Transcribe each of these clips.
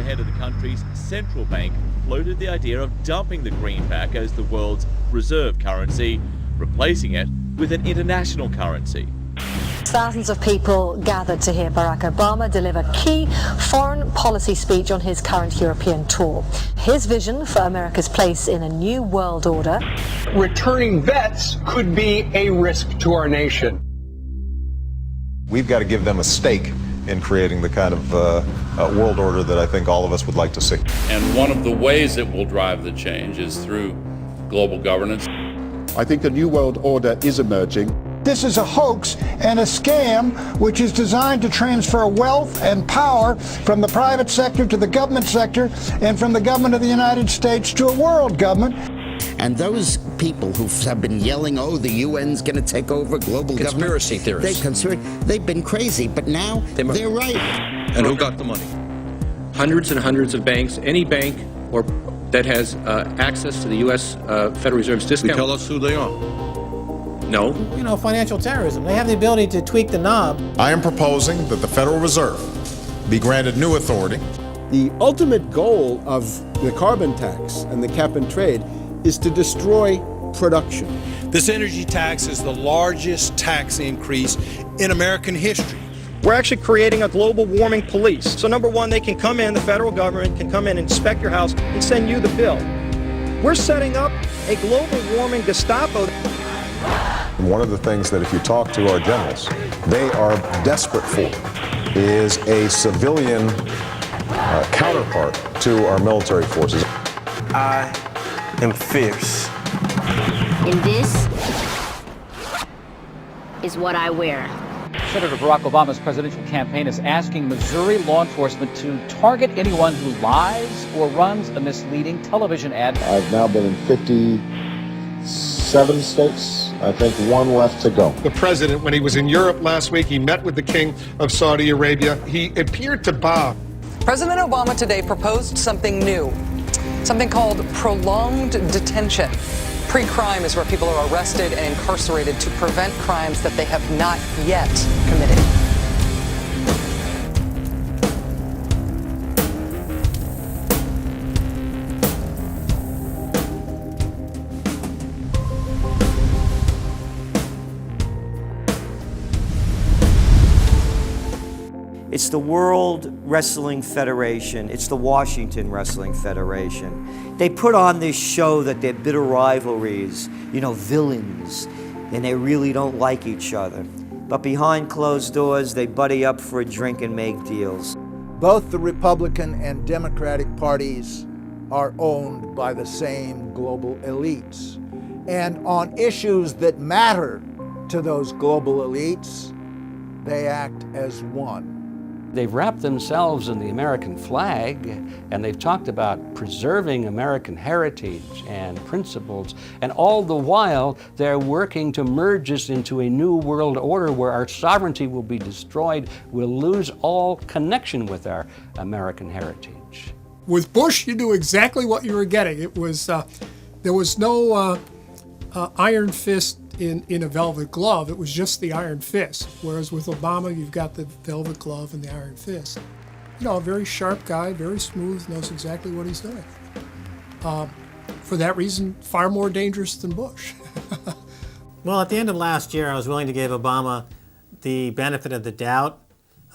ahead of the country's central bank floated the idea of dumping the greenback as the world's reserve currency, replacing it with an international currency. Thousands of people gathered to hear Barack Obama deliver key foreign policy speech on his current European tour. His vision for America's place in a new world order. Returning vets could be a risk to our nation. We've got to give them a stake in creating the kind of world order that I think all of us would like to see. And one of the ways it will drive the change is through global governance. I think a new world order is emerging. This is a hoax and a scam which is designed to transfer wealth and power from the private sector to the government sector and from the government of the United States to a world government. And those people who have been yelling, oh, the UN's going to take over global conspiracy government. Theorists. They've been crazy, but now they're right. And who got the money? Hundreds and hundreds of banks. Any bank that has access to the U.S. Federal Reserve's discount. Tell us who they are. No. You know, financial terrorism. They have the ability to tweak the knob. I am proposing that the Federal Reserve be granted new authority. The ultimate goal of the carbon tax and the cap and trade is to destroy production. This energy tax is the largest tax increase in American history. We're actually creating a global warming police. So number one, they can come in, the federal government can come in and inspect your house and send you the bill. We're setting up a global warming Gestapo. One of the things that if you talk to our generals, they are desperate for is a civilian counterpart to our military forces. I am fierce. And this is what I wear. Senator Barack Obama's presidential campaign is asking Missouri law enforcement to target anyone who lies or runs a misleading television ad. I've now been in 57 states. I think one left to go. The president, when he was in Europe last week, he met with the King of Saudi Arabia. He appeared to bow. President Obama today proposed something new, something called prolonged detention. Pre-crime is where people are arrested and incarcerated to prevent crimes that they have not yet committed. It's the World Wrestling Federation. It's the Washington Wrestling Federation. They put on this show that they're bitter rivalries, you know, villains, and they really don't like each other. But behind closed doors, they buddy up for a drink and make deals. Both the Republican and Democratic parties are owned by the same global elites. And on issues that matter to those global elites, they act as one. They've wrapped themselves in the American flag, and they've talked about preserving American heritage and principles, and all the while they're working to merge us into a new world order where our sovereignty will be destroyed. We'll lose all connection with our American heritage. With Bush, you knew exactly what you were getting. It was there was no iron fist in a velvet glove. It was just the iron fist. Whereas with Obama, you've got the velvet glove and the iron fist. You know, a very sharp guy, very smooth, knows exactly what he's doing. For that reason, far more dangerous than Bush. Well, at the end of last year, I was willing to give Obama the benefit of the doubt.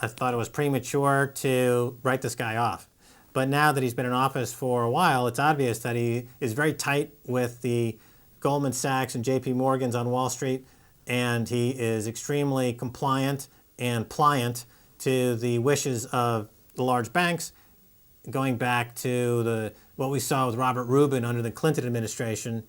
I thought it was premature to write this guy off. But now that he's been in office for a while, it's obvious that he is very tight with the Goldman Sachs and JP Morgan's on Wall Street, and he is extremely compliant and pliant to the wishes of the large banks, going back to what we saw with Robert Rubin under the Clinton administration,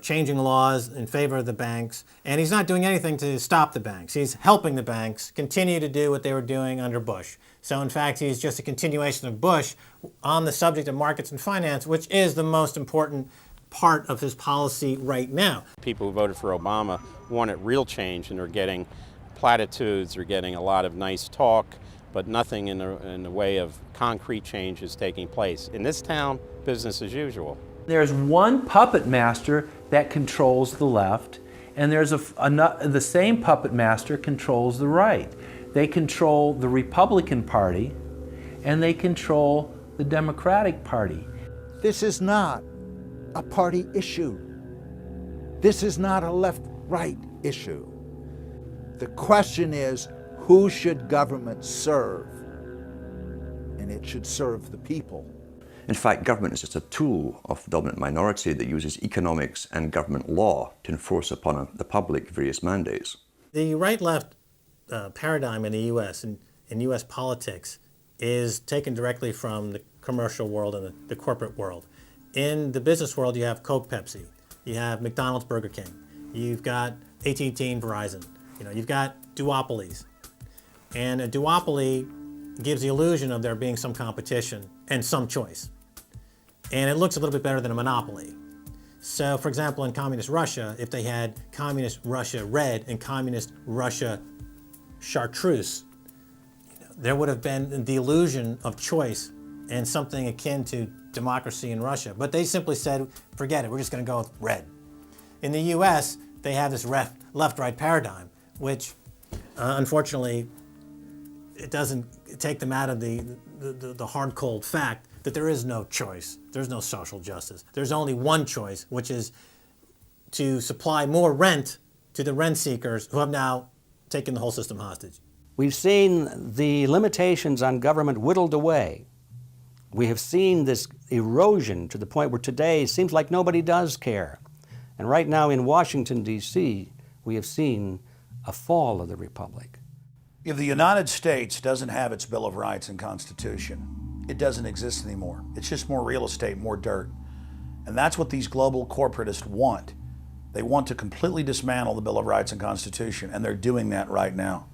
changing laws in favor of the banks. And he's not doing anything to stop the banks. He's helping the banks continue to do what they were doing under Bush. So in fact, he's just a continuation of Bush on the subject of markets and finance, which is the most important part of his policy right now. People who voted for Obama wanted real change, and they're getting platitudes, they're getting a lot of nice talk, but nothing in the way of concrete change is taking place. In this town, business as usual. There's one puppet master that controls the left, and there's the same puppet master controls the right. They control the Republican Party, and they control the Democratic Party. This is not a party issue. This is not a left-right issue. The question is, who should government serve? And it should serve the people. In fact, government is just a tool of the dominant minority that uses economics and government law to enforce upon the public various mandates. The right-left paradigm in the U.S. and in U.S. politics is taken directly from the commercial world and the corporate world. In the business world, you have Coke, Pepsi. You have McDonald's, Burger King. You've got AT&T and Verizon. You've got duopolies. And a duopoly gives the illusion of there being some competition and some choice. And it looks a little bit better than a monopoly. So, for example, in communist Russia, if they had communist Russia red and communist Russia chartreuse, there would have been the illusion of choice and something akin to democracy in Russia. But they simply said, forget it, we're just going to go with red. In the US, they have this left-right paradigm, which unfortunately, it doesn't take them out of the hard, cold fact that there is no choice. There's no social justice. There's only one choice, which is to supply more rent to the rent seekers who have now taken the whole system hostage. We've seen the limitations on government whittled away. We have seen this erosion to the point where today it seems like nobody does care. And right now in Washington, D.C., we have seen a fall of the republic. If the United States doesn't have its Bill of Rights and Constitution, it doesn't exist anymore. It's just more real estate, more dirt. And that's what these global corporatists want. They want to completely dismantle the Bill of Rights and Constitution, and they're doing that right now.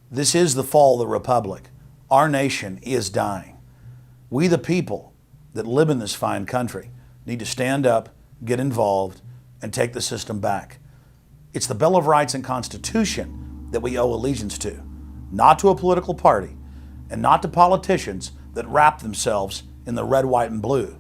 This is the fall of the republic. Our nation is dying. We, the people that live in this fine country, need to stand up, get involved, and take the system back. It's the Bill of Rights and Constitution that we owe allegiance to, not to a political party, and not to politicians that wrap themselves in the red, white, and blue,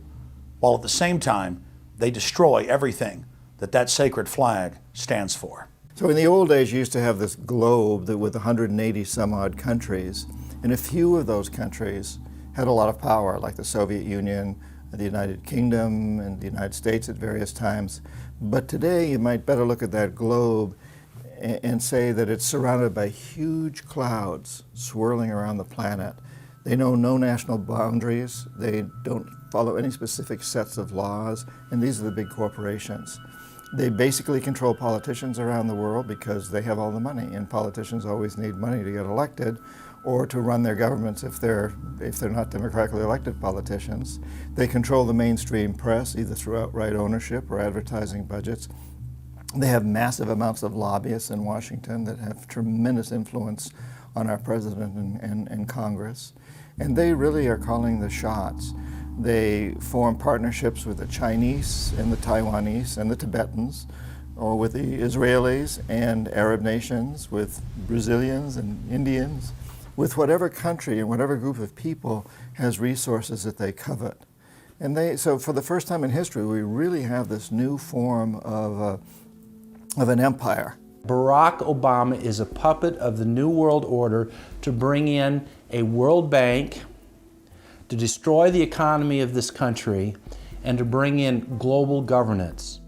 while at the same time, they destroy everything that sacred flag stands for. So in the old days, you used to have this globe that with 180 some odd countries, and a few of those countries had a lot of power, like the Soviet Union, the United Kingdom, and the United States at various times. But today, you might better look at that globe and say that it's surrounded by huge clouds swirling around the planet. They know no national boundaries, they don't follow any specific sets of laws, and these are the big corporations. They basically control politicians around the world because they have all the money, and politicians always need money to get elected or to run their governments if they're not democratically elected politicians. They control the mainstream press, either through outright ownership or advertising budgets. They have massive amounts of lobbyists in Washington that have tremendous influence on our president and Congress. And they really are calling the shots. They form partnerships with the Chinese and the Taiwanese and the Tibetans, or with the Israelis and Arab nations, with Brazilians and Indians, with whatever country and whatever group of people has resources that they covet. And so for the first time in history, we really have this new form of an empire. Barack Obama is a puppet of the New World Order to bring in a World Bank, to destroy the economy of this country, and to bring in global governance.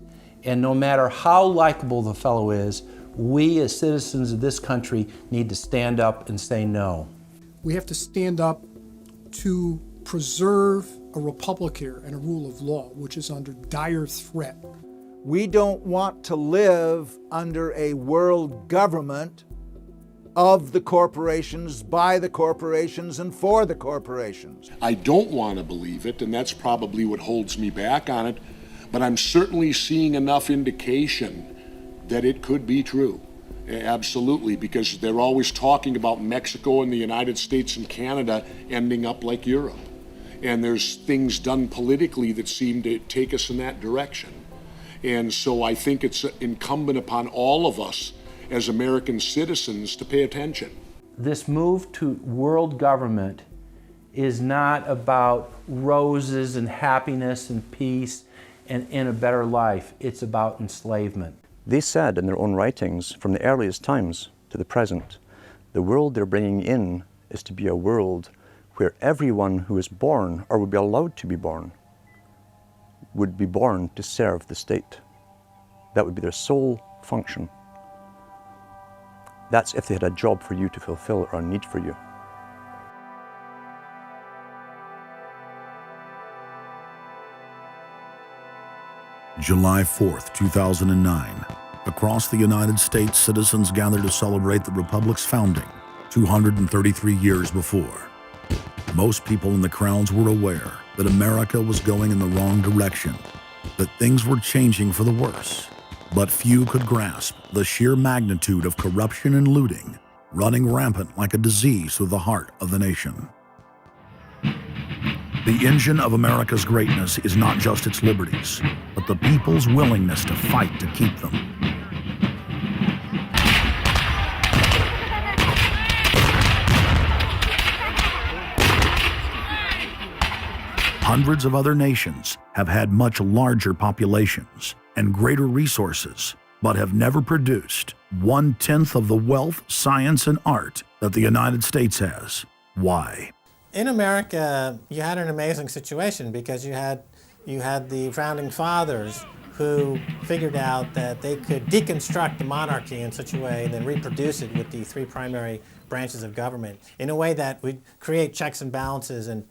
And no matter how likable the fellow is, we as citizens of this country need to stand up and say no. We have to stand up to preserve a republic here and a rule of law, which is under dire threat. We don't want to live under a world government of the corporations, by the corporations, and for the corporations. I don't want to believe it, and that's probably what holds me back on it, but I'm certainly seeing enough indication that it could be true. Absolutely, because they're always talking about Mexico and the United States and Canada ending up like Europe. And there's things done politically that seem to take us in that direction. And so I think it's incumbent upon all of us as American citizens to pay attention. This move to world government is not about roses and happiness and peace and a better life. It's about enslavement. They said in their own writings, from the earliest times to the present, the world they're bringing in is to be a world where everyone who is born, or would be allowed to be born, would be born to serve the state. That would be their sole function. That's if they had a job for you to fulfill or a need for you. July 4th, 2009. Across the United States, citizens gathered to celebrate the Republic's founding 233 years before. Most people in the crowds were aware that America was going in the wrong direction, that things were changing for the worse. But few could grasp the sheer magnitude of corruption and looting running rampant like a disease through the heart of the nation. The engine of America's greatness is not just its liberties, but the people's willingness to fight to keep them. Hundreds of other nations have had much larger populations and greater resources, but have never produced 1/10 of the wealth, science, and art that the United States has. Why? In America, you had an amazing situation because you had the founding fathers who figured out that they could deconstruct the monarchy in such a way and then reproduce it with the three primary branches of government in a way that would create checks and balances and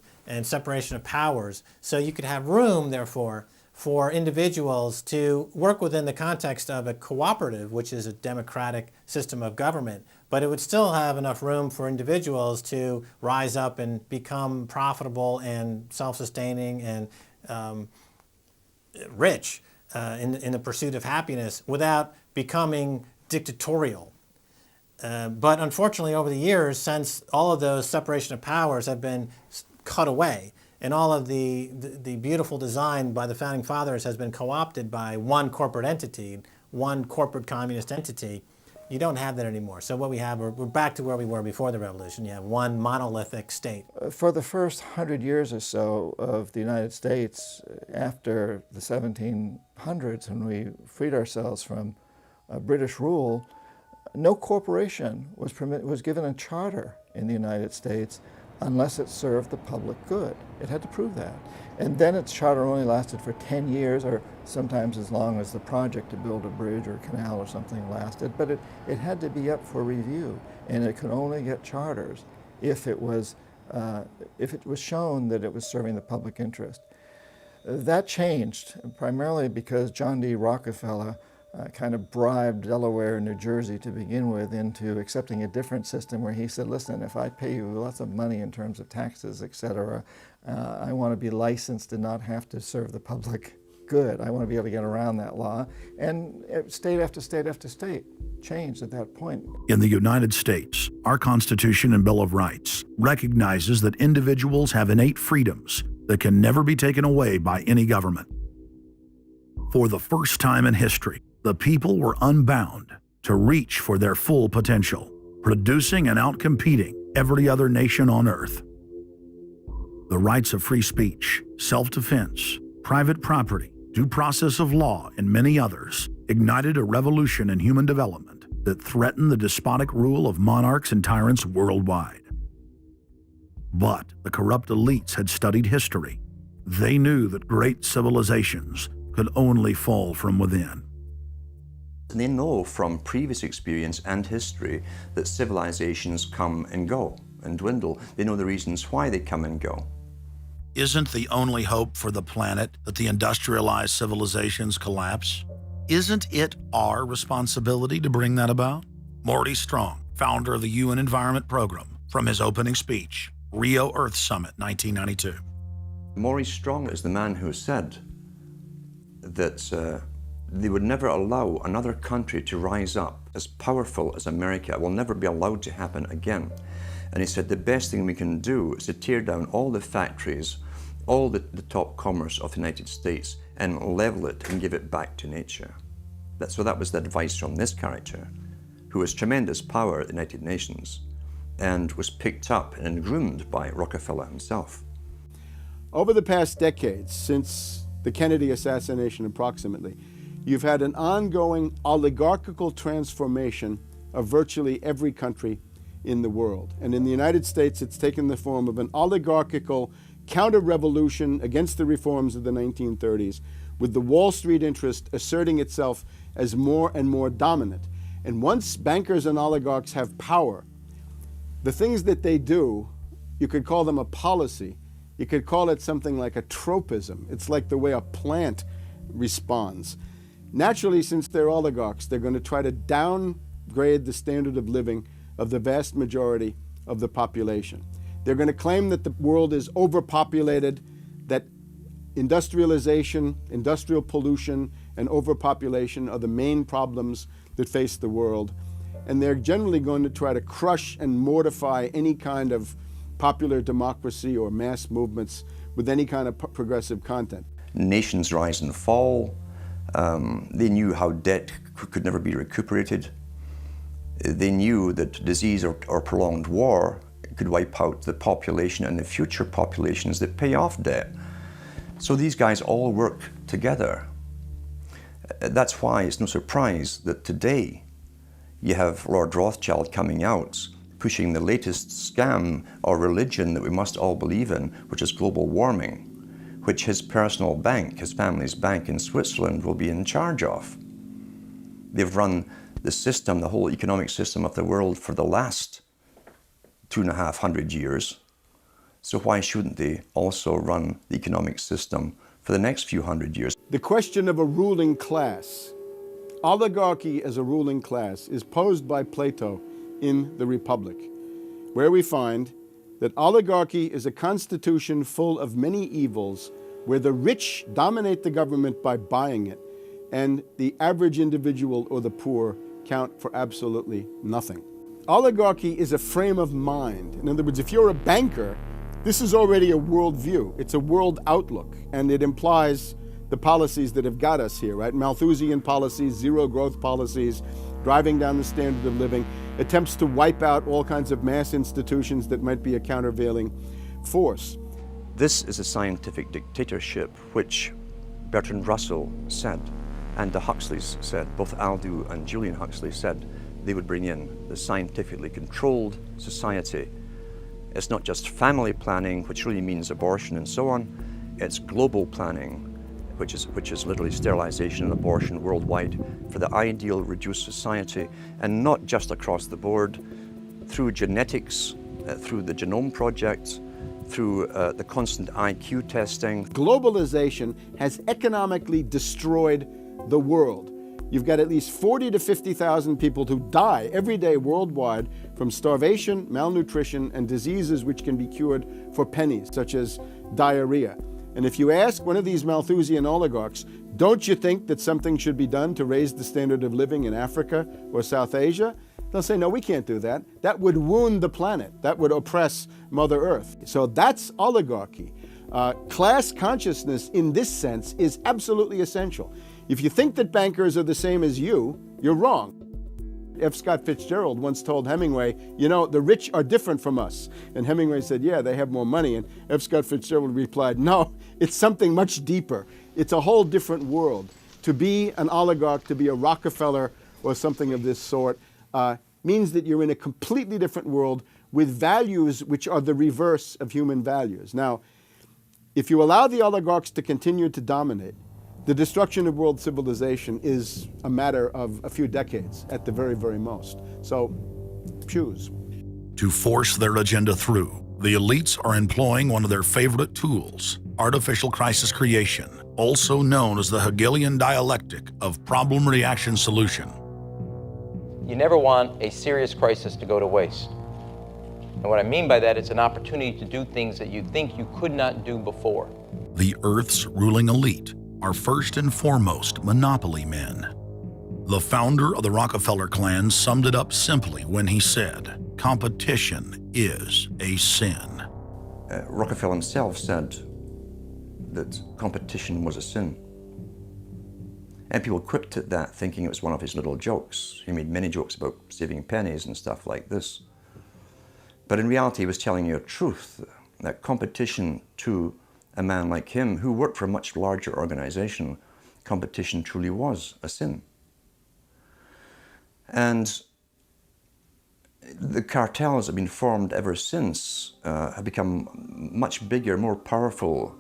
separation of powers. So you could have room, therefore, for individuals to work within the context of a cooperative, which is a democratic system of government, but it would still have enough room for individuals to rise up and become profitable and self-sustaining and rich in the pursuit of happiness without becoming dictatorial. But unfortunately, over the years, since all of those separation of powers have been cut away, and all of the beautiful design by the founding fathers has been co-opted by one corporate entity, one corporate communist entity, you don't have that anymore. So what we have, we're back to where we were before the revolution. You have one monolithic state. For the first 100 years or so of the United States, after the 1700s, when we freed ourselves from British rule, no corporation was given a charter in the United States unless it served the public good. It had to prove that. And then its charter only lasted for 10 years, or sometimes as long as the project to build a bridge or a canal or something lasted, but it had to be up for review, and it could only get charters if it was shown that it was serving the public interest. That changed, primarily because John D. Rockefeller kind of bribed Delaware and New Jersey to begin with into accepting a different system where he said, listen, if I pay you lots of money in terms of taxes, etc., I want to be licensed to not have to serve the public good. I want to be able to get around that law. And state after state after state changed at that point. In the United States, our Constitution and Bill of Rights recognizes that individuals have innate freedoms that can never be taken away by any government. For the first time in history, the people were unbound to reach for their full potential, producing and outcompeting every other nation on earth. The rights of free speech, self-defense, private property, due process of law, and many others ignited a revolution in human development that threatened the despotic rule of monarchs and tyrants worldwide. But the corrupt elites had studied history. They knew that great civilizations could only fall from within. They know from previous experience and history that civilizations come and go and dwindle. They know the reasons why they come and go. Isn't the only hope for the planet that the industrialized civilizations collapse? Isn't it our responsibility to bring that about? Morty Strong, founder of the UN Environment Program, from his opening speech, Rio Earth Summit, 1992. Maurice Strong is the man who said that they would never allow another country to rise up as powerful as America. It will never be allowed to happen again. And he said the best thing we can do is to tear down all the factories, all the top commerce of the United States, and level it and give it back to nature. So that was the advice from this character, who has tremendous power at the United Nations and was picked up and groomed by Rockefeller himself. Over the past decades, since the Kennedy assassination approximately, you've had an ongoing oligarchical transformation of virtually every country in the world. And in the United States, it's taken the form of an oligarchical counter-revolution against the reforms of the 1930s, with the Wall Street interest asserting itself as more and more dominant. And once bankers and oligarchs have power, the things that they do, you could call them a policy. You could call it something like a tropism. It's like the way a plant responds. Naturally, since they're oligarchs, they're going to try to downgrade the standard of living of the vast majority of the population. They're going to claim that the world is overpopulated, that industrialization, industrial pollution, and overpopulation are the main problems that face the world. And they're generally going to try to crush and mortify any kind of popular democracy or mass movements with any kind of progressive content. Nations rise and fall. They knew how debt could never be recuperated. They knew that disease or prolonged war could wipe out the population and the future populations that pay off debt. So these guys all work together. That's why it's no surprise that today you have Lord Rothschild coming out, pushing the latest scam or religion that we must all believe in, which is global warming, which his personal bank, his family's bank in Switzerland, will be in charge of. They've run the system, the whole economic system of the world for the last 250 years. So why shouldn't they also run the economic system for the next few hundred years? The question of a ruling class, oligarchy as a ruling class, is posed by Plato in the Republic, where we find that oligarchy is a constitution full of many evils, where the rich dominate the government by buying it, and the average individual or the poor count for absolutely nothing. Oligarchy is a frame of mind. In other words, if you're a banker, this is already a worldview. It's a world outlook, and it implies the policies that have got us here, right? Malthusian policies, zero growth policies, driving down the standard of living, attempts to wipe out all kinds of mass institutions that might be a countervailing force. This is a scientific dictatorship, which Bertrand Russell said, and the Huxleys said, both Aldous and Julian Huxley said they would bring in the scientifically controlled society. It's not just family planning, which really means abortion and so on. It's global planning, which is literally sterilization and abortion worldwide for the ideal reduced society, and not just across the board, through genetics, through the Genome Project, through the constant IQ testing. Globalization has economically destroyed the world. You've got at least 40 to 50,000 people who die every day worldwide from starvation, malnutrition, and diseases which can be cured for pennies, such as diarrhea. And if you ask one of these Malthusian oligarchs, don't you think that something should be done to raise the standard of living in Africa or South Asia? They'll say, no, we can't do that. That would wound the planet. That would oppress Mother Earth. So that's oligarchy. Class consciousness in this sense is absolutely essential. If you think that bankers are the same as you, you're wrong. F. Scott Fitzgerald once told Hemingway, you know, the rich are different from us. And Hemingway said, yeah, they have more money. And F. Scott Fitzgerald replied, no, it's something much deeper. It's a whole different world. To be an oligarch, to be a Rockefeller or something of this sort, means that you're in a completely different world with values which are the reverse of human values. Now, if you allow the oligarchs to continue to dominate, the destruction of world civilization is a matter of a few decades at the very, very most. So, choose. To force their agenda through, the elites are employing one of their favorite tools, artificial crisis creation, also known as the Hegelian dialectic of problem-reaction-solution. You never want a serious crisis to go to waste. And what I mean by that, it's an opportunity to do things that you think you could not do before. The Earth's ruling elite are first and foremost monopoly men. The founder of the Rockefeller clan summed it up simply when he said, competition is a sin. Rockefeller himself said that competition was a sin. And people quipped at that, thinking it was one of his little jokes. He made many jokes about saving pennies and stuff like this. But in reality, he was telling you a truth, that competition to a man like him, who worked for a much larger organization, competition truly was a sin. And The cartels have been formed ever since, have become much bigger, more powerful.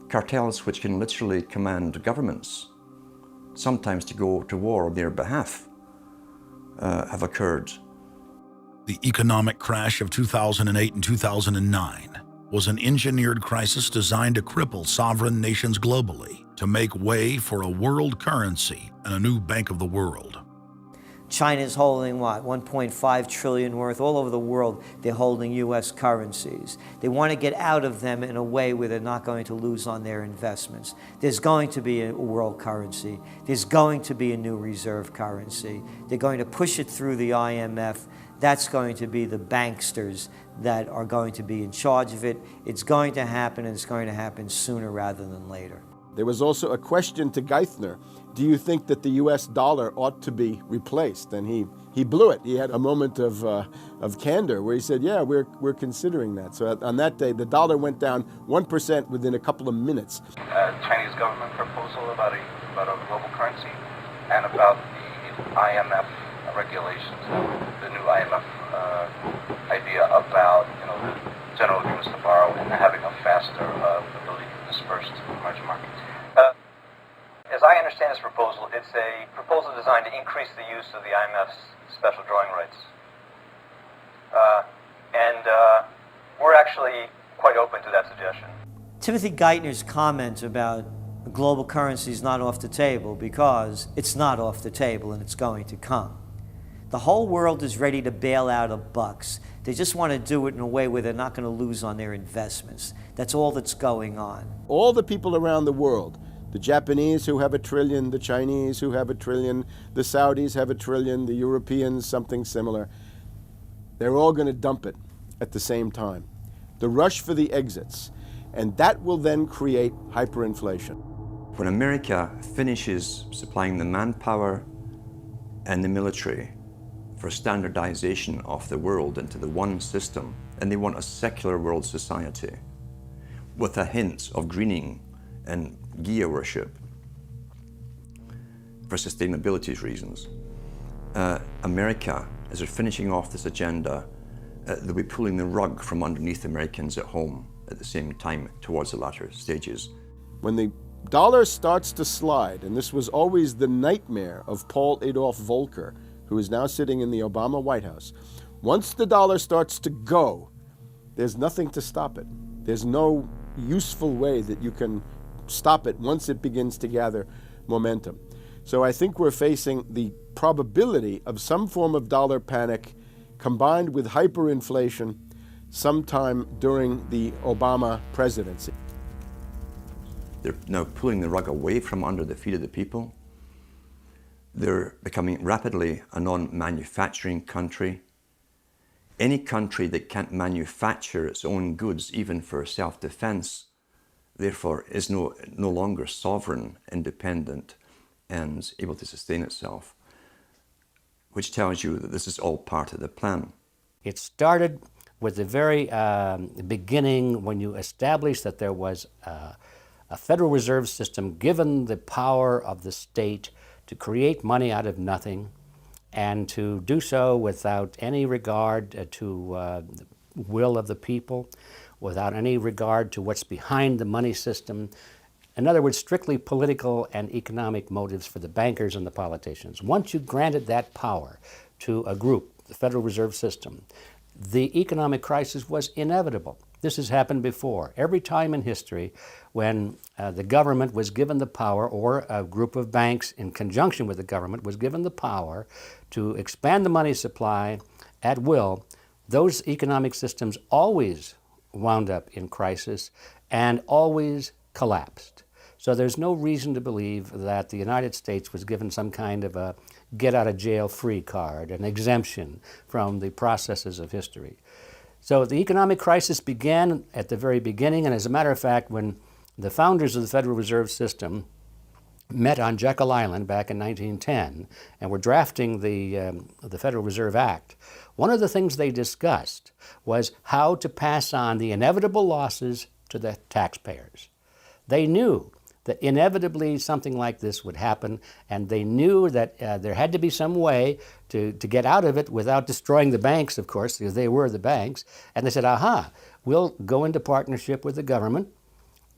Cartels which can literally command governments, sometimes to go to war on their behalf, have occurred. The economic crash of 2008 and 2009 was an engineered crisis designed to cripple sovereign nations globally to make way for a world currency and a new bank of the world. China's holding what, 1.5 trillion worth all over the world. They're holding US currencies. They want to get out of them in a way where they're not going to lose on their investments. There's going to be a world currency. There's going to be a new reserve currency. They're going to push it through the IMF. That's going to be the banksters that are going to be in charge of it. It's going to happen, and it's going to happen sooner rather than later. There was also a question to Geithner. Do you think that the US dollar ought to be replaced? And he blew it. He had a moment of candor where he said, yeah, we're considering that. So on that day, the dollar went down 1% within a couple of minutes. Chinese government proposal about a global currency and about the IMF regulations, the new IMF idea about the general agreements to borrow and having a faster ability to disperse to the emerging market. As I understand this proposal, it's a proposal designed to increase the use of the IMF's special drawing rights. And we're actually quite open to that suggestion. Timothy Geithner's comment about global currency is not off the table because it's not off the table and it's going to come. The whole world is ready to bail out of bucks. They just want to do it in a way where they're not going to lose on their investments. That's all that's going on. All the people around the world, the Japanese who have $1 trillion, the Chinese who have $1 trillion, the Saudis have $1 trillion, the Europeans something similar, they're all going to dump it at the same time. The rush for the exits. And that will then create hyperinflation. When America finishes supplying the manpower and the military for standardization of the world into the one system, and they want a secular world society with a hint of greening and Gia worship for sustainability reasons. America, as they're finishing off this agenda, they'll be pulling the rug from underneath Americans at home at the same time towards the latter stages. When the dollar starts to slide, and this was always the nightmare of Paul Adolph Volcker, who is now sitting in the Obama White House, once the dollar starts to go, there's nothing to stop it. There's no useful way that you can stop it once it begins to gather momentum. So I think we're facing the probability of some form of dollar panic combined with hyperinflation sometime during the Obama presidency. They're now pulling the rug away from under the feet of the people. They're becoming rapidly a non-manufacturing country. Any country that can't manufacture its own goods, even for self-defense, therefore is no longer sovereign, independent, and able to sustain itself, which tells you that this is all part of the plan. It started with the very beginning when you established that there was a Federal Reserve System given the power of the state to create money out of nothing and to do so without any regard to the will of the people, without any regard to what's behind the money system. In other words, strictly political and economic motives for the bankers and the politicians. Once you granted that power to a group, the Federal Reserve System, the economic crisis was inevitable. This has happened before. Every time in history when the government was given the power, or a group of banks in conjunction with the government was given the power to expand the money supply at will, those economic systems always wound up in crisis and always collapsed. So there's no reason to believe that the United States was given some kind of a get-out-of-jail-free card, an exemption from the processes of history. So the economic crisis began at the very beginning, and as a matter of fact, when the founders of the Federal Reserve System met on Jekyll Island back in 1910 and were drafting the Federal Reserve Act, one of the things they discussed was how to pass on the inevitable losses to the taxpayers. They knew that inevitably something like this would happen, and they knew that there had to be some way to get out of it without destroying the banks, of course, because they were the banks. And they said, aha, we'll go into partnership with the government,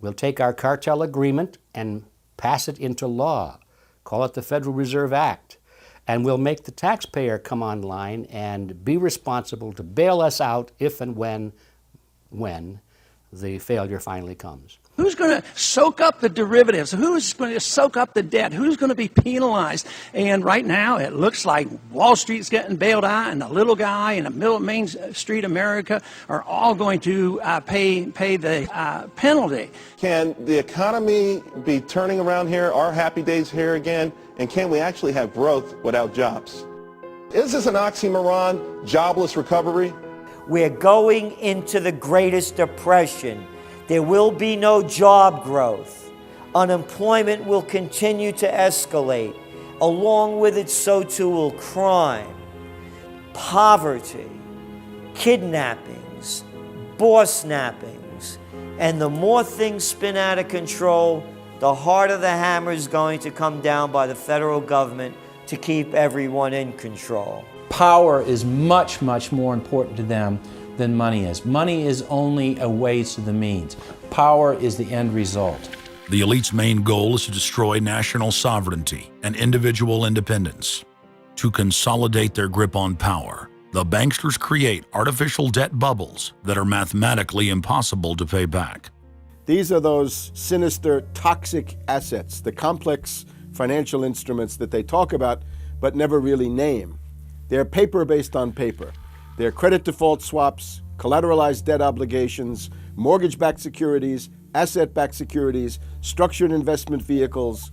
we'll take our cartel agreement and pass it into law, call it the Federal Reserve Act, and we'll make the taxpayer come online and be responsible to bail us out if and when the failure finally comes. Who's going to soak up the derivatives? Who's going to soak up the debt? Who's going to be penalized? And right now, it looks like Wall Street's getting bailed out, and the little guy in the middle of Main Street America are all going to pay the penalty. Can the economy be turning around here? Are happy days here again? And can we actually have growth without jobs? Is this an oxymoron, jobless recovery? We're going into the greatest depression. There will be no job growth. Unemployment will continue to escalate. Along with it, so too will crime, poverty, kidnappings, boss snappings. And the more things spin out of control, the harder the hammer is going to come down by the federal government to keep everyone in control. Power is much, much more important to them than money is. Money is only a way to the means. Power is the end result. The elite's main goal is to destroy national sovereignty and individual independence. To consolidate their grip on power, the banksters create artificial debt bubbles that are mathematically impossible to pay back. These are those sinister, toxic assets, the complex financial instruments that they talk about but never really name. They're paper based on paper. They're credit default swaps, collateralized debt obligations, mortgage-backed securities, asset-backed securities, structured investment vehicles,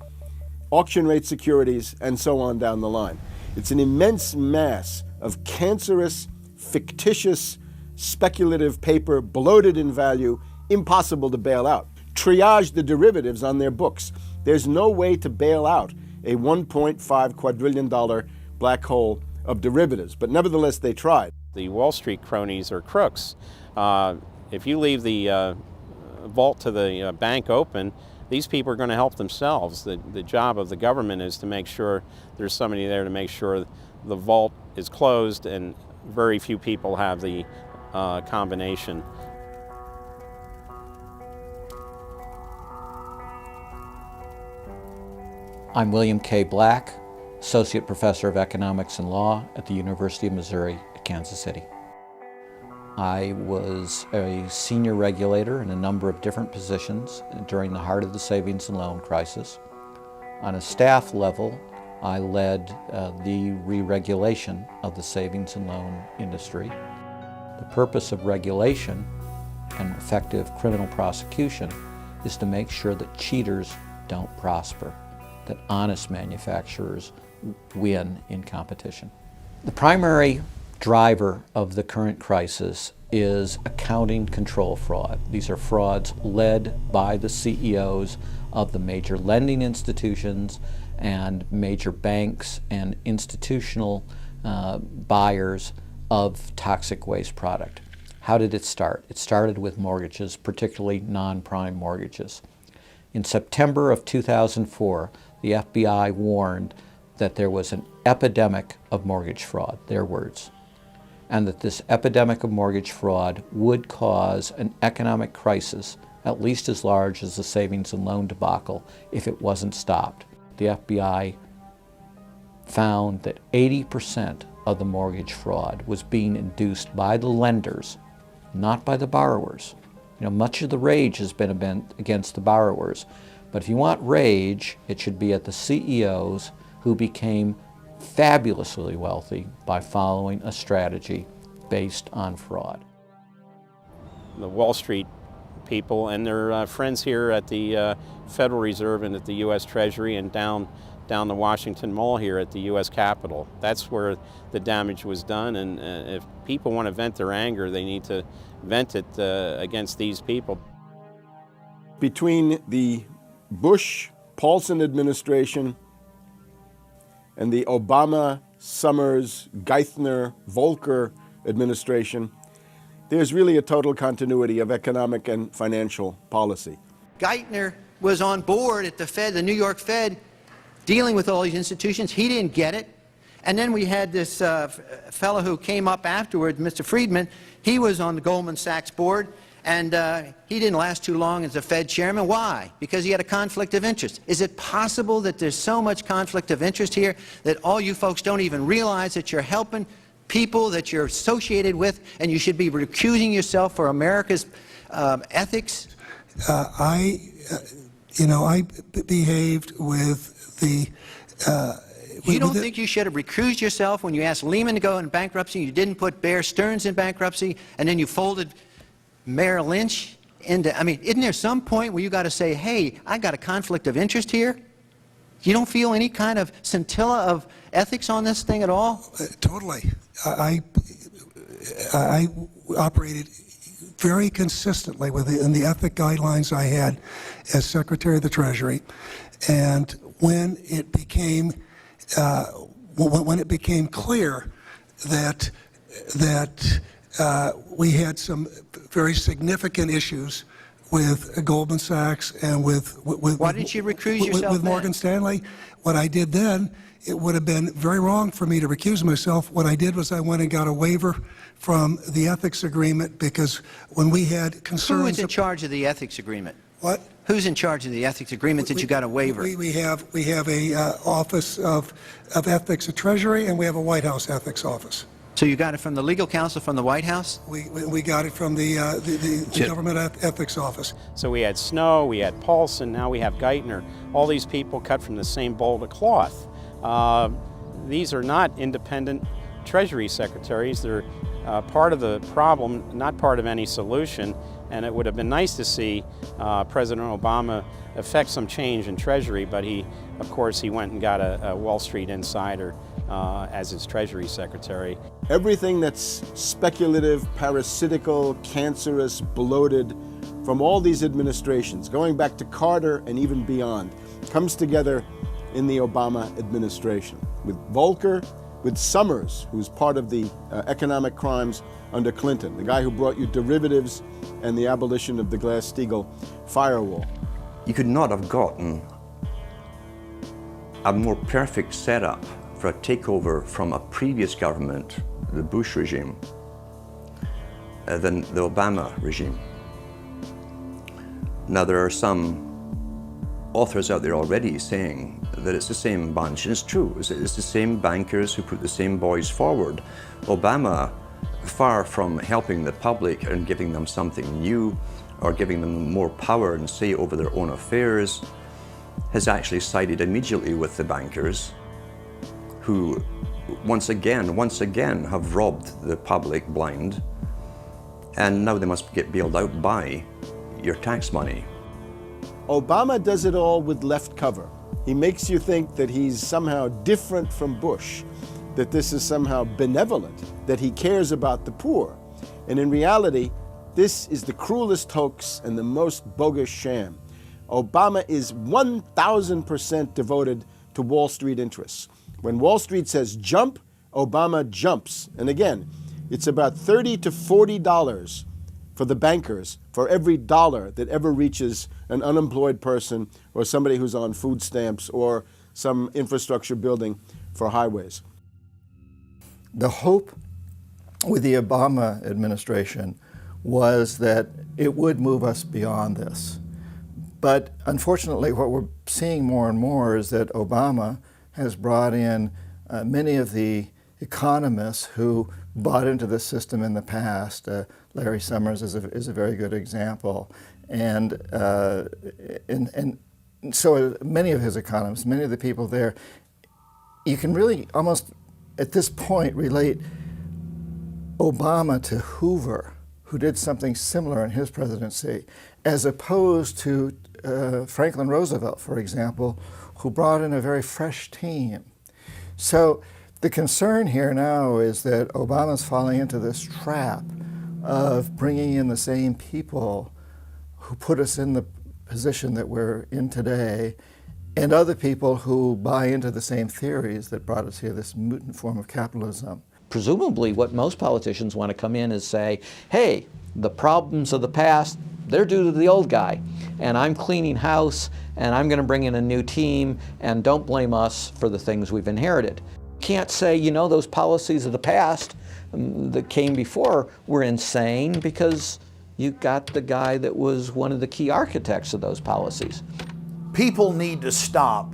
auction rate securities, and so on down the line. It's an immense mass of cancerous, fictitious, speculative paper, bloated in value, impossible to bail out. Triage the derivatives on their books. There's no way to bail out a $1.5 quadrillion black hole of derivatives, but nevertheless they tried. The Wall Street cronies are crooks. If you leave the vault to the bank open, these people are going to help themselves. The job of the government is to make sure there's somebody there to make sure the vault is closed, and very few people have the combination. I'm William K. Black, Associate Professor of Economics and Law at the University of Missouri at Kansas City. I was a senior regulator in a number of different positions during the heart of the savings and loan crisis. On a staff level, I led the re-regulation of the savings and loan industry. The purpose of regulation and effective criminal prosecution is to make sure that cheaters don't prosper, that honest manufacturers win in competition. The primary driver of the current crisis is accounting control fraud. These are frauds led by the CEOs of the major lending institutions and major banks and institutional buyers of toxic waste product. How did it start? It started with mortgages, particularly non-prime mortgages. In September of 2004, the FBI warned that there was an epidemic of mortgage fraud, their words, and that this epidemic of mortgage fraud would cause an economic crisis at least as large as the savings and loan debacle if it wasn't stopped. The FBI found that 80% of the mortgage fraud was being induced by the lenders, not by the borrowers. You know, much of the rage has been against the borrowers, but if you want rage, it should be at the CEOs who became fabulously wealthy by following a strategy based on fraud. The Wall Street people and their friends here at the Federal Reserve and at the U.S. Treasury and down the Washington Mall here at the U.S. Capitol. That's where the damage was done, and if people want to vent their anger, they need to vent it against these people. Between the Bush-Paulson administration and the Obama, Summers, Geithner, Volcker administration, there's really a total continuity of economic and financial policy. Geithner was on board at the Fed, the New York Fed, dealing with all these institutions. He didn't get it. And then we had this fellow who came up afterwards, Mr. Friedman. He was on the Goldman Sachs board, and he didn't last too long as a Fed chairman. Why? Because he had a conflict of interest. Is it possible that there's so much conflict of interest here that all you folks don't even realize that you're helping people that you're associated with, and you should be recusing yourself for America's ethics? I behaved with the... You don't think you should have recused yourself when you asked Lehman to go in bankruptcy, you didn't put Bear Stearns in bankruptcy, and then you folded Merrill Lynch into... I mean, isn't there some point where you got to say, hey, I got a conflict of interest here? You don't feel any kind of scintilla of ethics on this thing at all? Totally. I operated very consistently within the ethic guidelines I had as Secretary of the Treasury, and when it became clear that we had some very significant issues with Goldman Sachs and with why didn't you recuse yourself with Morgan Stanley, what I did then, it would have been very wrong for me to recuse myself. What I did was I went and got a waiver from the ethics agreement, because when we had concerns... Who is in charge of the ethics agreement? What? Who's in charge of the ethics agreement that you got a waiver? We have a Office of Ethics at Treasury, and we have a White House ethics office. So you got it from the legal counsel from the White House? We got it from the Government Ethics Office. So we had Snow, we had Paulson, now we have Geithner. All these people cut from the same bowl of cloth. These are not independent Treasury secretaries. They're part of the problem, not part of any solution. And it would have been nice to see President Obama effect some change in Treasury, but of course, he went and got a Wall Street insider as his Treasury Secretary. Everything that's speculative, parasitical, cancerous, bloated from all these administrations, going back to Carter and even beyond, comes together in the Obama administration. With Volcker, with Summers, who's part of the economic crimes under Clinton, the guy who brought you derivatives and the abolition of the Glass-Steagall firewall. You could not have gotten a more perfect setup for a takeover from a previous government, the Bush regime, than the Obama regime. Now, there are some authors out there already saying that it's the same bunch, and it's true. It's the same bankers who put the same boys forward. Obama, far from helping the public and giving them something new or giving them more power and say over their own affairs, has actually sided immediately with the bankers who once again have robbed the public blind, and now they must get bailed out by your tax money. Obama does it all with left cover. He makes you think that he's somehow different from Bush, that this is somehow benevolent, that he cares about the poor. And in reality, this is the cruelest hoax and the most bogus sham. Obama is 1,000% devoted to Wall Street interests. When Wall Street says jump, Obama jumps. And again, it's about $30 to $40 for the bankers for every dollar that ever reaches an unemployed person or somebody who's on food stamps or some infrastructure building for highways. The hope with the Obama administration was that it would move us beyond this. But unfortunately, what we're seeing more and more is that Obama has brought in many of the economists who bought into the system in the past. Larry Summers is a very good example. And so many of his economists, many of the people there, you can really almost at this point relate Obama to Hoover, who did something similar in his presidency, as opposed to Franklin Roosevelt, for example, who brought in a very fresh team. So the concern here now is that Obama's falling into this trap of bringing in the same people who put us in the position that we're in today, and other people who buy into the same theories that brought us here, this mutant form of capitalism. presumably what most politicians want to come in is say, hey, the problems of the past, they're due to the old guy, and I'm cleaning house, and I'm going to bring in a new team, and don't blame us for the things we've inherited. Can't say, you know, those policies of the past that came before were insane, because you got the guy that was one of the key architects of those policies. People need to stop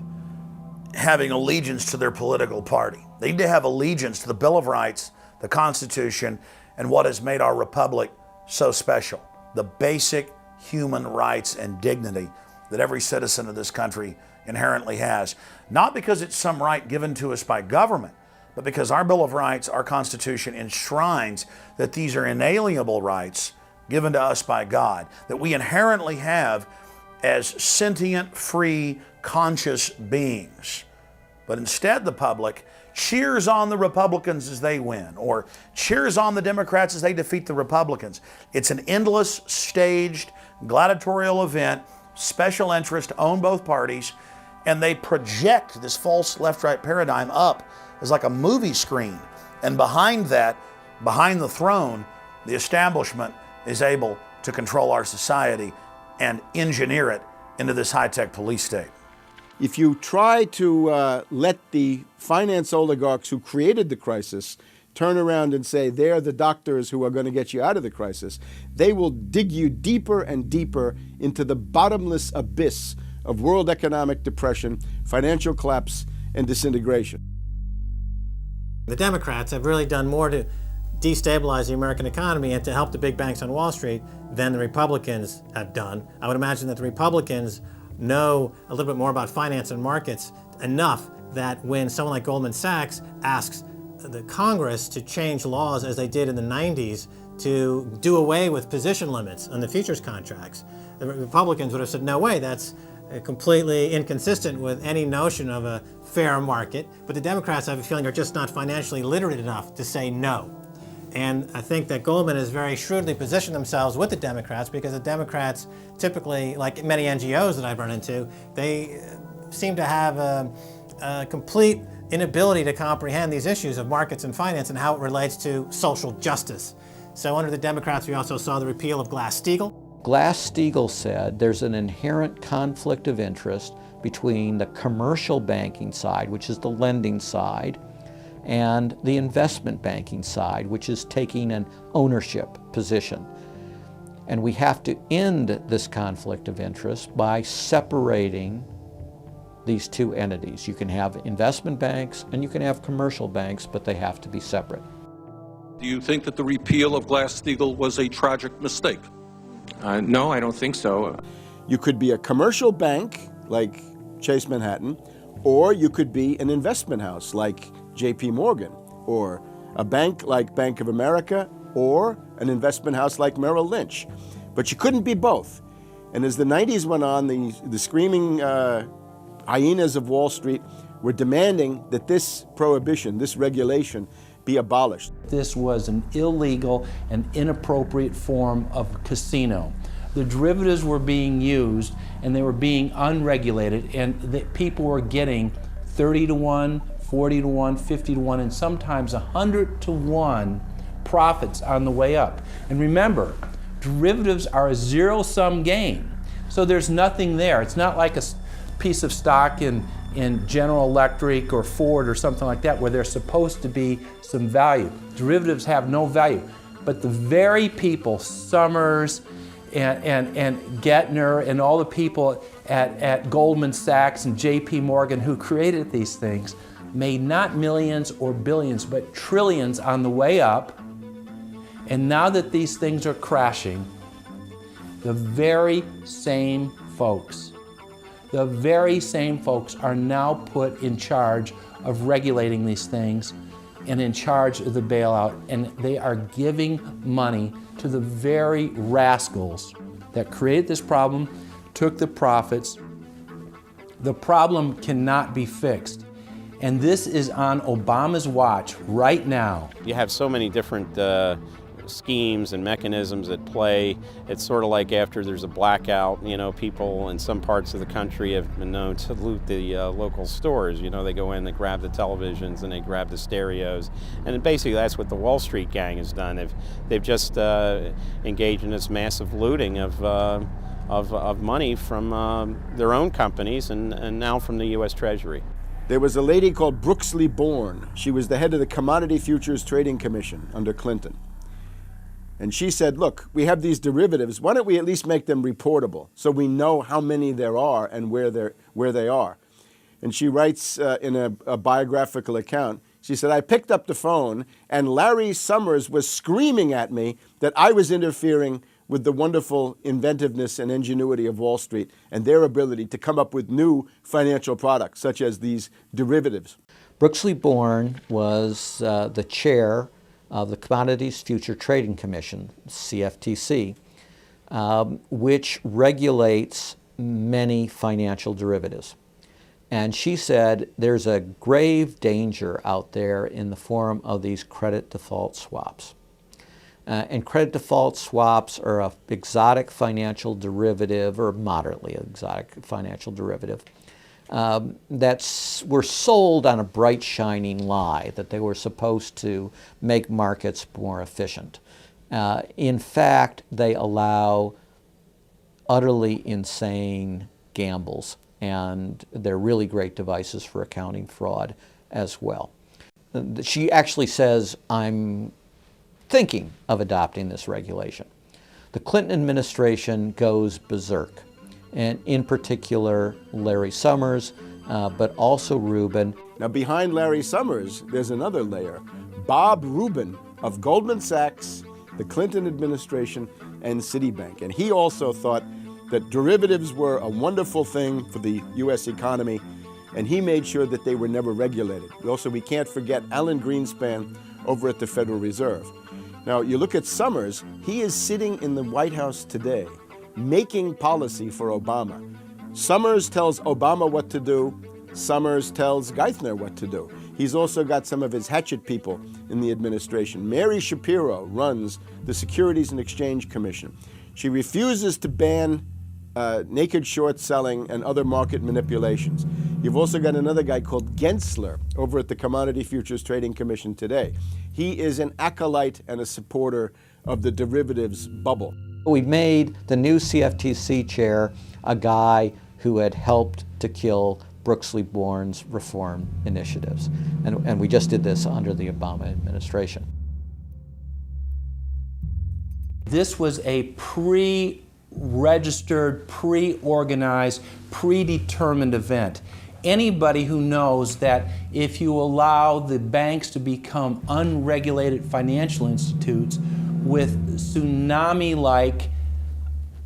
having allegiance to their political party. They need to have allegiance to the Bill of Rights, the Constitution, and what has made our republic so special. The basic human rights and dignity that every citizen of this country inherently has. Not because it's some right given to us by government, but because our Bill of Rights, our Constitution, enshrines that these are inalienable rights given to us by God, that we inherently have as sentient, free, conscious beings. But instead the public cheers on the Republicans as they win, or cheers on the Democrats as they defeat the Republicans. It's an endless, staged, gladiatorial event, special interest own both parties, and they project this false left-right paradigm up as like a movie screen. And behind that, behind the throne, the establishment is able to control our society and engineer it into this high-tech police state. If you try to let the finance oligarchs who created the crisis turn around and say they're the doctors who are going to get you out of the crisis, they will dig you deeper and deeper into the bottomless abyss of world economic depression, financial collapse, and disintegration. The Democrats have really done more to destabilize the American economy and to help the big banks on Wall Street than the Republicans have done. I would imagine that the Republicans know a little bit more about finance and markets enough that when someone like Goldman Sachs asks the Congress to change laws as they did in the 90s to do away with position limits on the futures contracts, the Republicans would have said, no way, that's completely inconsistent with any notion of a fair market. But the Democrats, I have a feeling, are just not financially literate enough to say no. And I think that Goldman has very shrewdly positioned themselves with the Democrats, because the Democrats typically, like many NGOs that I've run into, they seem to have a complete inability to comprehend these issues of markets and finance and how it relates to social justice. So under the Democrats, we also saw the repeal of Glass-Steagall. Glass-Steagall said there's an inherent conflict of interest between the commercial banking side, which is the lending side, and the investment banking side, which is taking an ownership position. And we have to end this conflict of interest by separating these two entities. You can have investment banks and you can have commercial banks, but they have to be separate. Do you think that the repeal of Glass-Steagall was a tragic mistake? No, I don't think so. You could be a commercial bank like Chase Manhattan, or you could be an investment house like JP Morgan, or a bank like Bank of America, or an investment house like Merrill Lynch. But you couldn't be both. And as the 90s went on, the screaming hyenas of Wall Street were demanding that this prohibition, this regulation, be abolished. This was an illegal and inappropriate form of casino. The derivatives were being used and they were being unregulated, and people were getting 30 to 1, 40 to 1, 50 to 1, and sometimes 100 to 1 profits on the way up. And remember, derivatives are a zero-sum game. So there's nothing there. It's not like a piece of stock in General Electric or Ford or something like that where there's supposed to be some value. Derivatives have no value. But the very people, Summers and Gettner and all the people at Goldman Sachs and JP Morgan who created these things, made not millions or billions, but trillions on the way up. And now that these things are crashing, the very same folks are now put in charge of regulating these things and in charge of the bailout, and they are giving money to the very rascals that created this problem, took the profits. The problem cannot be fixed. And this is on Obama's watch right now. You have so many different schemes and mechanisms at play. It's sort of like after there's a blackout, you know, people in some parts of the country have been known to loot the local stores. You know, they go in, they grab the televisions, and they grab the stereos. And basically that's what the Wall Street gang has done. They've just engaged in this massive looting of money from their own companies and now from the U.S. Treasury. There was a lady called Brooksley Born. She was the head of the Commodity Futures Trading Commission under Clinton. And she said, look, we have these derivatives. Why don't we at least make them reportable so we know how many there are and where they are? And she writes in a biographical account, she said, I picked up the phone and Larry Summers was screaming at me that I was interfering with the wonderful inventiveness and ingenuity of Wall Street and their ability to come up with new financial products, such as these derivatives. Brooksley Born was the chair of the Commodities Future Trading Commission, CFTC, which regulates many financial derivatives. And she said there's a grave danger out there in the form of these credit default swaps. And credit default swaps are an exotic financial derivative, or moderately exotic financial derivative, were sold on a bright, shining lie that they were supposed to make markets more efficient. In fact, they allow utterly insane gambles, and they're really great devices for accounting fraud as well. She actually says, I'm thinking of adopting this regulation. The Clinton administration goes berserk, and in particular Larry Summers, but also Rubin. Now behind Larry Summers, there's another layer. Bob Rubin of Goldman Sachs, the Clinton administration, and Citibank. And he also thought that derivatives were a wonderful thing for the U.S. economy, and he made sure that they were never regulated. Also, we can't forget Alan Greenspan over at the Federal Reserve. Now, you look at Summers, he is sitting in the White House today, making policy for Obama. Summers tells Obama what to do. Summers tells Geithner what to do. He's also got some of his hatchet people in the administration. Mary Shapiro runs the Securities and Exchange Commission. She refuses to ban naked short selling and other market manipulations. You've also got another guy called Gensler over at the Commodity Futures Trading Commission today. He is an acolyte and a supporter of the derivatives bubble. We made the new CFTC chair a guy who had helped to kill Brooksley Born's reform initiatives. And we just did this under the Obama administration. This was a pre-registered, pre-organized, predetermined event. Anybody who knows that if you allow the banks to become unregulated financial institutes with tsunami-like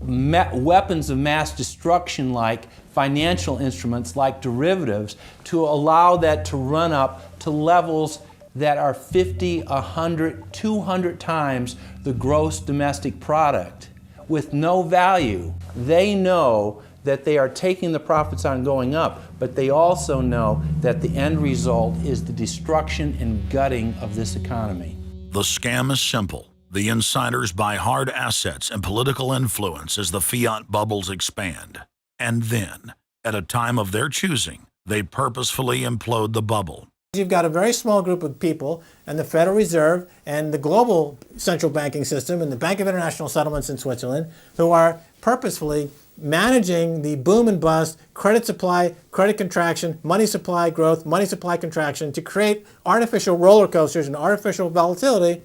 weapons of mass destruction-like financial instruments like derivatives, to allow that to run up to levels that are 50, 100, 200 times the gross domestic product with no value. They know that they are taking the profits on going up, but they also know that the end result is the destruction and gutting of this economy. The scam is simple. The insiders buy hard assets and political influence as the fiat bubbles expand. And then, at a time of their choosing, they purposefully implode the bubble. You've got a very small group of people, and the Federal Reserve and the global central banking system and the Bank of International Settlements in Switzerland, who are purposefully managing the boom and bust, credit supply, credit contraction, money supply growth, money supply contraction to create artificial roller coasters and artificial volatility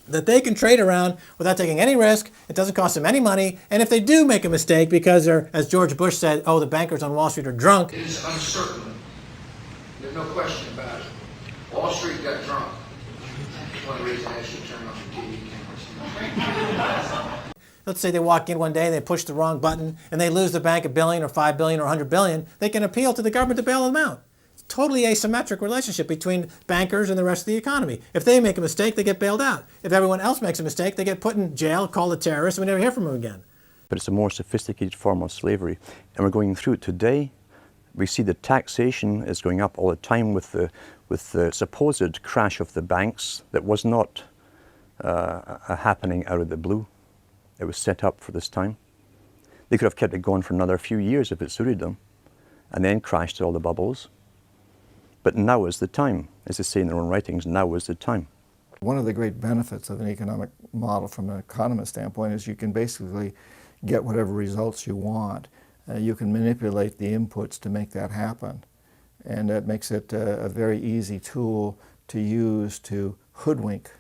that they can trade around without taking any risk. It doesn't cost them any money. And if they do make a mistake because they're, as George Bush said, oh, the bankers on Wall Street are drunk. It is uncertain. There's no question about it. Wall Street got drunk. That's one reason I should turn off the TV cameras. Let's say they walk in one day and they push the wrong button and they lose the bank $1 billion or $5 billion or $100 billion. They can appeal to the government to bail them out. It's a totally asymmetric relationship between bankers and the rest of the economy. If they make a mistake, they get bailed out. If everyone else makes a mistake, they get put in jail, called a terrorist, and we never hear from them again. But it's a more sophisticated form of slavery. And we're going through it today. We see the taxation is going up all the time with the supposed crash of the banks that was not a happening out of the blue. It was set up for this time. They could have kept it going for another few years if it suited them, and then crashed all the bubbles. But now is the time. As they say in their own writings, now is the time. One of the great benefits of an economic model from an economist standpoint is you can basically get whatever results you want. You can manipulate the inputs to make that happen. And that makes it a very easy tool to use to hoodwink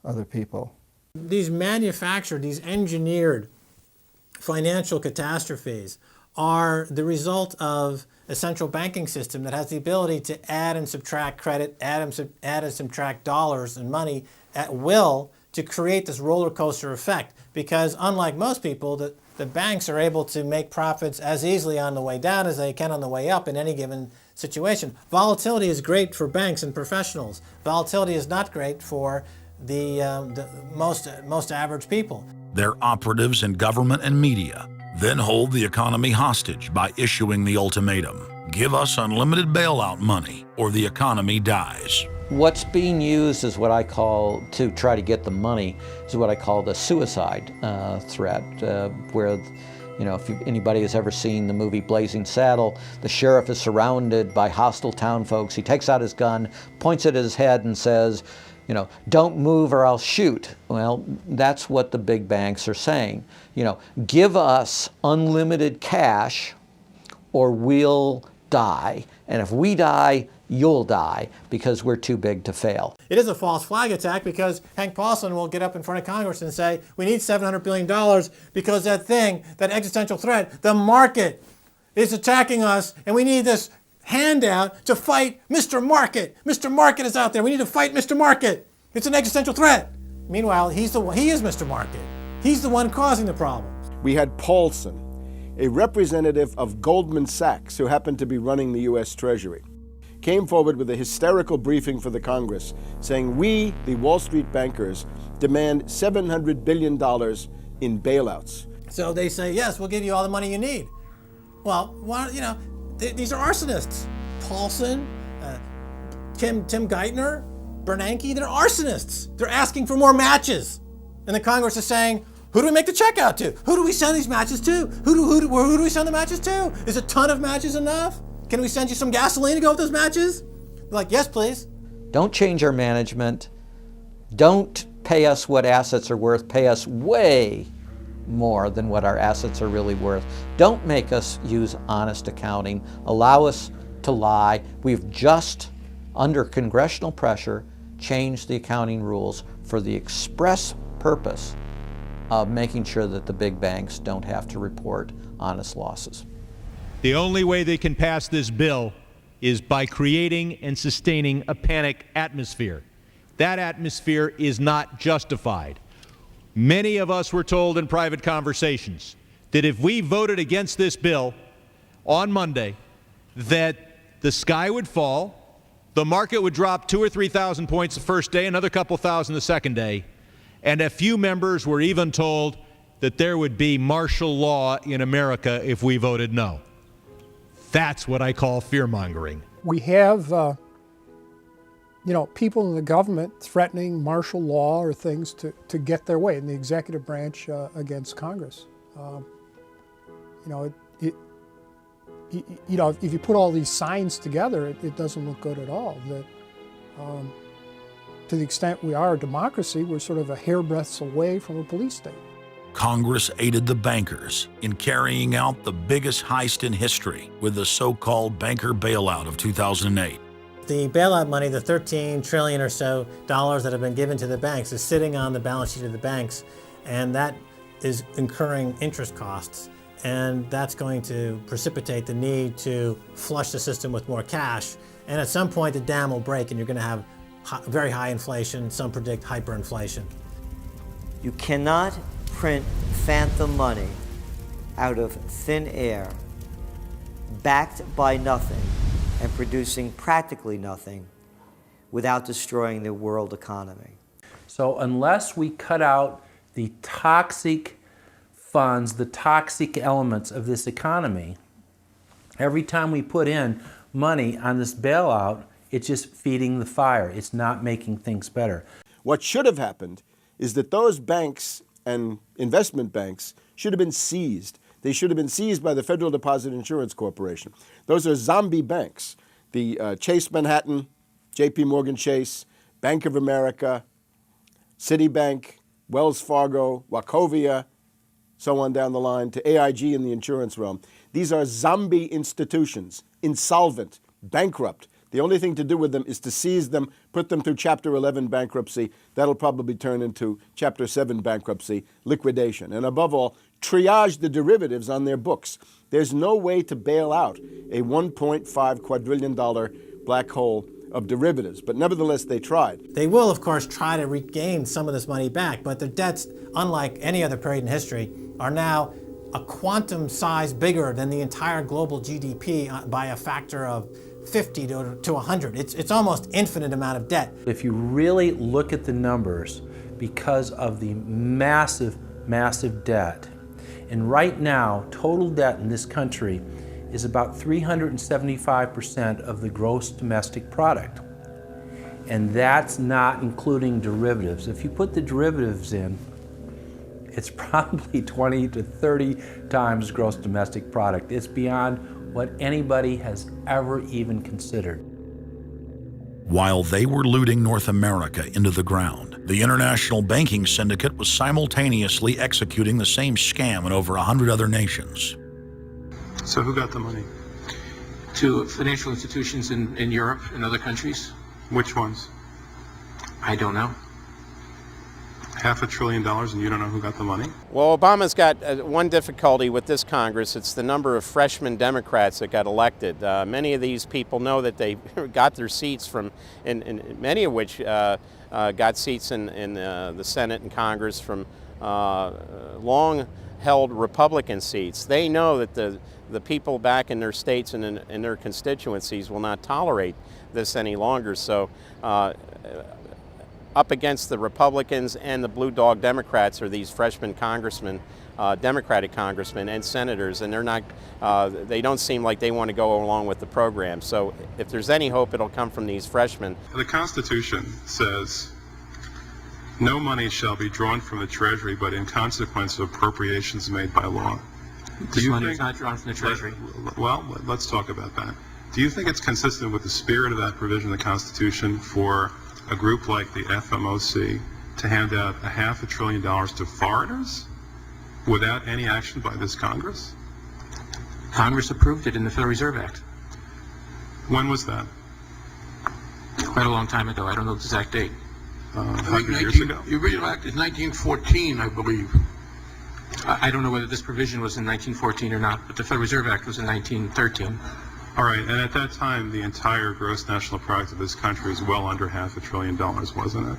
other people. These manufactured, these engineered financial catastrophes are the result of a central banking system that has the ability to add and subtract credit, add and subtract dollars and money at will to create this roller coaster effect. Because unlike most people, the banks are able to make profits as easily on the way down as they can on the way up in any given situation. Volatility is great for banks and professionals. Volatility is not great for the most average people. Their operatives in government and media then hold the economy hostage by issuing the ultimatum: give us unlimited bailout money or the economy dies. What's being used is what I call, to try to get the money, is what I call the suicide threat, where, you know, if anybody has ever seen the movie Blazing Saddle, the sheriff is surrounded by hostile town folks. He takes out his gun, points it at his head and says, you know, don't move or I'll shoot. Well, that's what the big banks are saying. You know, give us unlimited cash or we'll die. And if we die, you'll die because we're too big to fail. It is a false flag attack because Hank Paulson will get up in front of Congress and say, we need $700 billion because that thing, that existential threat, the market is attacking us and we need this handout to fight Mr. Market. Mr. Market is out there. We need to fight Mr. Market. It's an existential threat. Meanwhile, he is Mr. Market. He's the one causing the problem. We had Paulson, a representative of Goldman Sachs who happened to be running the U.S. Treasury, came forward with a hysterical briefing for the Congress saying, we, the Wall Street bankers, demand $700 billion in bailouts. So they say, yes, we'll give you all the money you need. Well, you know, these are arsonists. Paulson, Tim Geithner, Bernanke, they're arsonists. They're asking for more matches. And the Congress is saying, who do we make the check out to? Who do we send these matches to? Who do we send the matches to? Is a ton of matches enough? Can we send you some gasoline to go with those matches? They're like, yes, please. Don't change our management. Don't pay us what assets are worth. Pay us way more than what our assets are really worth. Don't make us use honest accounting. Allow us to lie. We've just, under congressional pressure, changed the accounting rules for the express purpose of making sure that the big banks don't have to report honest losses. The only way they can pass this bill is by creating and sustaining a panic atmosphere. That atmosphere is not justified. Many of us were told in private conversations that if we voted against this bill on Monday, that the sky would fall, the market would drop 2,000 or 3,000 points the first day, another couple thousand the second day, and a few members were even told that there would be martial law in America if we voted no. That's what I call fear-mongering. We have people in the government threatening martial law or things to get their way in the executive branch against Congress. If you put all these signs together, it doesn't look good at all. To the extent we are a democracy, we're sort of a hairbreadth away from a police state. Congress aided the bankers in carrying out the biggest heist in history with the so-called banker bailout of 2008. The bailout money, the $13 trillion or so that have been given to the banks, is sitting on the balance sheet of the banks, and that is incurring interest costs. And that's going to precipitate the need to flush the system with more cash. And at some point, the dam will break, and you're going to have very high inflation. Some predict hyperinflation. You cannot print phantom money out of thin air, backed by nothing, and producing practically nothing without destroying the world economy. So unless we cut out the toxic funds, the toxic elements of this economy, every time we put in money on this bailout, it's just feeding the fire. It's not making things better. What should have happened is that those banks and investment banks should have been seized. They should have been seized by the Federal Deposit Insurance Corporation. Those are zombie banks. The Chase Manhattan, JP Morgan Chase, Bank of America, Citibank, Wells Fargo, Wachovia, so on down the line, to AIG in the insurance realm. These are zombie institutions, insolvent, bankrupt. The only thing to do with them is to seize them, put them through Chapter 11 bankruptcy. That'll probably turn into Chapter 7 bankruptcy, liquidation. And above all, triage the derivatives on their books. There's no way to bail out a $1.5 quadrillion black hole of derivatives, but nevertheless they tried. They will, of course, try to regain some of this money back, but their debts, unlike any other period in history, are now a quantum size bigger than the entire global GDP by a factor of 50 to 100. It's almost infinite amount of debt. If you really look at the numbers, because of the massive, massive debt, and right now, total debt in this country is about 375% of the gross domestic product. And that's not including derivatives. If you put the derivatives in, it's probably 20 to 30 times gross domestic product. It's beyond what anybody has ever even considered. While they were looting North America into the ground, the international banking syndicate was simultaneously executing the same scam in over 100 other nations. So who got the money? To financial institutions in Europe and other countries. Which ones? I don't know. $500 billion and you don't know who got the money? Well, Obama's got one difficulty with this Congress. It's the number of freshman Democrats that got elected. Many of these people know that they got their seats from, and many of which got seats in the Senate and Congress from long-held Republican seats. They know that the people back in their states and in their constituencies will not tolerate this any longer. So up against the Republicans and the blue dog Democrats are these freshman congressmen, Democratic congressmen and senators, and they're not, they don't seem like they want to go along with the program. So if there's any hope, it'll come from these freshmen. The Constitution says no money shall be drawn from the Treasury but in consequence of appropriations made by law. This money is not drawn from the Treasury. Well, let's talk about that. Do you think it's consistent with the spirit of that provision of the Constitution for a group like the FMOC to hand out $500 billion to foreigners without any action by this Congress? Congress approved it in the Federal Reserve Act. When was that? Quite a long time ago. I don't know the exact date. 100 years ago? The original act is 1914, I believe. I don't know whether this provision was in 1914 or not, but the Federal Reserve Act was in 1913. All right, and at that time, the entire gross national product of this country was well under $500 billion, wasn't it?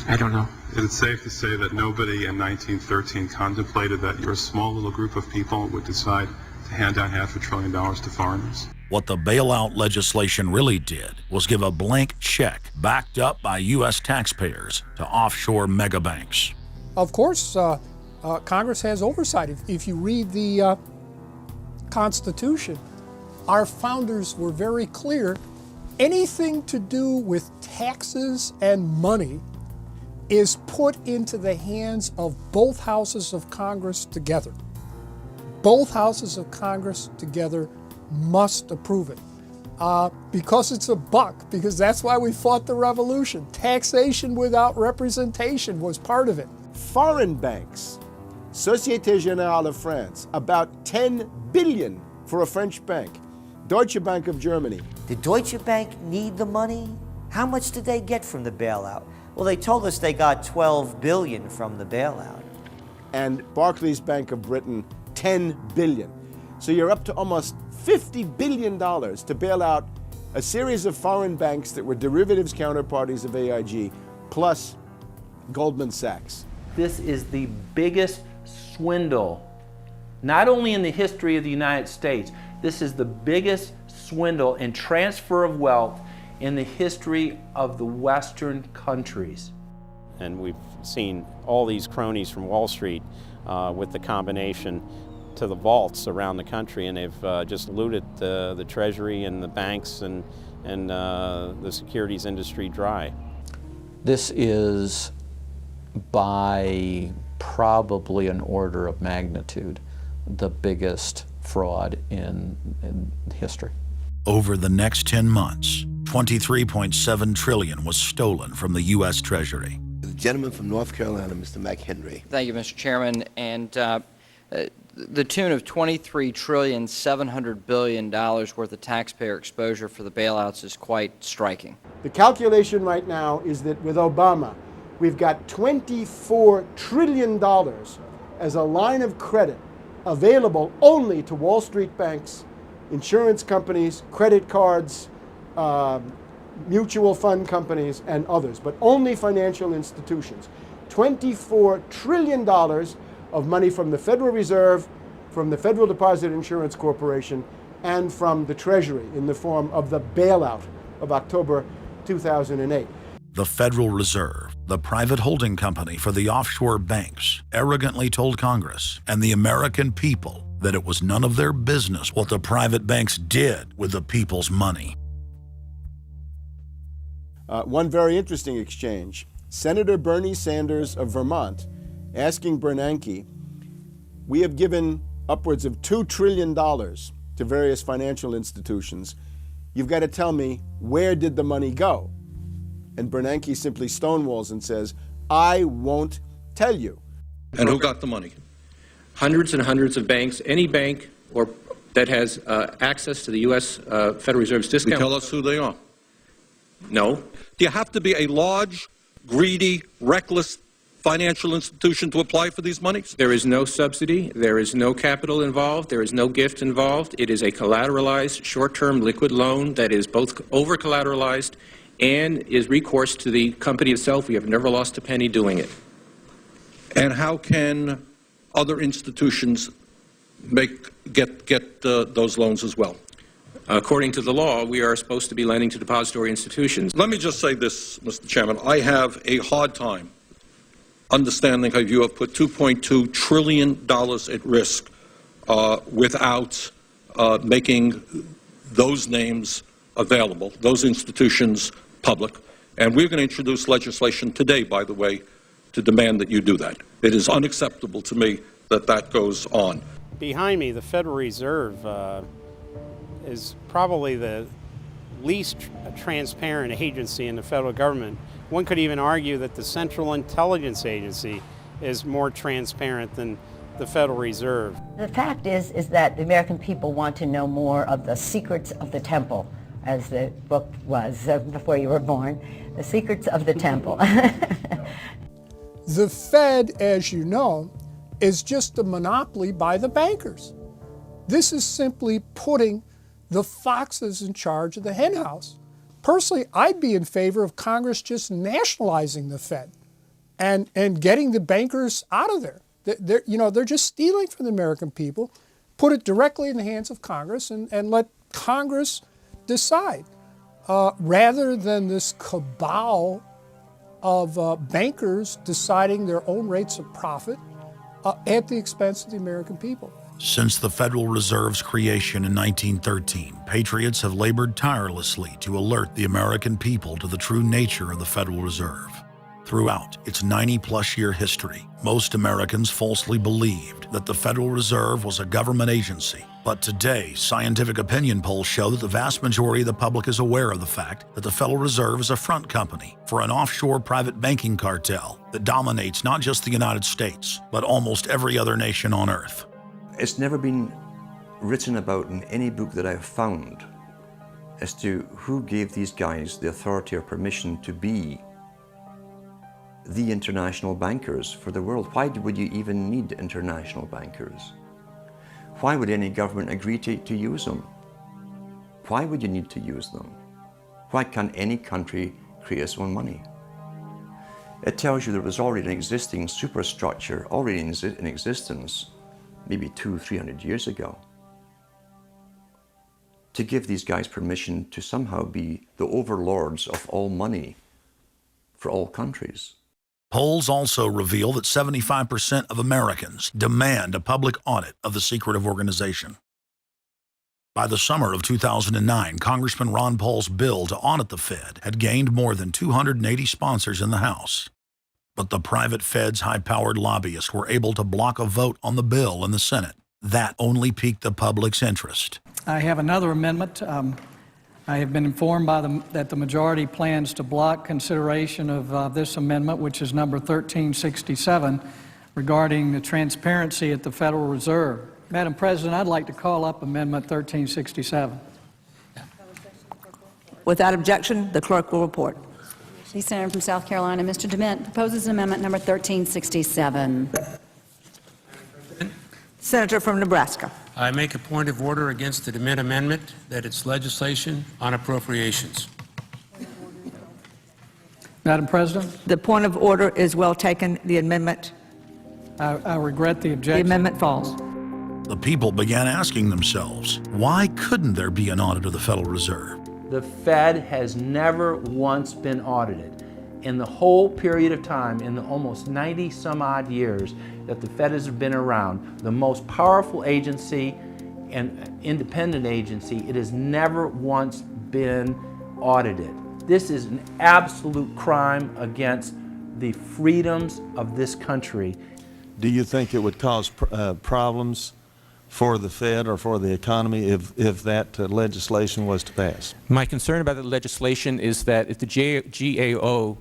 I don't know. Is it safe to say that nobody in 1913 contemplated that your small little group of people would decide to hand out $500 billion to foreigners? What the bailout legislation really did was give a blank check backed up by U.S. taxpayers to offshore megabanks. Of course, Congress has oversight. If you read the Constitution, our founders were very clear. Anything to do with taxes and money is put into the hands of both houses of Congress together. Both houses of Congress together must approve it. Because it's a buck, because that's why we fought the revolution. Taxation without representation was part of it. Foreign banks, Société Générale of France, about 10 billion for a French bank. Deutsche Bank of Germany. Did Deutsche Bank need the money? How much did they get from the bailout? Well, they told us they got $12 billion from the bailout. And Barclays Bank of Britain, $10 billion. So you're up to almost $50 billion to bail out a series of foreign banks that were derivatives counterparties of AIG, plus Goldman Sachs. This is the biggest swindle, not only in the history of the United States, this is the biggest swindle and transfer of wealth in the history of the Western countries. And we've seen all these cronies from Wall Street with the combination to the vaults around the country, and they've just looted the Treasury and the banks and the securities industry dry. This is by probably an order of magnitude the biggest fraud in history. Over the next 10 months, $23.7 trillion was stolen from the U.S. Treasury. The gentleman from North Carolina, Mr. McHenry. Thank you, Mr. Chairman. And the tune of $23.7 trillion worth of taxpayer exposure for the bailouts is quite striking. The calculation right now is that with Obama, we've got $24 trillion as a line of credit available only to Wall Street banks, insurance companies, credit cards, mutual fund companies, and others, but only financial institutions. $24 trillion of money from the Federal Reserve, from the Federal Deposit Insurance Corporation, and from the Treasury in the form of the bailout of October 2008. The Federal Reserve, the private holding company for the offshore banks, arrogantly told Congress and the American people that it was none of their business what the private banks did with the people's money. One very interesting exchange. Senator Bernie Sanders of Vermont asking Bernanke, we have given upwards of $2 trillion to various financial institutions. You've got to tell me, where did the money go? And Bernanke simply stonewalls and says, I won't tell you. And who got the money? Hundreds and hundreds of banks. Any bank or that has access to the U.S. Federal Reserve's discount. You tell us who they are. No. Do you have to be a large, greedy, reckless financial institution to apply for these monies? There is no subsidy. There is no capital involved. There is no gift involved. It is a collateralized, short-term liquid loan that is both over-collateralized and is recourse to the company itself. We have never lost a penny doing it. And how can other institutions get those loans as well? According to the law, we are supposed to be lending to depository institutions. Let me just say this, Mr. Chairman. I have a hard time understanding how you have put $2.2 trillion at risk without making those names available, those institutions public. And we're going to introduce legislation today, by the way, to demand that you do that. It is unacceptable to me that that goes on. Behind me, the Federal Reserve is probably the least transparent agency in the federal government. One could even argue that the Central Intelligence Agency is more transparent than the Federal Reserve. The fact is that the American people want to know more of the secrets of the temple, as the book was before you were born, the secrets of the temple. The Fed, as you know, is just a monopoly by the bankers. This is simply putting the foxes in charge of the henhouse. Personally, I'd be in favor of Congress just nationalizing the Fed and getting the bankers out of there. They're just stealing from the American people. Put it directly in the hands of Congress and let Congress decide, rather than this cabal of bankers deciding their own rates of profit at the expense of the American people. Since the Federal Reserve's creation in 1913, patriots have labored tirelessly to alert the American people to the true nature of the Federal Reserve. Throughout its 90-plus year history, most Americans falsely believed that the Federal Reserve was a government agency. But today, scientific opinion polls show that the vast majority of the public is aware of the fact that the Federal Reserve is a front company for an offshore private banking cartel that dominates not just the United States, but almost every other nation on Earth. It's never been written about in any book that I've found as to who gave these guys the authority or permission to be the international bankers for the world. Why would you even need international bankers? Why would any government agree to use them? Why would you need to use them? Why can't any country create its own money? It tells you there was already an existing superstructure, already in existence, maybe 200-300 years ago, to give these guys permission to somehow be the overlords of all money for all countries. Polls also reveal that 75% of Americans demand a public audit of the secretive organization. By the summer of 2009, Congressman Ron Paul's bill to audit the Fed had gained more than 280 sponsors in the House. But the private Fed's high-powered lobbyists were able to block a vote on the bill in the Senate. That only piqued the public's interest. I have another amendment. I have been informed that the majority plans to block consideration of this amendment, which is number 1367, regarding the transparency at the Federal Reserve. Madam President, I'd like to call up Amendment 1367. Without objection, the clerk will report. The Senator from South Carolina, Mr. DeMint, proposes an amendment number 1367. Senator from Nebraska. I make a point of order against the DeMint amendment that it's legislation on appropriations. Madam President? The point of order is well taken. The amendment. I regret the objection. The amendment falls. The people began asking themselves, why couldn't there be an audit of the Federal Reserve? The Fed has never once been audited. In the whole period of time, in the almost 90 some odd years that the Fed has been around, the most powerful agency and independent agency, it has never once been audited. This is an absolute crime against the freedoms of this country. Do you think it would cause problems for the Fed or for the economy if that legislation was to pass? My concern about the legislation is that if the GAO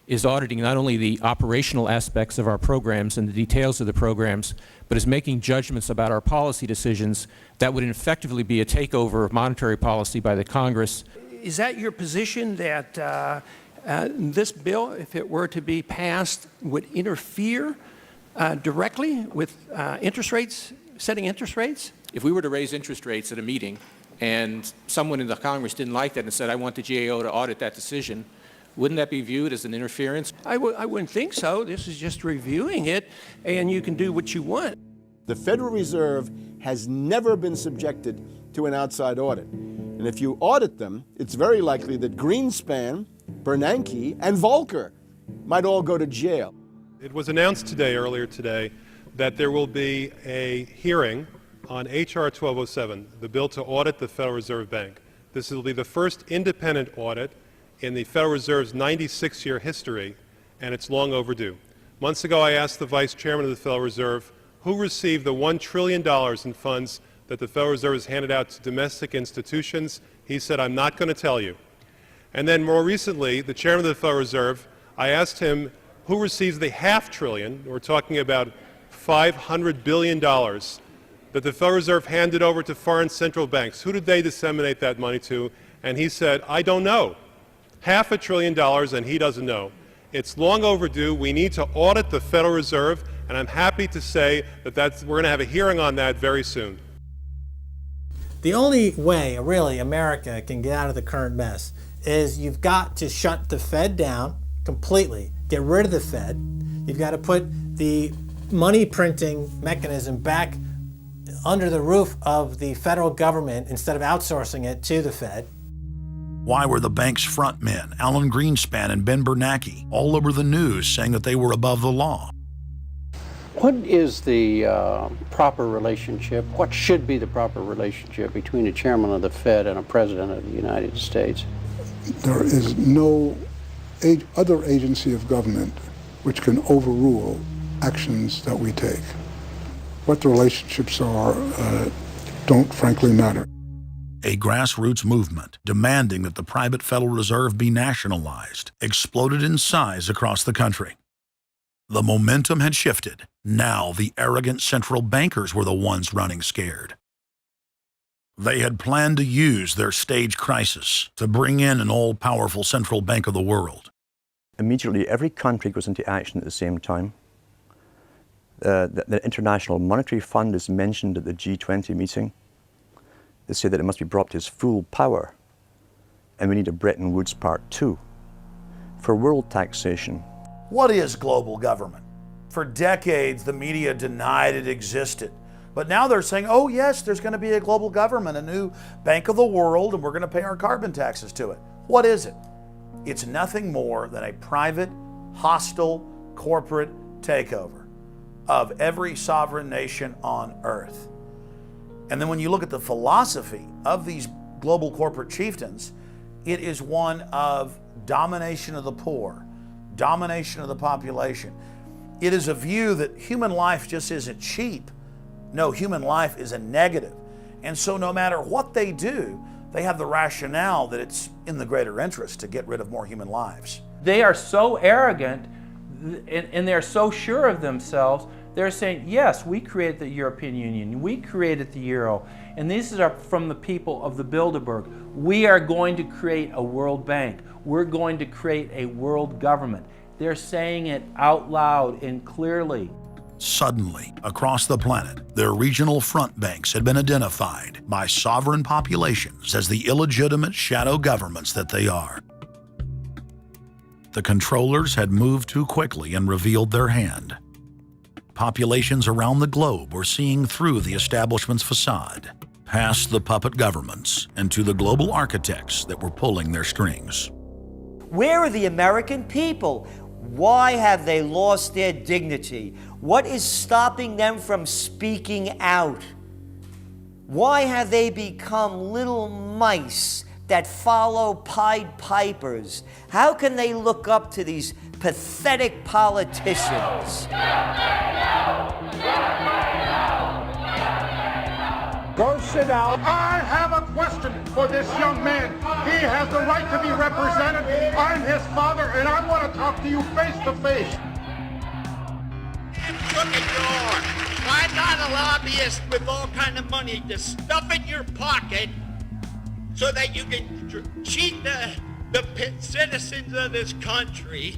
is auditing not only the operational aspects of our programs and the details of the programs, but is making judgments about our policy decisions, that would effectively be a takeover of monetary policy by the Congress. Is that your position, that this bill, if it were to be passed, would interfere directly with interest rates, setting interest rates? If we were to raise interest rates at a meeting and someone in the Congress didn't like that and said, I want the GAO to audit that decision, wouldn't that be viewed as an interference? I wouldn't think so. This is just reviewing it, and you can do what you want. The Federal Reserve has never been subjected to an outside audit. And if you audit them, it's very likely that Greenspan, Bernanke, and Volcker might all go to jail. It was announced earlier today, that there will be a hearing on H.R. 1207, the bill to audit the Federal Reserve Bank. This will be the first independent audit in the Federal Reserve's 96-year history, and it's long overdue. Months ago, I asked the Vice Chairman of the Federal Reserve who received the $1 trillion in funds that the Federal Reserve has handed out to domestic institutions. He said, I'm not going to tell you. And then more recently, the Chairman of the Federal Reserve, I asked him who receives the $500 billion, we're talking about $500 billion, that the Federal Reserve handed over to foreign central banks. Who did they disseminate that money to? And he said, I don't know. $500 billion, and he doesn't know. It's long overdue. We need to audit the Federal Reserve, and I'm happy to say that we're going to have a hearing on that very soon. The only way, really, America can get out of the current mess is you've got to shut the Fed down completely, get rid of the Fed. You've got to put the money printing mechanism back under the roof of the federal government instead of outsourcing it to the Fed. Why were the bank's front men, Alan Greenspan and Ben Bernanke, all over the news saying that they were above the law? What is the proper relationship, what should be the proper relationship between a chairman of the Fed and a president of the United States? There is no other agency of government which can overrule actions that we take. What the relationships are don't frankly matter. A grassroots movement demanding that the private Federal Reserve be nationalized exploded in size across the country. The momentum had shifted. Now the arrogant central bankers were the ones running scared. They had planned to use their stage crisis to bring in an all-powerful central bank of the world. Immediately, every country goes into action at the same time. The International Monetary Fund is mentioned at the G20 meeting. They say that it must be brought to its full power, and we need a Bretton Woods Part 2 for world taxation. What is global government? For decades, the media denied it existed. But now they're saying, oh yes, there's going to be a global government, a new bank of the world, and we're going to pay our carbon taxes to it. What is it? It's nothing more than a private, hostile, corporate takeover of every sovereign nation on earth. And then when you look at the philosophy of these global corporate chieftains, it is one of domination of the poor, domination of the population. It is a view that human life just isn't cheap. No, human life is a negative. And so no matter what they do, they have the rationale that it's in the greater interest to get rid of more human lives. They are so arrogant and they're so sure of themselves, they're saying, yes, we created the European Union, we created the Euro, and these are from the people of the Bilderberg. We are going to create a world bank. We're going to create a world government. They're saying it out loud and clearly. Suddenly, across the planet, their regional front banks had been identified by sovereign populations as the illegitimate shadow governments that they are. The controllers had moved too quickly and revealed their hand. Populations around the globe were seeing through the establishment's facade, past the puppet governments, and to the global architects that were pulling their strings. Where are the American people? Why have they lost their dignity? What is stopping them from speaking out? Why have they become little mice that follow Pied Pipers? How can they look up to these pathetic politicians? Go sit down. I have a question for this young man. He has the right to be represented. I'm his father, and I want to talk to you face to face. Why not a lobbyist with all kind of money to stuff in your pocket so that you can cheat the citizens of this country?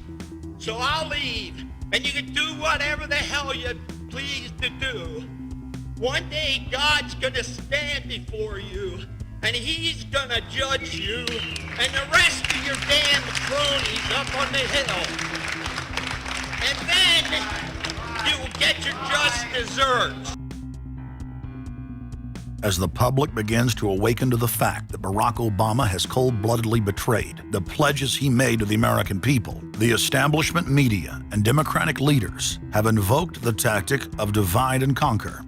So I'll leave, and you can do whatever the hell you please to do. One day God's gonna stand before you, and he's gonna judge you and the rest of your damn cronies up on the hill. And then you will get your just desserts. As the public begins to awaken to the fact that Barack Obama has cold-bloodedly betrayed the pledges he made to the American people, the establishment media and Democratic leaders have invoked the tactic of divide and conquer.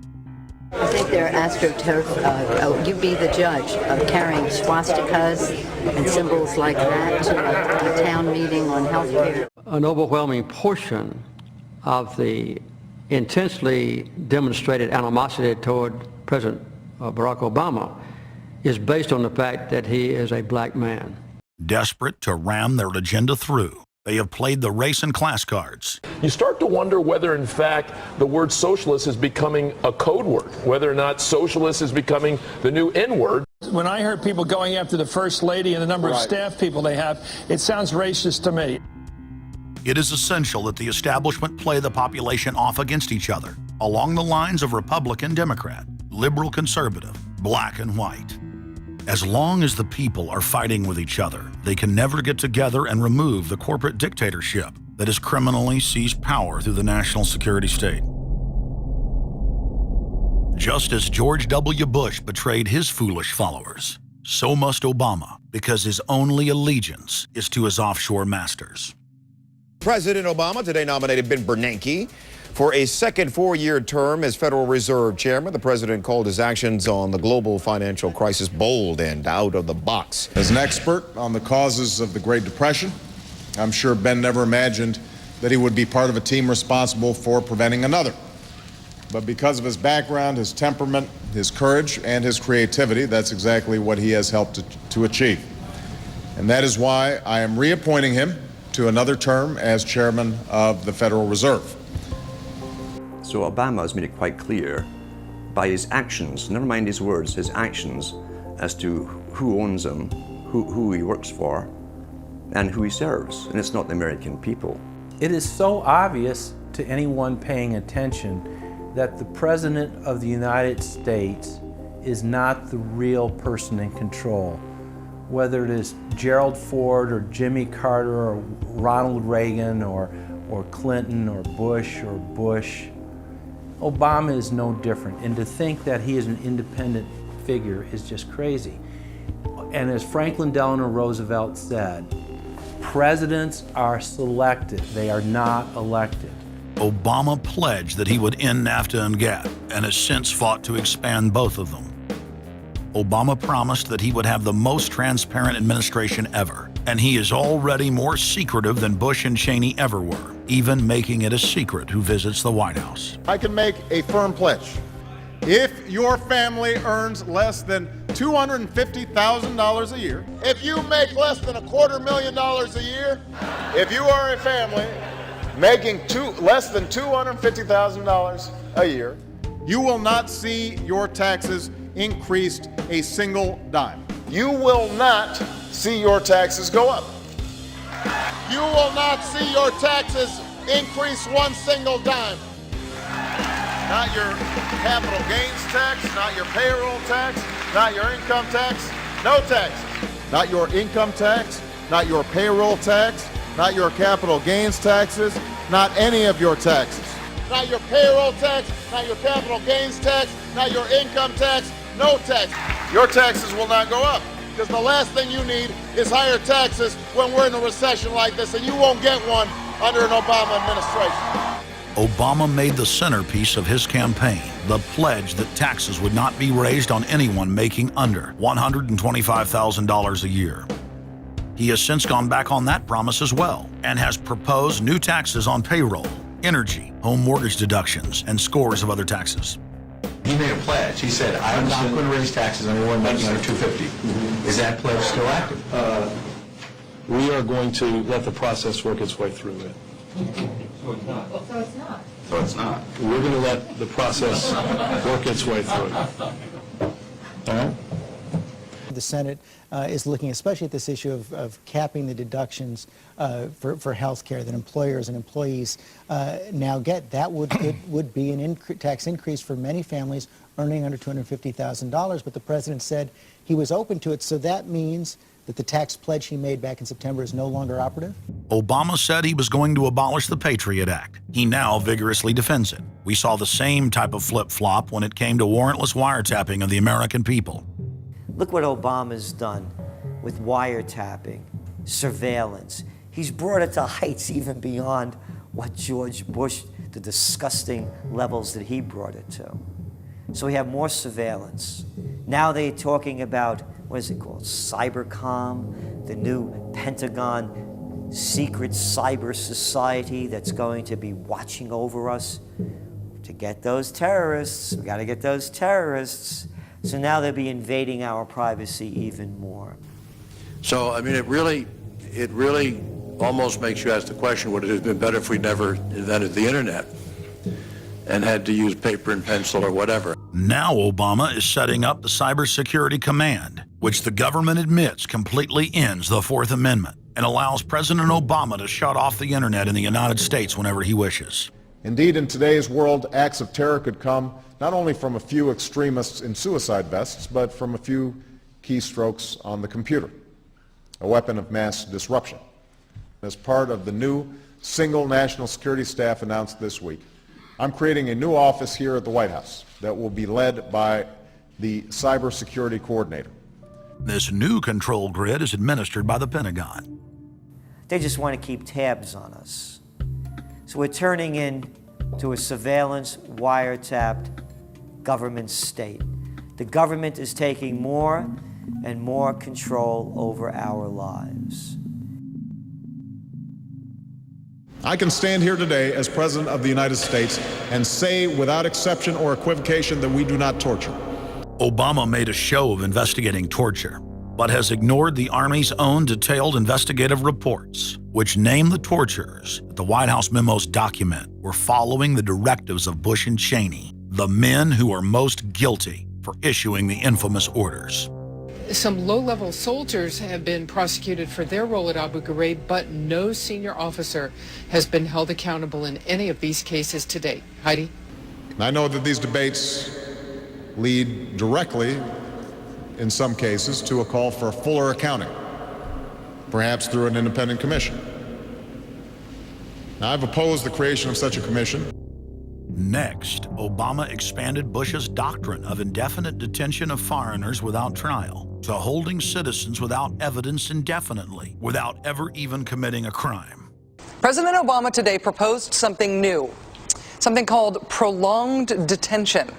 I think they're astroturf. You be the judge of carrying swastikas and symbols like that to a town meeting on health care. An overwhelming portion of the intensely demonstrated animosity toward President Barack Obama is based on the fact that he is a black man. Desperate to ram their agenda through, they have played the race and class cards. You start to wonder whether, in fact, the word socialist is becoming a code word, whether or not socialist is becoming the new N-word. When I heard people going after the First Lady and the number of staff people they have, it sounds racist to me. It is essential that the establishment play the population off against each other, along the lines of Republican, Democrat, liberal, conservative, black and white. As long as the people are fighting with each other, they can never get together and remove the corporate dictatorship that has criminally seized power through the national security state. Just as George W. Bush betrayed his foolish followers, so must Obama, because his only allegiance is to his offshore masters. President Obama today nominated Ben Bernanke for a second four-year term as Federal Reserve Chairman. The president called his actions on the global financial crisis bold and out of the box. As an expert on the causes of the Great Depression, I'm sure Ben never imagined that he would be part of a team responsible for preventing another. But because of his background, his temperament, his courage, and his creativity, that's exactly what he has helped to achieve. And that is why I am reappointing him to another term as chairman of the Federal Reserve. So Obama has made it quite clear by his actions, never mind his words, his actions, as to who owns him, who he works for, and who he serves, and it's not the American people. It is so obvious to anyone paying attention that the President of the United States is not the real person in control. Whether it is Gerald Ford or Jimmy Carter or Ronald Reagan or Clinton or Bush or Bush, Obama is no different, and to think that he is an independent figure is just crazy. And as Franklin Delano Roosevelt said, presidents are selected, they are not elected. Obama pledged that he would end NAFTA and GATT, and has since fought to expand both of them. Obama promised that he would have the most transparent administration ever, And he is already more secretive than Bush and Cheney ever were, even making it a secret who visits the White House. I can make a firm pledge. If your family earns less than $250,000 a year, if you make less than $250,000 a year, if you are a family making less than $250,000 a year, you will not see your taxes increased a single dime. You will not see your taxes go up. You will not see your taxes increase one single dime. Not your capital gains tax, not your payroll tax, not your income tax, no taxes. Not your income tax, not your payroll tax, not your capital gains taxes, not any of your taxes. Not your payroll tax, not your capital gains tax, not your income tax, no tax. Your taxes will not go up, because the last thing you need is higher taxes when we're in a recession like this, and you won't get one under an Obama administration. Obama made the centerpiece of his campaign the pledge that taxes would not be raised on anyone making under $125,000 a year. He has since gone back on that promise as well and has proposed new taxes on payroll, energy, home mortgage deductions, and scores of other taxes. He made a pledge. He said, I'm not going to raise taxes on anyone making under $250,000. Is that pledge still active? We are going to let the process work its way through it. So it's not. So it's not. So it's not. We're going to let the process work its way through it. All right? The Senate is looking especially at this issue of capping the deductions for health care that employers and employees now get. That would be an tax increase for many families earning under $250,000, but the president said he was open to it, so that means that the tax pledge he made back in September is no longer operative? Obama said he was going to abolish the Patriot Act. He now vigorously defends it. We saw the same type of flip-flop when it came to warrantless wiretapping of the American people. Look what Obama's done with wiretapping, surveillance. He's brought it to heights even beyond what George Bush, the disgusting levels that he brought it to. So we have more surveillance. Now they're talking about, what is it called, Cybercom, the new Pentagon secret cyber society that's going to be watching over us to get those terrorists. We got to get those terrorists. So now they'll be invading our privacy even more. So, I mean, it really almost makes you ask the question, would it have been better if we never invented the internet and had to use paper and pencil or whatever? Now Obama is setting up the Cybersecurity Command, which the government admits completely ends the Fourth Amendment and allows President Obama to shut off the internet in the United States whenever he wishes. Indeed, in today's world, acts of terror could come not only from a few extremists in suicide vests, but from a few keystrokes on the computer, a weapon of mass disruption. As part of the new single national security staff announced this week, I'm creating a new office here at the White House that will be led by the cybersecurity coordinator. This new control grid is administered by the Pentagon. They just want to keep tabs on us. So we're turning into a surveillance, wiretapped government state. The government is taking more and more control over our lives. I can stand here today as President of the United States and say without exception or equivocation that we do not torture. Obama made a show of investigating torture, but has ignored the Army's own detailed investigative reports, which name the torturers that the White House memos document were following the directives of Bush and Cheney, the men who are most guilty for issuing the infamous orders. Some low-level soldiers have been prosecuted for their role at Abu Ghraib, but no senior officer has been held accountable in any of these cases to date. Heidi? I know that these debates lead directly, in some cases, to a call for fuller accounting, perhaps through an independent commission. Now, I've opposed the creation of such a commission. Next, Obama expanded Bush's doctrine of indefinite detention of foreigners without trial to holding citizens without evidence indefinitely, without ever even committing a crime. President Obama today proposed something new, something called prolonged detention.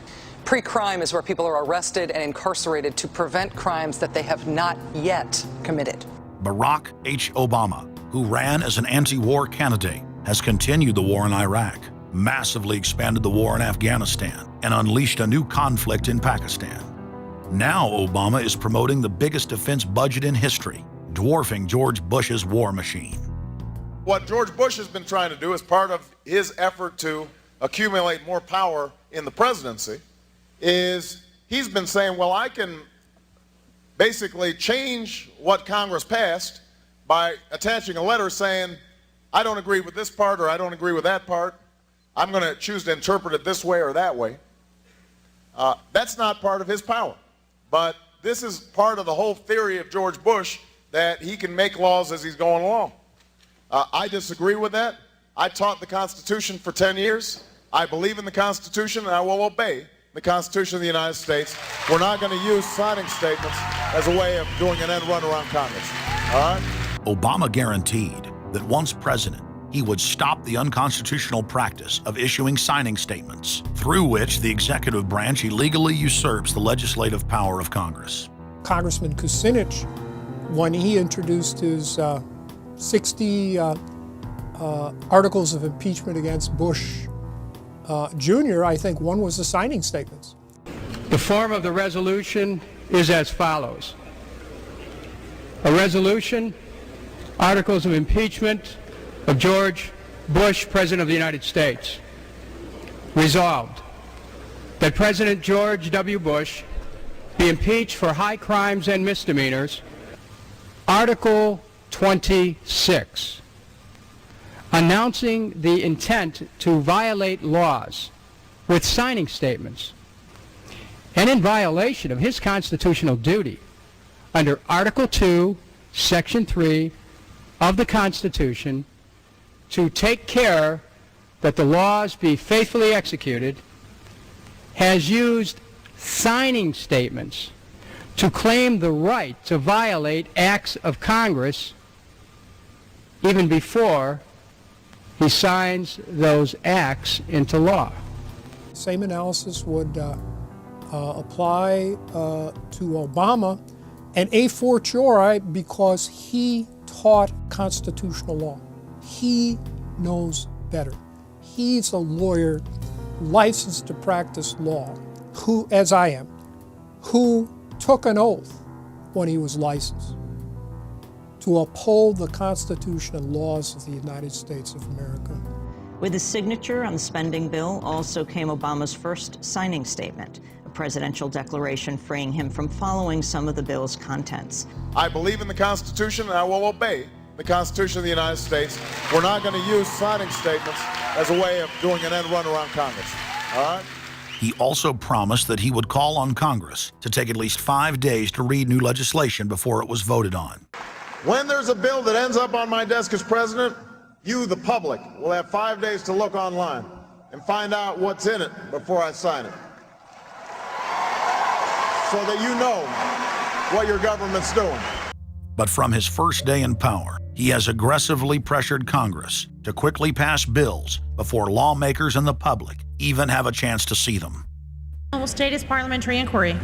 Pre-crime is where people are arrested and incarcerated to prevent crimes that they have not yet committed. Barack H. Obama, who ran as an anti-war candidate, has continued the war in Iraq, massively expanded the war in Afghanistan, and unleashed a new conflict in Pakistan. Now Obama is promoting the biggest defense budget in history, dwarfing George Bush's war machine. What George Bush has been trying to do as part of his effort to accumulate more power in the presidency is he's been saying, well, I can basically change what Congress passed by attaching a letter saying, I don't agree with this part or I don't agree with that part. I'm going to choose to interpret it this way or that way. That's not part of his power. But this is part of the whole theory of George Bush that he can make laws as he's going along. I disagree with that. I taught the Constitution for 10 years. I believe in the Constitution and I will obey the Constitution of the United States. We're not going to use signing statements as a way of doing an end run around Congress. All right? Obama guaranteed that once president, he would stop the unconstitutional practice of issuing signing statements, through which the executive branch illegally usurps the legislative power of Congress. Congressman Kucinich, when he introduced his 60 articles of impeachment against Bush Jr., I think one was the signing statements. The form of the resolution is as follows. A resolution, articles of impeachment of George Bush, President of the United States. Resolved, that President George W. Bush be impeached for high crimes and misdemeanors. Article 26, announcing the intent to violate laws with signing statements, and in violation of his constitutional duty under Article 2, Section 3 of the Constitution, to take care that the laws be faithfully executed, has used signing statements to claim the right to violate acts of Congress even before he signs those acts into law. Same analysis would apply to Obama, and a fortiori because he taught constitutional law. He knows better. He's a lawyer licensed to practice law, who, as I am, who took an oath when he was licensed to uphold the Constitution and laws of the United States of America. With his signature on the spending bill also came Obama's first signing statement, a presidential declaration freeing him from following some of the bill's contents. I believe in the Constitution and I will obey the Constitution of the United States. We're not going to use signing statements as a way of doing an end run around Congress. All right? He also promised that he would call on Congress to take at least 5 days to read new legislation before it was voted on. When there's a bill that ends up on my desk as president, you, the public, will have 5 days to look online and find out what's in it before I sign it, so that you know what your government's doing. But from his first day in power, he has aggressively pressured Congress to quickly pass bills before lawmakers and the public even have a chance to see them. Will state his parliamentary inquiry.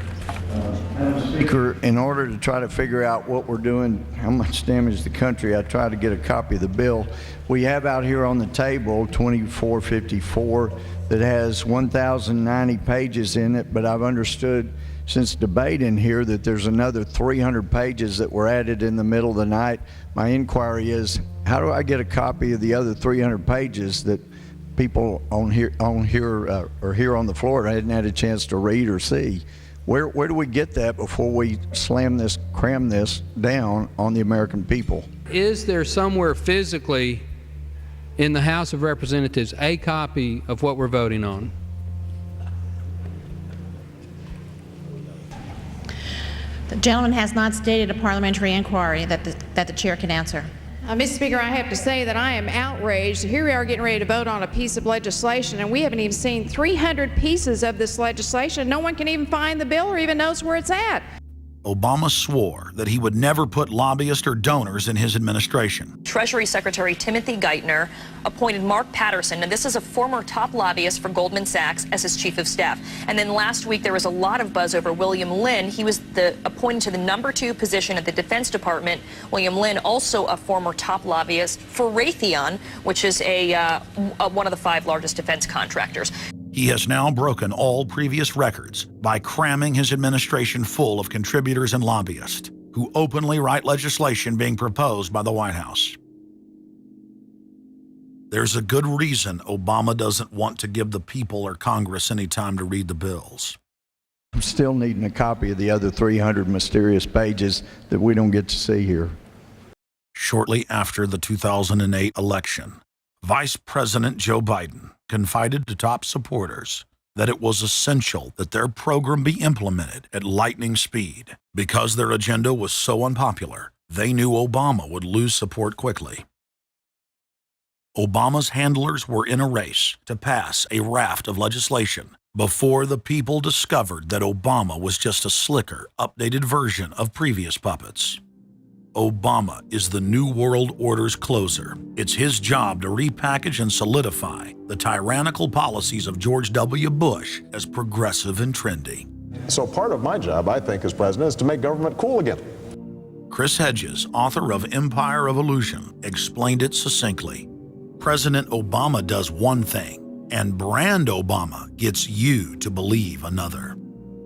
Speaker, in order to try to figure out what we're doing, how much damage to the country, I tried to get a copy of the bill. We have out here on the table 2454 that has 1,090 pages in it, but I've understood since debate in here that there's another 300 pages that were added in the middle of the night. My inquiry is, how do I get a copy of the other 300 pages that people on here or here on the floor hadn't had a chance to read or see? Where do we get that before we cram this down on the American people? Is there somewhere physically in the House of Representatives a copy of what we're voting on? The gentleman has not stated a parliamentary inquiry that the chair can answer. Mr. Speaker, I have to say that I am outraged. Here we are getting ready to vote on a piece of legislation, and we haven't even seen 300 pieces of this legislation. No one can even find the bill or even knows where it's at. Obama swore that he would never put lobbyists or donors in his administration. Treasury Secretary Timothy Geithner appointed Mark Patterson, and this is a former top lobbyist for Goldman Sachs, as his chief of staff. And then last week there was a lot of buzz over William Lynn. He was appointed to the #2 position at the Defense Department. William Lynn, also a former top lobbyist for Raytheon, which is one of the 5 largest defense contractors. He has now broken all previous records by cramming his administration full of contributors and lobbyists who openly write legislation being proposed by the White House. There's a good reason Obama doesn't want to give the people or Congress any time to read the bills. I'm still needing a copy of the other 300 mysterious pages that we don't get to see here. Shortly after the 2008 election, Vice President Joe Biden confided to top supporters that it was essential that their program be implemented at lightning speed. Because their agenda was so unpopular, they knew Obama would lose support quickly. Obama's handlers were in a race to pass a raft of legislation before the people discovered that Obama was just a slicker, updated version of previous puppets. Obama is the New World Order's closer. It's his job to repackage and solidify the tyrannical policies of George W. Bush as progressive and trendy. So part of my job, I think, as president, is to make government cool again. Chris Hedges, author of Empire of Illusion, explained it succinctly. President Obama does one thing, and brand Obama gets you to believe another.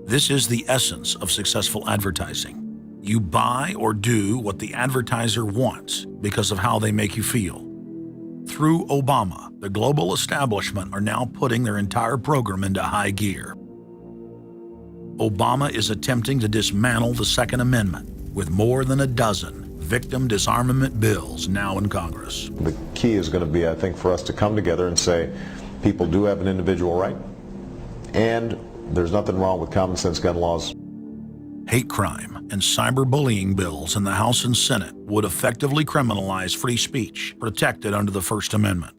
This is the essence of successful advertising. You buy or do what the advertiser wants because of how they make you feel. Through Obama, the global establishment are now putting their entire program into high gear. Obama is attempting to dismantle the Second Amendment with more than a dozen victim disarmament bills now in Congress. The key is going to be, I think, for us to come together and say people do have an individual right, and there's nothing wrong with common sense gun laws. Hate crime and cyberbullying bills in the House and Senate would effectively criminalize free speech protected under the First Amendment.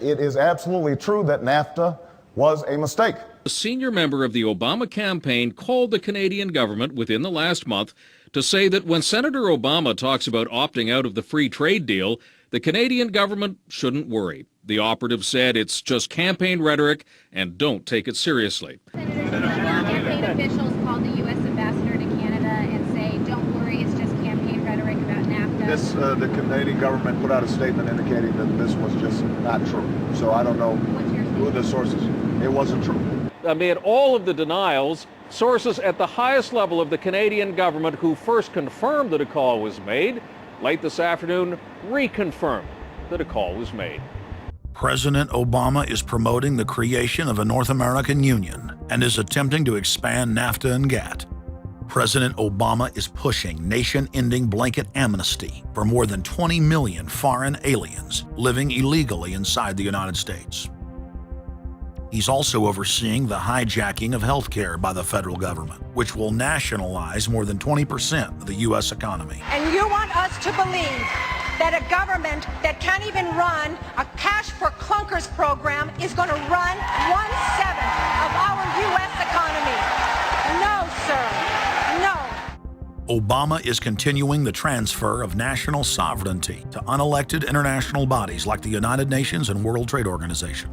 It is absolutely true that NAFTA was a mistake. A senior member of the Obama campaign called the Canadian government within the last month to say that when Senator Obama talks about opting out of the free trade deal, the Canadian government shouldn't worry. The operative said it's just campaign rhetoric and don't take it seriously. Campaign officials called the U.S. ambassador to Canada and say, don't worry, it's just campaign rhetoric about NAFTA. The Canadian government put out a statement indicating that this was just not true. So I don't know who the sources. It wasn't true. Amid all of the denials, sources at the highest level of the Canadian government who first confirmed that a call was made, late this afternoon reconfirmed that a call was made. President Obama is promoting the creation of a North American Union and is attempting to expand NAFTA and GATT. President Obama is pushing nation-ending blanket amnesty for more than 20 million foreign aliens living illegally inside the United States. He's also overseeing the hijacking of health care by the federal government, which will nationalize more than 20% of the U.S. economy. And you want us to believe that a government that can't even run a cash for clunkers program is going to run 1/7 of our U.S. economy. No, sir. No. Obama is continuing the transfer of national sovereignty to unelected international bodies like the United Nations and World Trade Organization.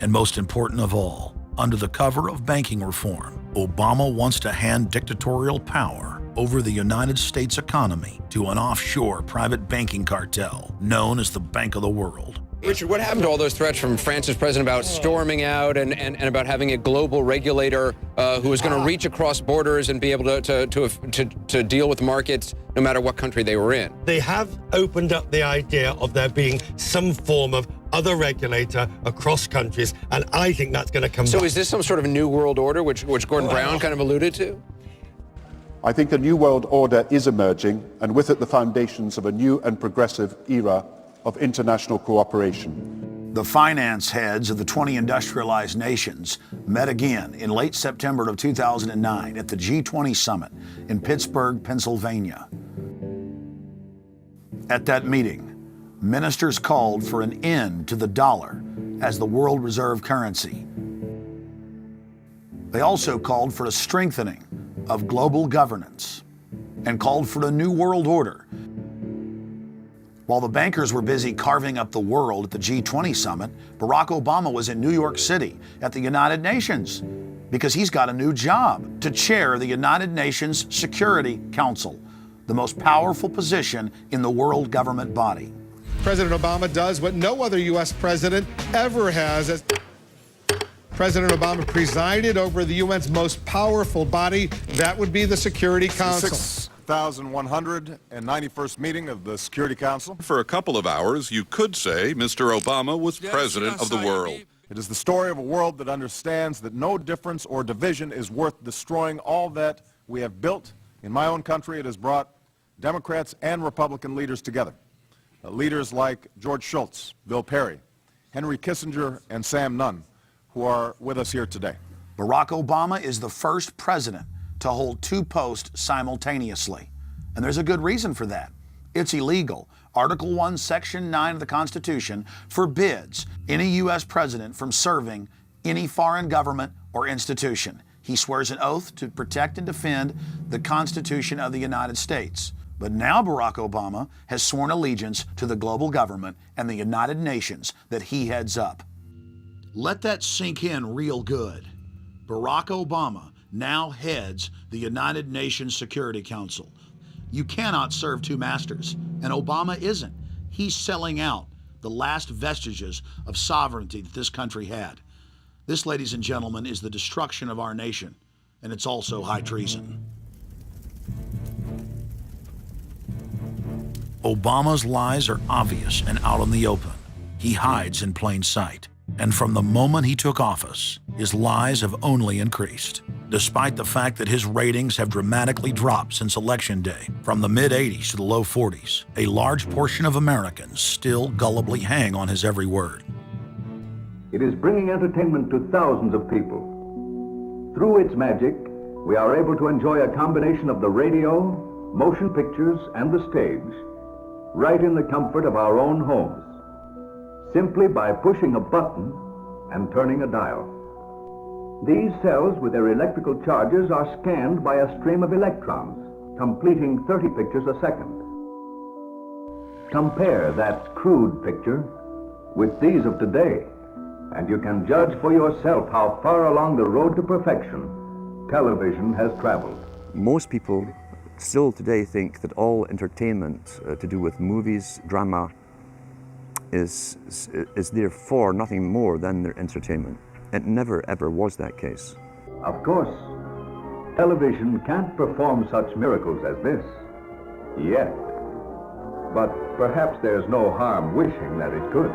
And most important of all, under the cover of banking reform, Obama wants to hand dictatorial power over the United States economy to an offshore private banking cartel known as the Bank of the World. Richard, what happened to all those threats from France's president about storming out and about having a global regulator who was going to reach across borders and be able to deal with markets no matter what country they were in? They have opened up the idea of there being some form of other regulator across countries, and I think that's going to come back. So is this some sort of new world order, which Gordon Brown kind of alluded to? I think a new world order is emerging, and with it the foundations of a new and progressive era of international cooperation. The finance heads of the 20 industrialized nations met again in late September of 2009 at the G20 summit in Pittsburgh, Pennsylvania. At that meeting, ministers called for an end to the dollar as the world reserve currency. They also called for a strengthening of global governance and called for a new world order. While the bankers were busy carving up the world at the G20 summit, Barack Obama was in New York City at the United Nations because he's got a new job to chair the United Nations Security Council, the most powerful position in the world government body. President Obama does what no other U.S. president ever has. As President Obama presided over the UN's most powerful body, that would be the Security Council. 6,191st meeting of the Security Council. For a couple of hours, you could say Mr. Obama was president of the world. It is the story of a world that understands that no difference or division is worth destroying all that we have built. In my own country, it has brought Democrats and Republican leaders together. Leaders like George Shultz, Bill Perry, Henry Kissinger, and Sam Nunn, who are with us here today. Barack Obama is the first president to hold two posts simultaneously. And there's a good reason for that. It's illegal. Article 1, Section 9 of the Constitution forbids any U.S. president from serving any foreign government or institution. He swears an oath to protect and defend the Constitution of the United States. But now Barack Obama has sworn allegiance to the global government and the United Nations that he heads up. Let that sink in real good. Barack Obama now heads the United Nations Security Council. You cannot serve two masters, and Obama isn't. He's selling out the last vestiges of sovereignty that this country had. This, ladies and gentlemen, is the destruction of our nation, and it's also high treason. Obama's lies are obvious and out in the open. He hides in plain sight. And from the moment he took office, his lies have only increased. Despite the fact that his ratings have dramatically dropped since Election Day, from the mid-80s to the low 40s, a large portion of Americans still gullibly hang on his every word. It is bringing entertainment to thousands of people. Through its magic, we are able to enjoy a combination of the radio, motion pictures, and the stage, right in the comfort of our own homes, simply by pushing a button and turning a dial. These cells with their electrical charges are scanned by a stream of electrons, completing 30 pictures a second. Compare that crude picture with these of today, and you can judge for yourself how far along the road to perfection television has traveled. Most people still today think that all entertainment to do with movies, drama, is therefore nothing more than their entertainment. It never ever was that case. Of course, television can't perform such miracles as this, yet. But perhaps there's no harm wishing that it could.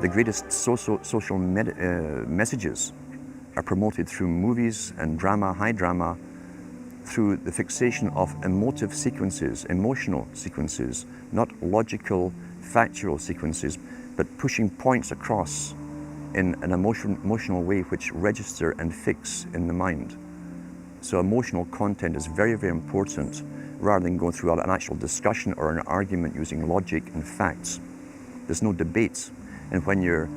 The greatest social messages are promoted through movies and drama, high drama, through the fixation of emotive sequences, emotional sequences, not logical, factual sequences, but pushing points across in an emotional way which register and fix in the mind. So emotional content is very, very important, rather than going through an actual discussion or an argument using logic and facts. There's no debate. And when you're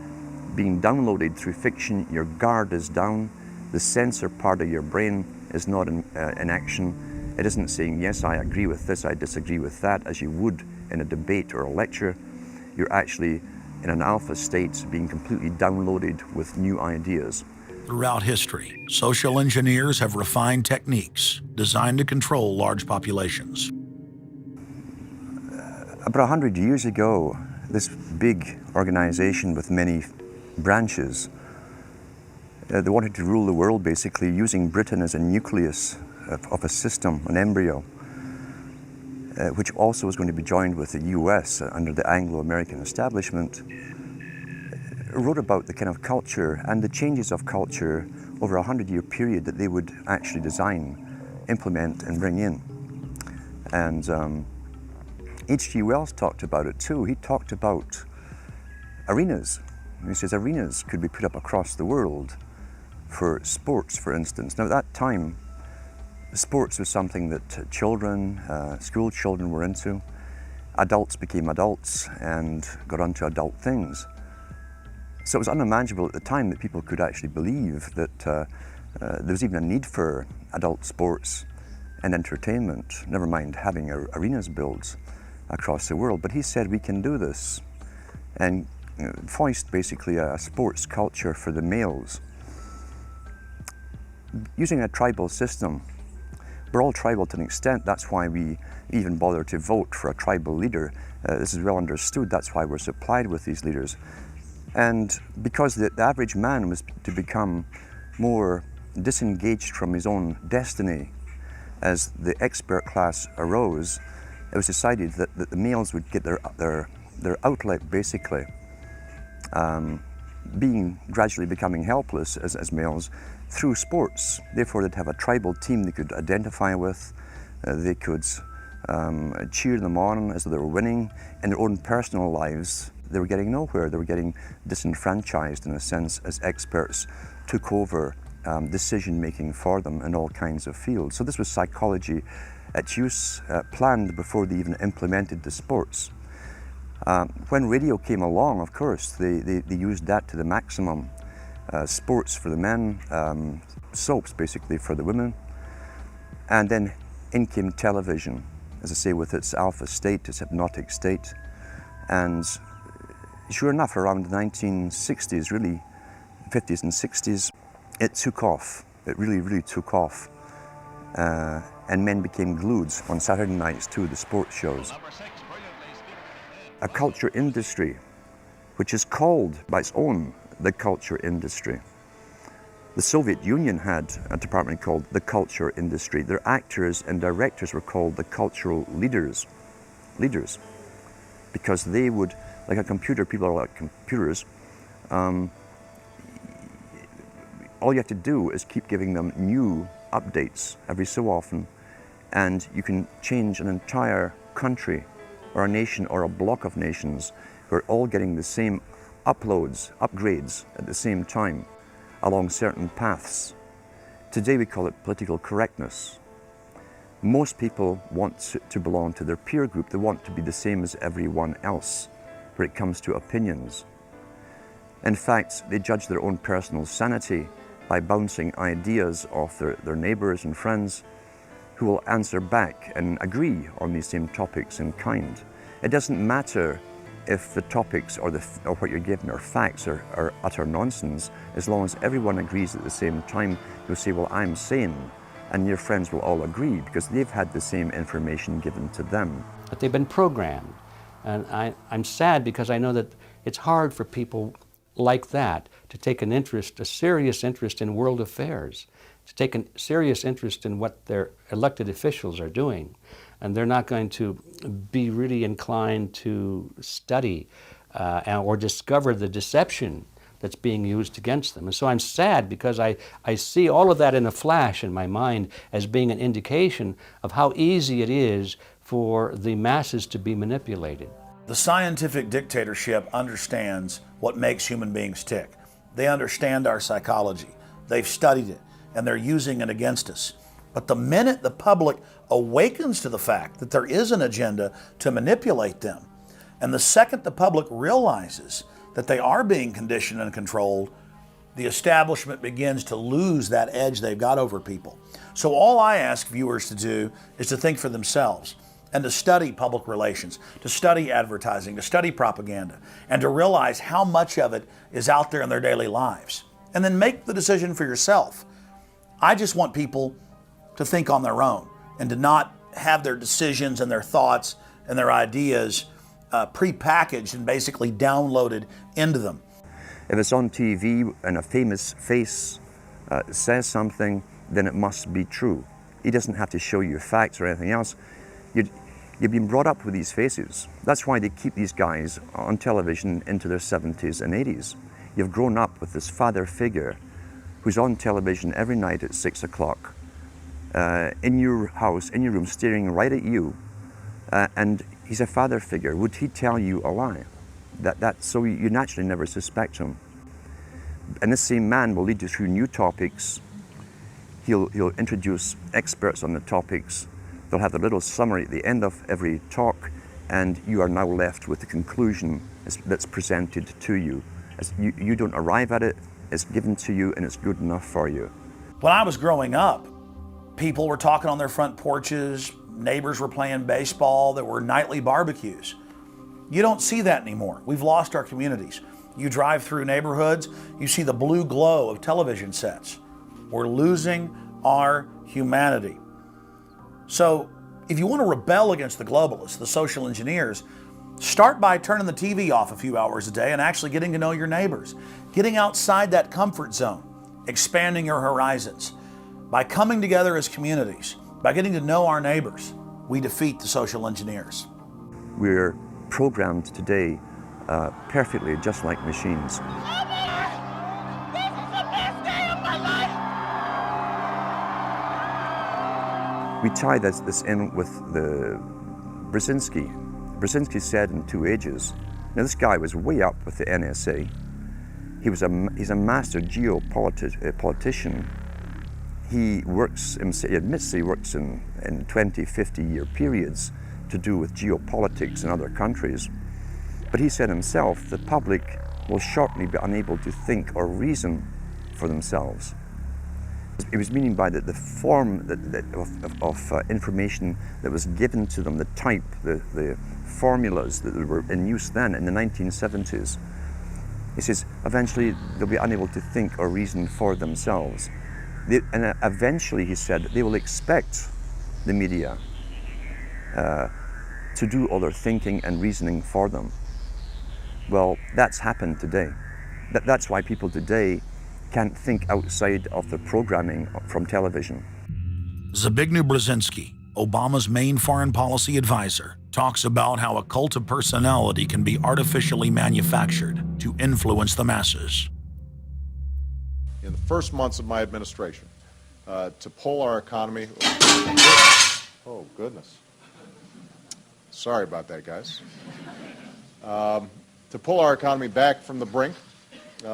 being downloaded through fiction, your guard is down, the censor part of your brain is not in action. It isn't saying, yes, I agree with this, I disagree with that, as you would in a debate or a lecture. You're actually in an alpha state, being completely downloaded with new ideas. Throughout history, social engineers have refined techniques designed to control large populations. About 100 years ago, this big organization with many branches, they wanted to rule the world basically using Britain as a nucleus of a system, an embryo, which also was going to be joined with the US under the Anglo-American establishment, wrote about the kind of culture and the changes of culture over a 100-year period that they would actually design, implement, and bring in. And H.G. Wells talked about it too. He talked about arenas. He says arenas could be put up across the world for sports, for instance. Now at that time, sports was something that children, school children were into. Adults became adults and got onto adult things. So it was unimaginable at the time that people could actually believe that There was even a need for adult sports and entertainment, never mind having arenas built across the world. But he said we can do this, and foist basically a sports culture for the males. Using a tribal system, we're all tribal to an extent. That's why we even bother to vote for a tribal leader. This is well understood. That's why we're supplied with these leaders. And because the average man was to become more disengaged from his own destiny as the expert class arose, it was decided that the males would get their outlet, basically, gradually becoming helpless as males through sports. Therefore, they'd have a tribal team they could identify with. They could cheer them on as they were winning. In their own personal lives, they were getting nowhere. They were getting disenfranchised, in a sense, as experts took over decision-making for them in all kinds of fields. So this was psychology at use, planned before they even implemented the sports. When radio came along, of course, they used that to the maximum. Sports for the men, soaps basically for the women. And then in came television, as I say, with its alpha state, its hypnotic state. And sure enough, around the 1960s, really, 50s and 60s, it took off. It really, really took off. And men became glued on Saturday nights to the sports shows. A culture industry, which is called by its own the culture industry. The Soviet Union had a department called the culture industry. Their actors and directors were called the cultural leaders, because they would, like a computer, people are like computers, all you have to do is keep giving them new updates every so often, and you can change an entire country or a nation or a block of nations who are all getting the same upgrades at the same time along certain paths. Today we call it political correctness. Most people want to belong to their peer group. They want to be the same as everyone else when it comes to opinions. In fact, they judge their own personal sanity by bouncing ideas off their neighbors and friends who will answer back and agree on these same topics in kind. It doesn't matter if the topics or what you're given are facts or utter nonsense, as long as everyone agrees at the same time. You'll say, well, I'm sane, and your friends will all agree because they've had the same information given to them. But they've been programmed, and I'm sad because I know that it's hard for people like that to take an interest, a serious interest in world affairs, to take a serious interest in what their elected officials are doing. And they're not going to be really inclined to study or discover the deception that's being used against them. And so I'm sad because I see all of that in a flash in my mind as being an indication of how easy it is for the masses to be manipulated. The scientific dictatorship understands what makes human beings tick. They understand our psychology. They've studied it, and they're using it against us. But the minute the public awakens to the fact that there is an agenda to manipulate them, and the second the public realizes that they are being conditioned and controlled, the establishment begins to lose that edge they've got over people. So all I ask viewers to do is to think for themselves and to study public relations, to study advertising, to study propaganda, and to realize how much of it is out there in their daily lives. And then make the decision for yourself. I just want people to think on their own and to not have their decisions and their thoughts and their ideas pre-packaged and basically downloaded into them. If it's on TV and a famous face says something, then it must be true. He doesn't have to show you facts or anything else. You've been brought up with these faces. That's why they keep these guys on television into their 70s and 80s. You've grown up with this father figure who's on television every night at 6 o'clock, in your house, in your room, staring right at you, and he's a father figure. Would he tell you a lie? So you naturally never suspect him. And this same man will lead you through new topics. He'll introduce experts on the topics. They'll have a little summary at the end of every talk, and you are now left with the conclusion that's presented to you. You don't arrive at it, it's given to you, and it's good enough for you. When I was growing up, people were talking on their front porches, neighbors were playing baseball, there were nightly barbecues. You don't see that anymore. We've lost our communities. You drive through neighborhoods, you see the blue glow of television sets. We're losing our humanity. So if you want to rebel against the globalists, the social engineers, start by turning the TV off a few hours a day and actually getting to know your neighbors, getting outside that comfort zone, expanding your horizons. By coming together as communities, by getting to know our neighbors, we defeat the social engineers. We're programmed today perfectly, just like machines. We tie this in with the Brzezinski. Brzezinski said in 2 Ages, now this guy was way up with the NSA. He's a master geopolitician. He admits he works in 20, 50-year periods to do with geopolitics in other countries. But he said himself, the public will shortly be unable to think or reason for themselves. It was meaning by that the form of information that was given to them, the type, the formulas that were in use then in the 1970s. He says, eventually they'll be unable to think or reason for themselves. And eventually, he said, they will expect the media to do all their thinking and reasoning for them. Well, that's happened today. That's why people today can't think outside of the programming from television. Zbigniew Brzezinski, Obama's main foreign policy advisor, talks about how a cult of personality can be artificially manufactured to influence the masses. In the first months of my administration, to pull our economy... Oh, goodness. Sorry about that, guys. To pull our economy back from the brink,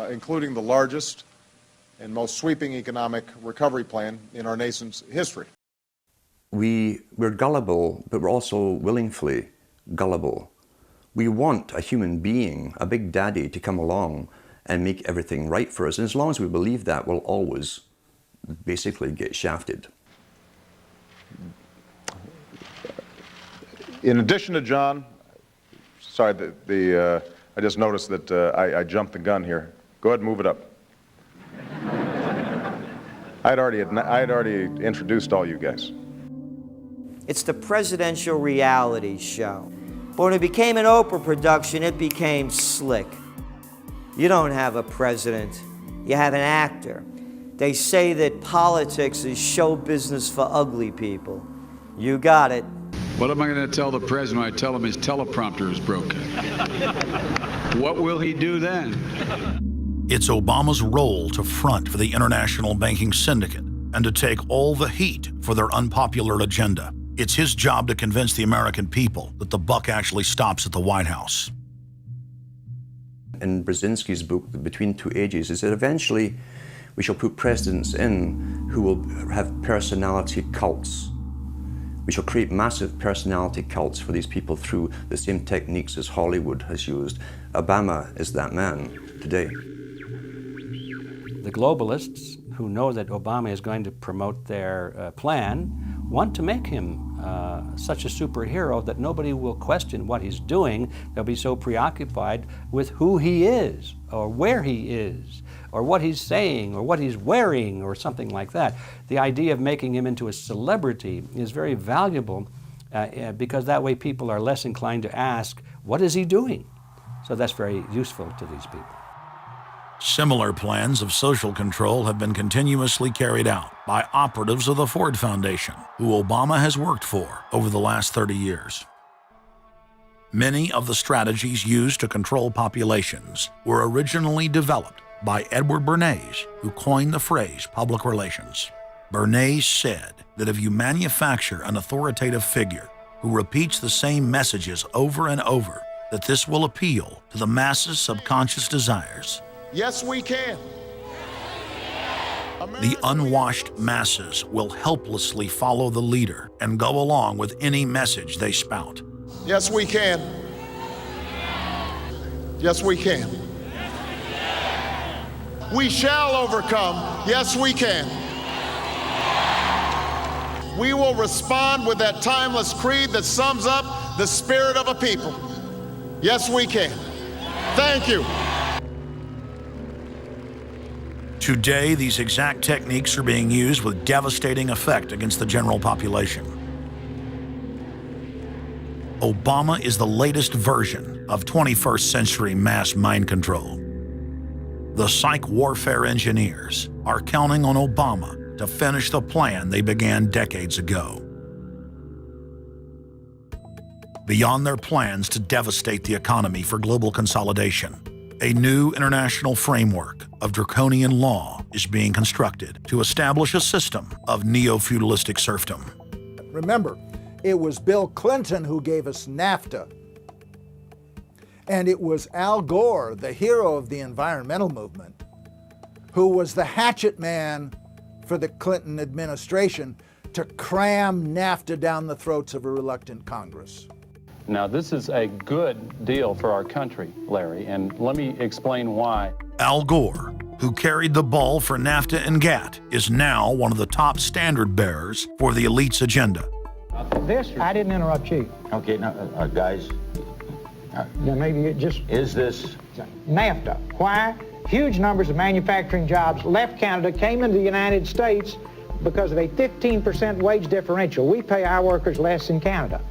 including the largest and most sweeping economic recovery plan in our nation's history. We're gullible, but we're also willingly gullible. We want a human being, a big daddy, to come along and make everything right for us. And as long as we believe that, we'll always basically get shafted. In addition to John, sorry, I just noticed that I jumped the gun here. Go ahead and move it up. I'd already introduced all you guys. It's the presidential reality show. But when it became an Oprah production, it became slick. You don't have a president, you have an actor. They say that politics is show business for ugly people. You got it. What am I going to tell the president when I tell him his teleprompter is broken? What will he do then? It's Obama's role to front for the international banking syndicate and to take all the heat for their unpopular agenda. It's his job to convince the American people that the buck actually stops at the White House. In Brzezinski's book, Between Two Ages, is that eventually we shall put presidents in who will have personality cults. We shall create massive personality cults for these people through the same techniques as Hollywood has used. Obama is that man today. The globalists, who know that Obama is going to promote their plan, want to make him such a superhero that nobody will question what he's doing. They'll be so preoccupied with who he is, or where he is, or what he's saying, or what he's wearing, or something like that. The idea of making him into a celebrity is very valuable because that way people are less inclined to ask, what is he doing? So that's very useful to these people. Similar plans of social control have been continuously carried out by operatives of the Ford Foundation, who Obama has worked for over the last 30 years. Many of the strategies used to control populations were originally developed by Edward Bernays, who coined the phrase public relations. Bernays said that if you manufacture an authoritative figure who repeats the same messages over and over, that this will appeal to the masses' subconscious desires. Yes, we can. The unwashed masses will helplessly follow the leader and go along with any message they spout. Yes, we can. Yes, we can. We shall overcome. Yes, we can. we will respond with that timeless creed that sums up the spirit of a people. Yes, we can. Thank you. Today, these exact techniques are being used with devastating effect against the general population. Obama is the latest version of 21st century mass mind control. The psych warfare engineers are counting on Obama to finish the plan they began decades ago. Beyond their plans to devastate the economy for global consolidation, a new international framework of draconian law is being constructed to establish a system of neo-feudalistic serfdom. Remember, it was Bill Clinton who gave us NAFTA. And it was Al Gore, the hero of the environmental movement, who was the hatchet man for the Clinton administration to cram NAFTA down the throats of a reluctant Congress. Now, this is a good deal for our country, Larry, and let me explain why. Al Gore, who carried the ball for NAFTA and GATT, is now one of the top standard bearers for the elite's agenda. I didn't interrupt you. Okay, now, guys. Yeah, maybe it just... Is this... NAFTA. Why? Huge numbers of manufacturing jobs left Canada, came into the United States because of a 15% wage differential. We pay our workers less in Canada.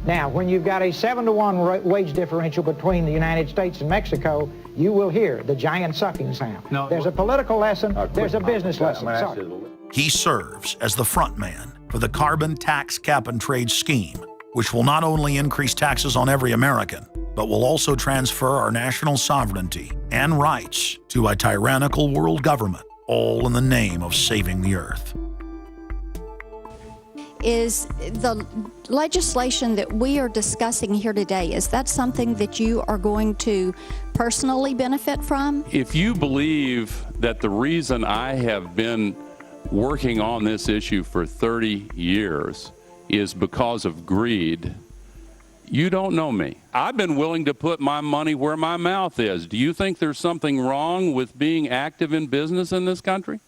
Now, when you've got a 7-to-1 wage differential between the United States and Mexico, you will hear the giant sucking sound. No, there's a political lesson, there's a business lesson. Sorry. He serves as the front man for the carbon tax cap and trade scheme, which will not only increase taxes on every American, but will also transfer our national sovereignty and rights to a tyrannical world government, all in the name of saving the earth. Is the legislation that we are discussing here today, is that something that you are going to personally benefit from? If you believe that the reason I have been working on this issue for 30 years is because of greed, you don't know me. I've been willing to put my money where my mouth is. Do you think there's something wrong with being active in business in this country?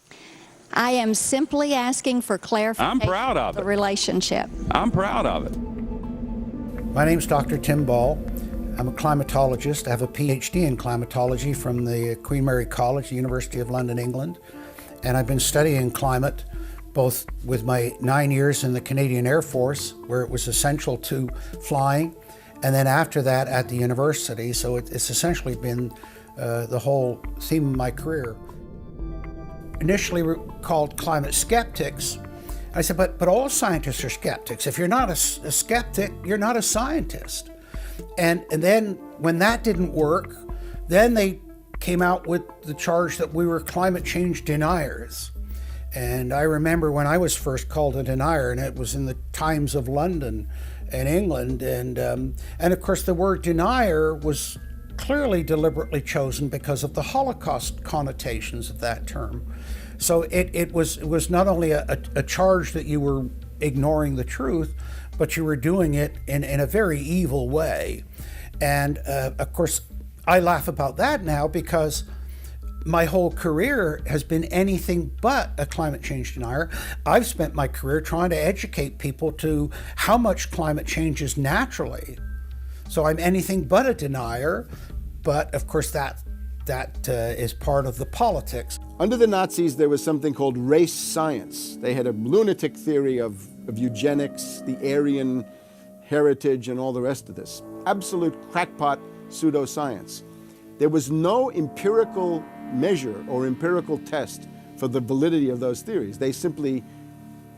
I am simply asking for clarification. I'm proud of it. The relationship. I'm proud of it. My name's Dr. Tim Ball. I'm a climatologist. I have a PhD in climatology from the Queen Mary College, the University of London, England. And I've been studying climate both with my 9 years in the Canadian Air Force, where it was essential to flying, and then after that at the university. So it's essentially been the whole theme of my career. Initially we're called climate skeptics. I said, but all scientists are skeptics. If you're not a skeptic, you're not a scientist. And then when that didn't work, then they came out with the charge that we were climate change deniers. And I remember when I was first called a denier, and it was in the Times of London and England. And of course the word denier was clearly deliberately chosen because of the Holocaust connotations of that term. So it was not only a charge that you were ignoring the truth, but you were doing it in a very evil way. And of course, I laugh about that now because my whole career has been anything but a climate change denier. I've spent my career trying to educate people to how much climate changes naturally. So I'm anything but a denier, but of course that is part of the politics. Under the Nazis, there was something called race science. They had a lunatic theory of eugenics, the Aryan heritage, and all the rest of this. Absolute crackpot pseudoscience. There was no empirical measure or empirical test for the validity of those theories. They simply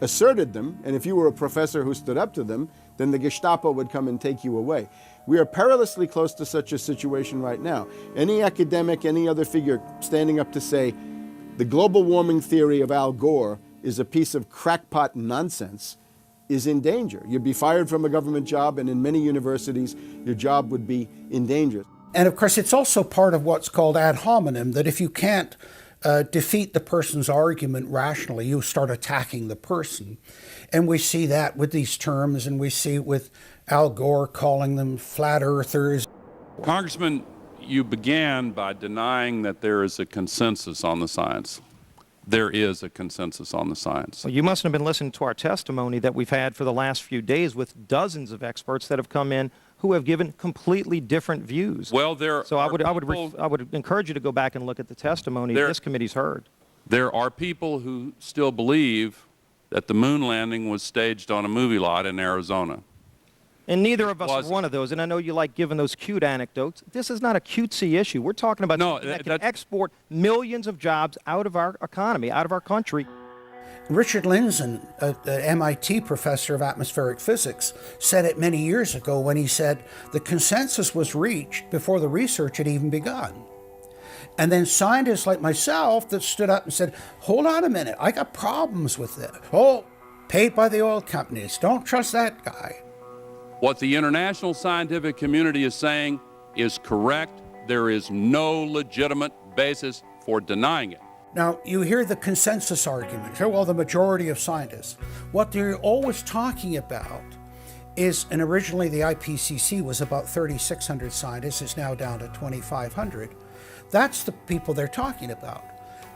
asserted them, and if you were a professor who stood up to them, then the Gestapo would come and take you away. We are perilously close to such a situation right now. Any academic, any other figure standing up to say the global warming theory of Al Gore is a piece of crackpot nonsense is in danger. You'd be fired from a government job, and in many universities, your job would be in danger. And of course, it's also part of what's called ad hominem, that if you can't defeat the person's argument rationally, you start attacking the person. And we see that with these terms, and we see it with Al Gore calling them flat earthers. Congressman, you began by denying that there is a consensus on the science. there is a consensus on the science. Well, you mustn't have been listening to our testimony that we've had for the last few days with dozens of experts that have come in who have given completely different views. Well, there so are I would encourage you to go back and look at the testimony this committee's heard. There are people who still believe that the moon landing was staged on a movie lot in Arizona. And neither of us are one of those. And I know you like giving those cute anecdotes. This is not a cutesy issue. We're talking about something that can export millions of jobs out of our economy, out of our country. Richard Lindzen, an MIT professor of atmospheric physics, said it many years ago when he said the consensus was reached before the research had even begun. And then scientists like myself that stood up and said, hold on a minute, I got problems with this. Oh, paid by the oil companies, don't trust that guy. What the international scientific community is saying is correct. There is no legitimate basis for denying it. Now, you hear the consensus argument. Well, the majority of scientists. What they're always talking about is, and originally the IPCC was about 3,600 scientists, it's now down to 2,500. That's the people they're talking about.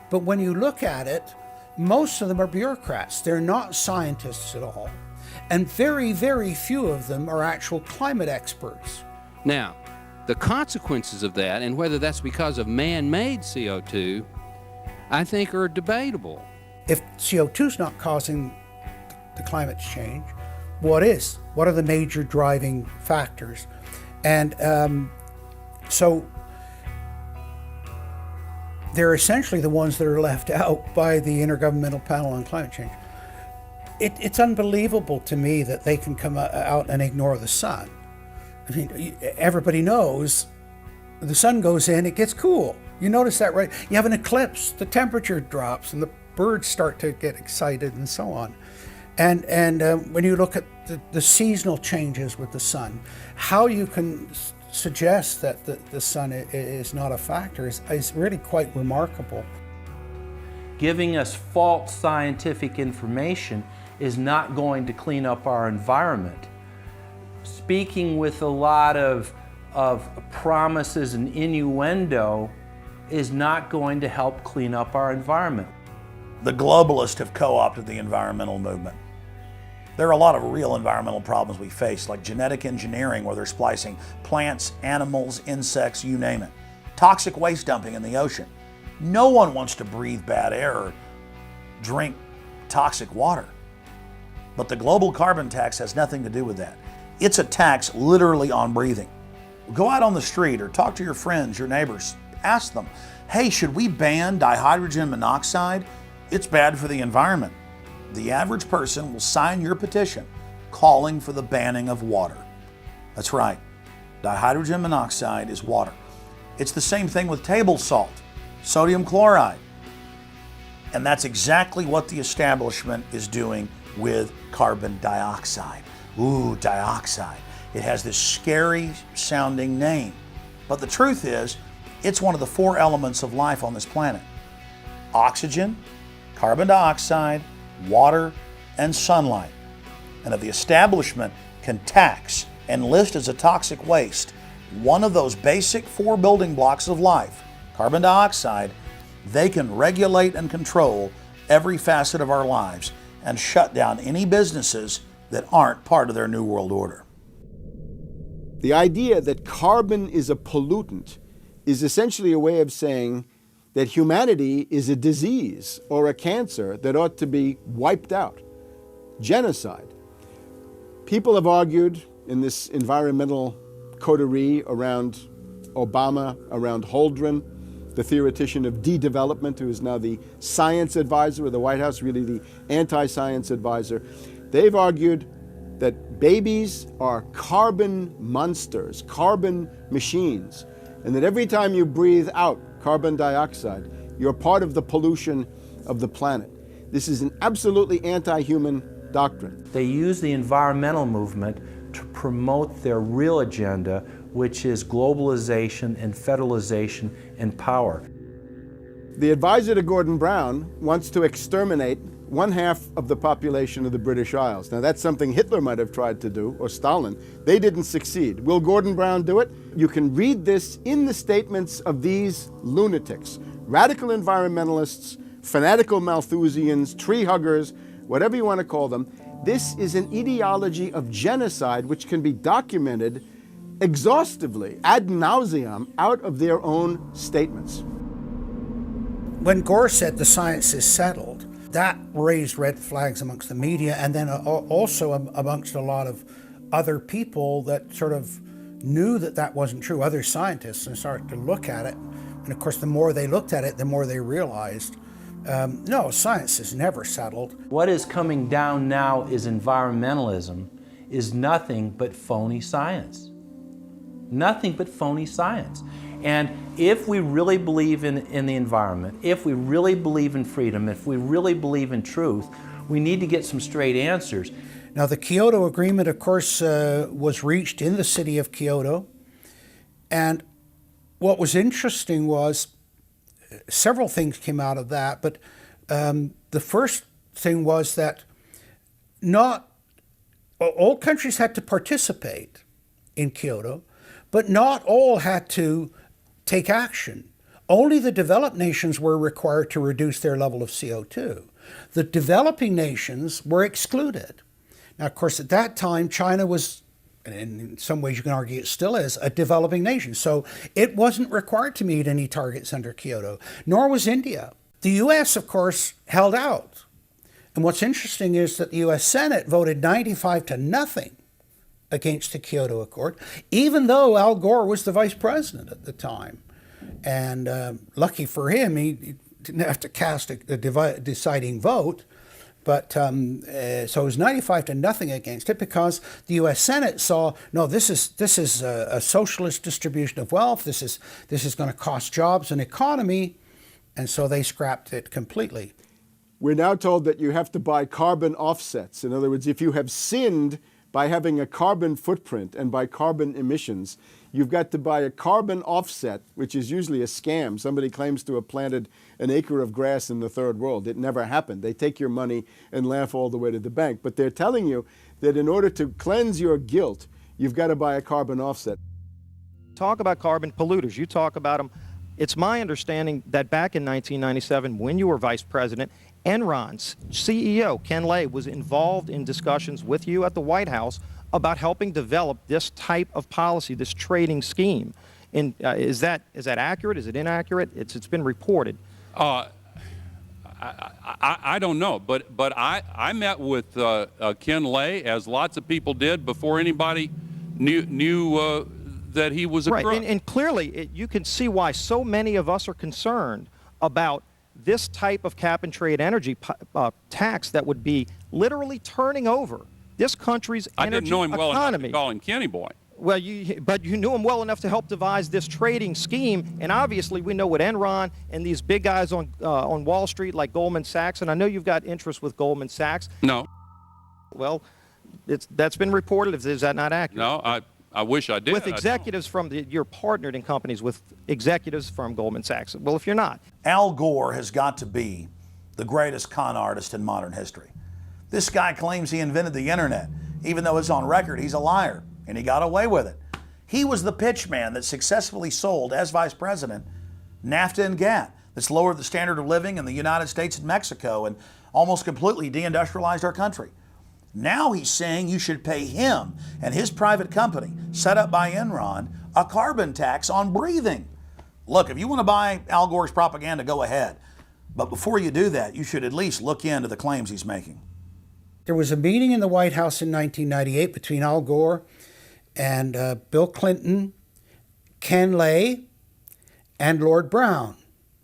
But when you look at it, most of them are bureaucrats. They're not scientists at all. And very, very few of them are actual climate experts. Now, the consequences of that, and whether that's because of man-made CO2, I think are debatable. If CO2 is not causing the climate change, what is? What are the major driving factors? And so they're essentially the ones that are left out by the Intergovernmental Panel on Climate Change. It's unbelievable to me that they can come out and ignore the sun. I mean, everybody knows the sun goes in, it gets cool. You notice that, right? You have an eclipse, the temperature drops, and the birds start to get excited and so on. And when you look at the seasonal changes with the sun, how you can suggest that the sun is not a factor is really quite remarkable. Giving us false scientific information is not going to clean up our environment. Speaking with a lot of promises and innuendo is not going to help clean up our environment. The globalists have co-opted the environmental movement. There are a lot of real environmental problems we face, like genetic engineering, where they're splicing plants, animals, insects, you name it. Toxic waste dumping in the ocean. No one wants to breathe bad air or drink toxic water. But the global carbon tax has nothing to do with that. It's a tax literally on breathing. Go out on the street or talk to your friends, your neighbors. Ask them, hey, should we ban dihydrogen monoxide? It's bad for the environment. The average person will sign your petition calling for the banning of water. That's right, dihydrogen monoxide is water. It's the same thing with table salt, sodium chloride. And that's exactly what the establishment is doing with carbon dioxide. Ooh, dioxide. It has this scary sounding name. But the truth is, it's one of the 4 elements of life on this planet. Oxygen, carbon dioxide, water, and sunlight. And if the establishment can tax and list as a toxic waste one of those basic 4 building blocks of life, carbon dioxide, they can regulate and control every facet of our lives and shut down any businesses that aren't part of their New World Order. The idea that carbon is a pollutant is essentially a way of saying that humanity is a disease or a cancer that ought to be wiped out. Genocide. People have argued in this environmental coterie around Obama, around Holdren, the theoretician of de-development, who is now the science advisor of the White House, really the anti-science advisor. They've argued that babies are carbon monsters, carbon machines, and that every time you breathe out carbon dioxide, you're part of the pollution of the planet. This is an absolutely anti-human doctrine. They use the environmental movement to promote their real agenda, which is globalization and federalization and power. The advisor to Gordon Brown wants to exterminate 1/2 of the population of the British Isles. Now that's something Hitler might have tried to do, or Stalin. They didn't succeed. Will Gordon Brown do it? You can read this in the statements of these lunatics, radical environmentalists, fanatical Malthusians, tree huggers, whatever you want to call them. This is an ideology of genocide which can be documented exhaustively, ad nauseum, out of their own statements. When Gore said the science is settled, that raised red flags amongst the media, and then also amongst a lot of other people that sort of knew that that wasn't true, other scientists, and started to look at it. And of course, the more they looked at it, the more they realized, no, science is never settled. What is coming down now is environmentalism is nothing but phony science. Nothing but phony science. And if we really believe in the environment, if we really believe in freedom, if we really believe in truth, we need to get some straight answers. Now, the Kyoto Agreement, of course, was reached in the city of Kyoto. And what was interesting was several things came out of that, but the first thing was that not all countries had to participate in Kyoto, but not all had to take action. Only the developed nations were required to reduce their level of CO2. The developing nations were excluded. Now, of course, at that time, China was, and in some ways you can argue it still is, a developing nation. So it wasn't required to meet any targets under Kyoto, nor was India. The U.S., of course, held out. And what's interesting is that the U.S. Senate voted 95-0 against the Kyoto Accord, even though Al Gore was the vice president at the time. And lucky for him, he didn't have to cast a deciding vote. But so it was 95-0 against it, because the U.S. Senate saw, no, this is a socialist distribution of wealth. This is going to cost jobs and economy, and so they scrapped it completely. We're now told that you have to buy carbon offsets. In other words, if you have sinned by having a carbon footprint and by carbon emissions, you've got to buy a carbon offset, which is usually a scam. Somebody claims to have planted an acre of grass in the third world. It never happened. They take your money and laugh all the way to the bank. But they're telling you that in order to cleanse your guilt, you've got to buy a carbon offset. Talk about carbon polluters. You talk about them. It's my understanding that back in 1997, when you were vice president, Enron's CEO, Ken Lay, was involved in discussions with you at the White House about helping develop this type of policy, this trading scheme. And is that accurate? Is it inaccurate? It's been reported. I don't know, but I met with Ken Lay, as lots of people did, before anybody knew that he was a crook. Right, and clearly you can see why so many of us are concerned about this type of cap-and-trade energy tax that would be literally turning over this country's energy economy. I didn't know him well enough to call him Kenny Boy. Well, but you knew him well enough to help devise this trading scheme, and obviously we know what Enron and these big guys on Wall Street like Goldman Sachs, and I know you've got interest with Goldman Sachs. No. Well, that's been reported. Is that not accurate? No, I wish I did. With executives you're partnered in companies with executives from Goldman Sachs. Well, if you're not. Al Gore has got to be the greatest con artist in modern history. This guy claims he invented the internet, even though it's on record he's a liar, and he got away with it. He was the pitch man that successfully sold, as vice president, NAFTA and GATT, that's lowered the standard of living in the United States and Mexico and almost completely deindustrialized our country. Now he's saying you should pay him and his private company, set up by Enron, a carbon tax on breathing. Look, if you want to buy Al Gore's propaganda, go ahead. But before you do that, you should at least look into the claims he's making. There was a meeting in the White House in 1998 between Al Gore and Bill Clinton, Ken Lay, and Lord Brown.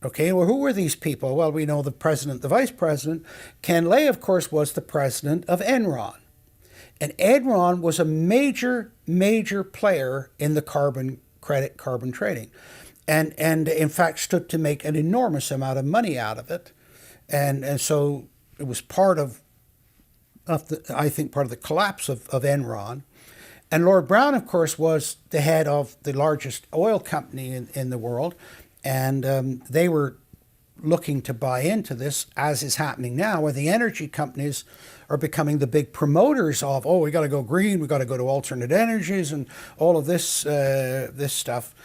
Okay, well, who were these people? Well, we know the president, the vice president. Ken Lay, of course, was the president of Enron. And Enron was a major, major player in the carbon credit, carbon trading. And in fact, stood to make an enormous amount of money out of it. And so it was part of the collapse of Enron. And Lord Brown, of course, was the head of the largest oil company in the world. And they were looking to buy into this, as is happening now, where the energy companies are becoming the big promoters of, oh, we got to go green, we got to go to alternate energies, and all of this stuff.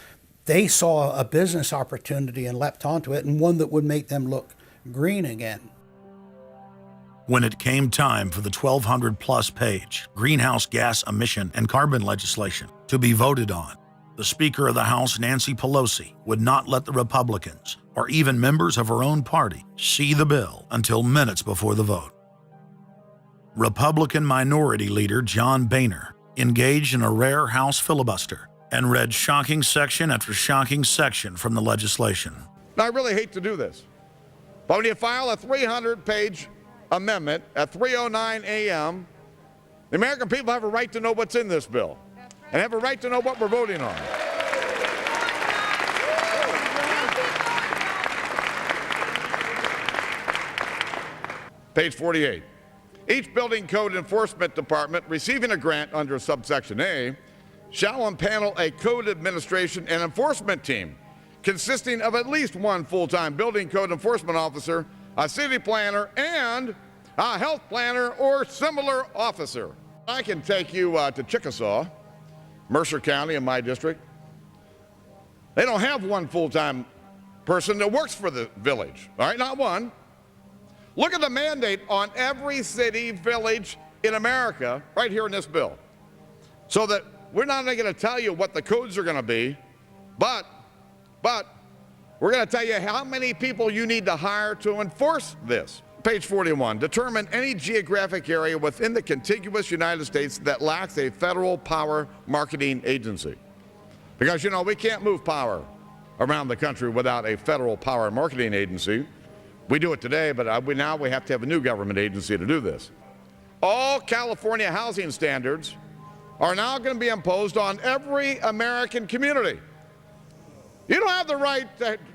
They saw a business opportunity and leapt onto it, and one that would make them look green again. When it came time for the 1,200-plus page greenhouse gas emission and carbon legislation to be voted on, the Speaker of the House, Nancy Pelosi, would not let the Republicans, or even members of her own party, see the bill until minutes before the vote. Republican Minority Leader John Boehner engaged in a rare House filibuster and read shocking section after shocking section from the legislation. Now, I really hate to do this, but when you file a 300-page amendment at 3:09 a.m., the American people have a right to know what's in this bill and have a right to know what we're voting on. Page 48. Each building code enforcement department receiving a grant under subsection A shall impanel a code administration and enforcement team consisting of at least one full-time building code enforcement officer, a city planner, and a health planner or similar officer. I can take you to Chickasaw, Mercer County in my district. They don't have one full-time person that works for the village, all right, not one. Look at the mandate on every city, village in America right here in this bill. So that we're not only going to tell you what the codes are going to be, but we're going to tell you how many people you need to hire to enforce this. Page 41, determine any geographic area within the contiguous United States that lacks a federal power marketing agency. Because, you know, we can't move power around the country without a federal power marketing agency. We do it today, but now we have to have a new government agency to do this. All California housing standards are now going to be imposed on every American community. You don't have the right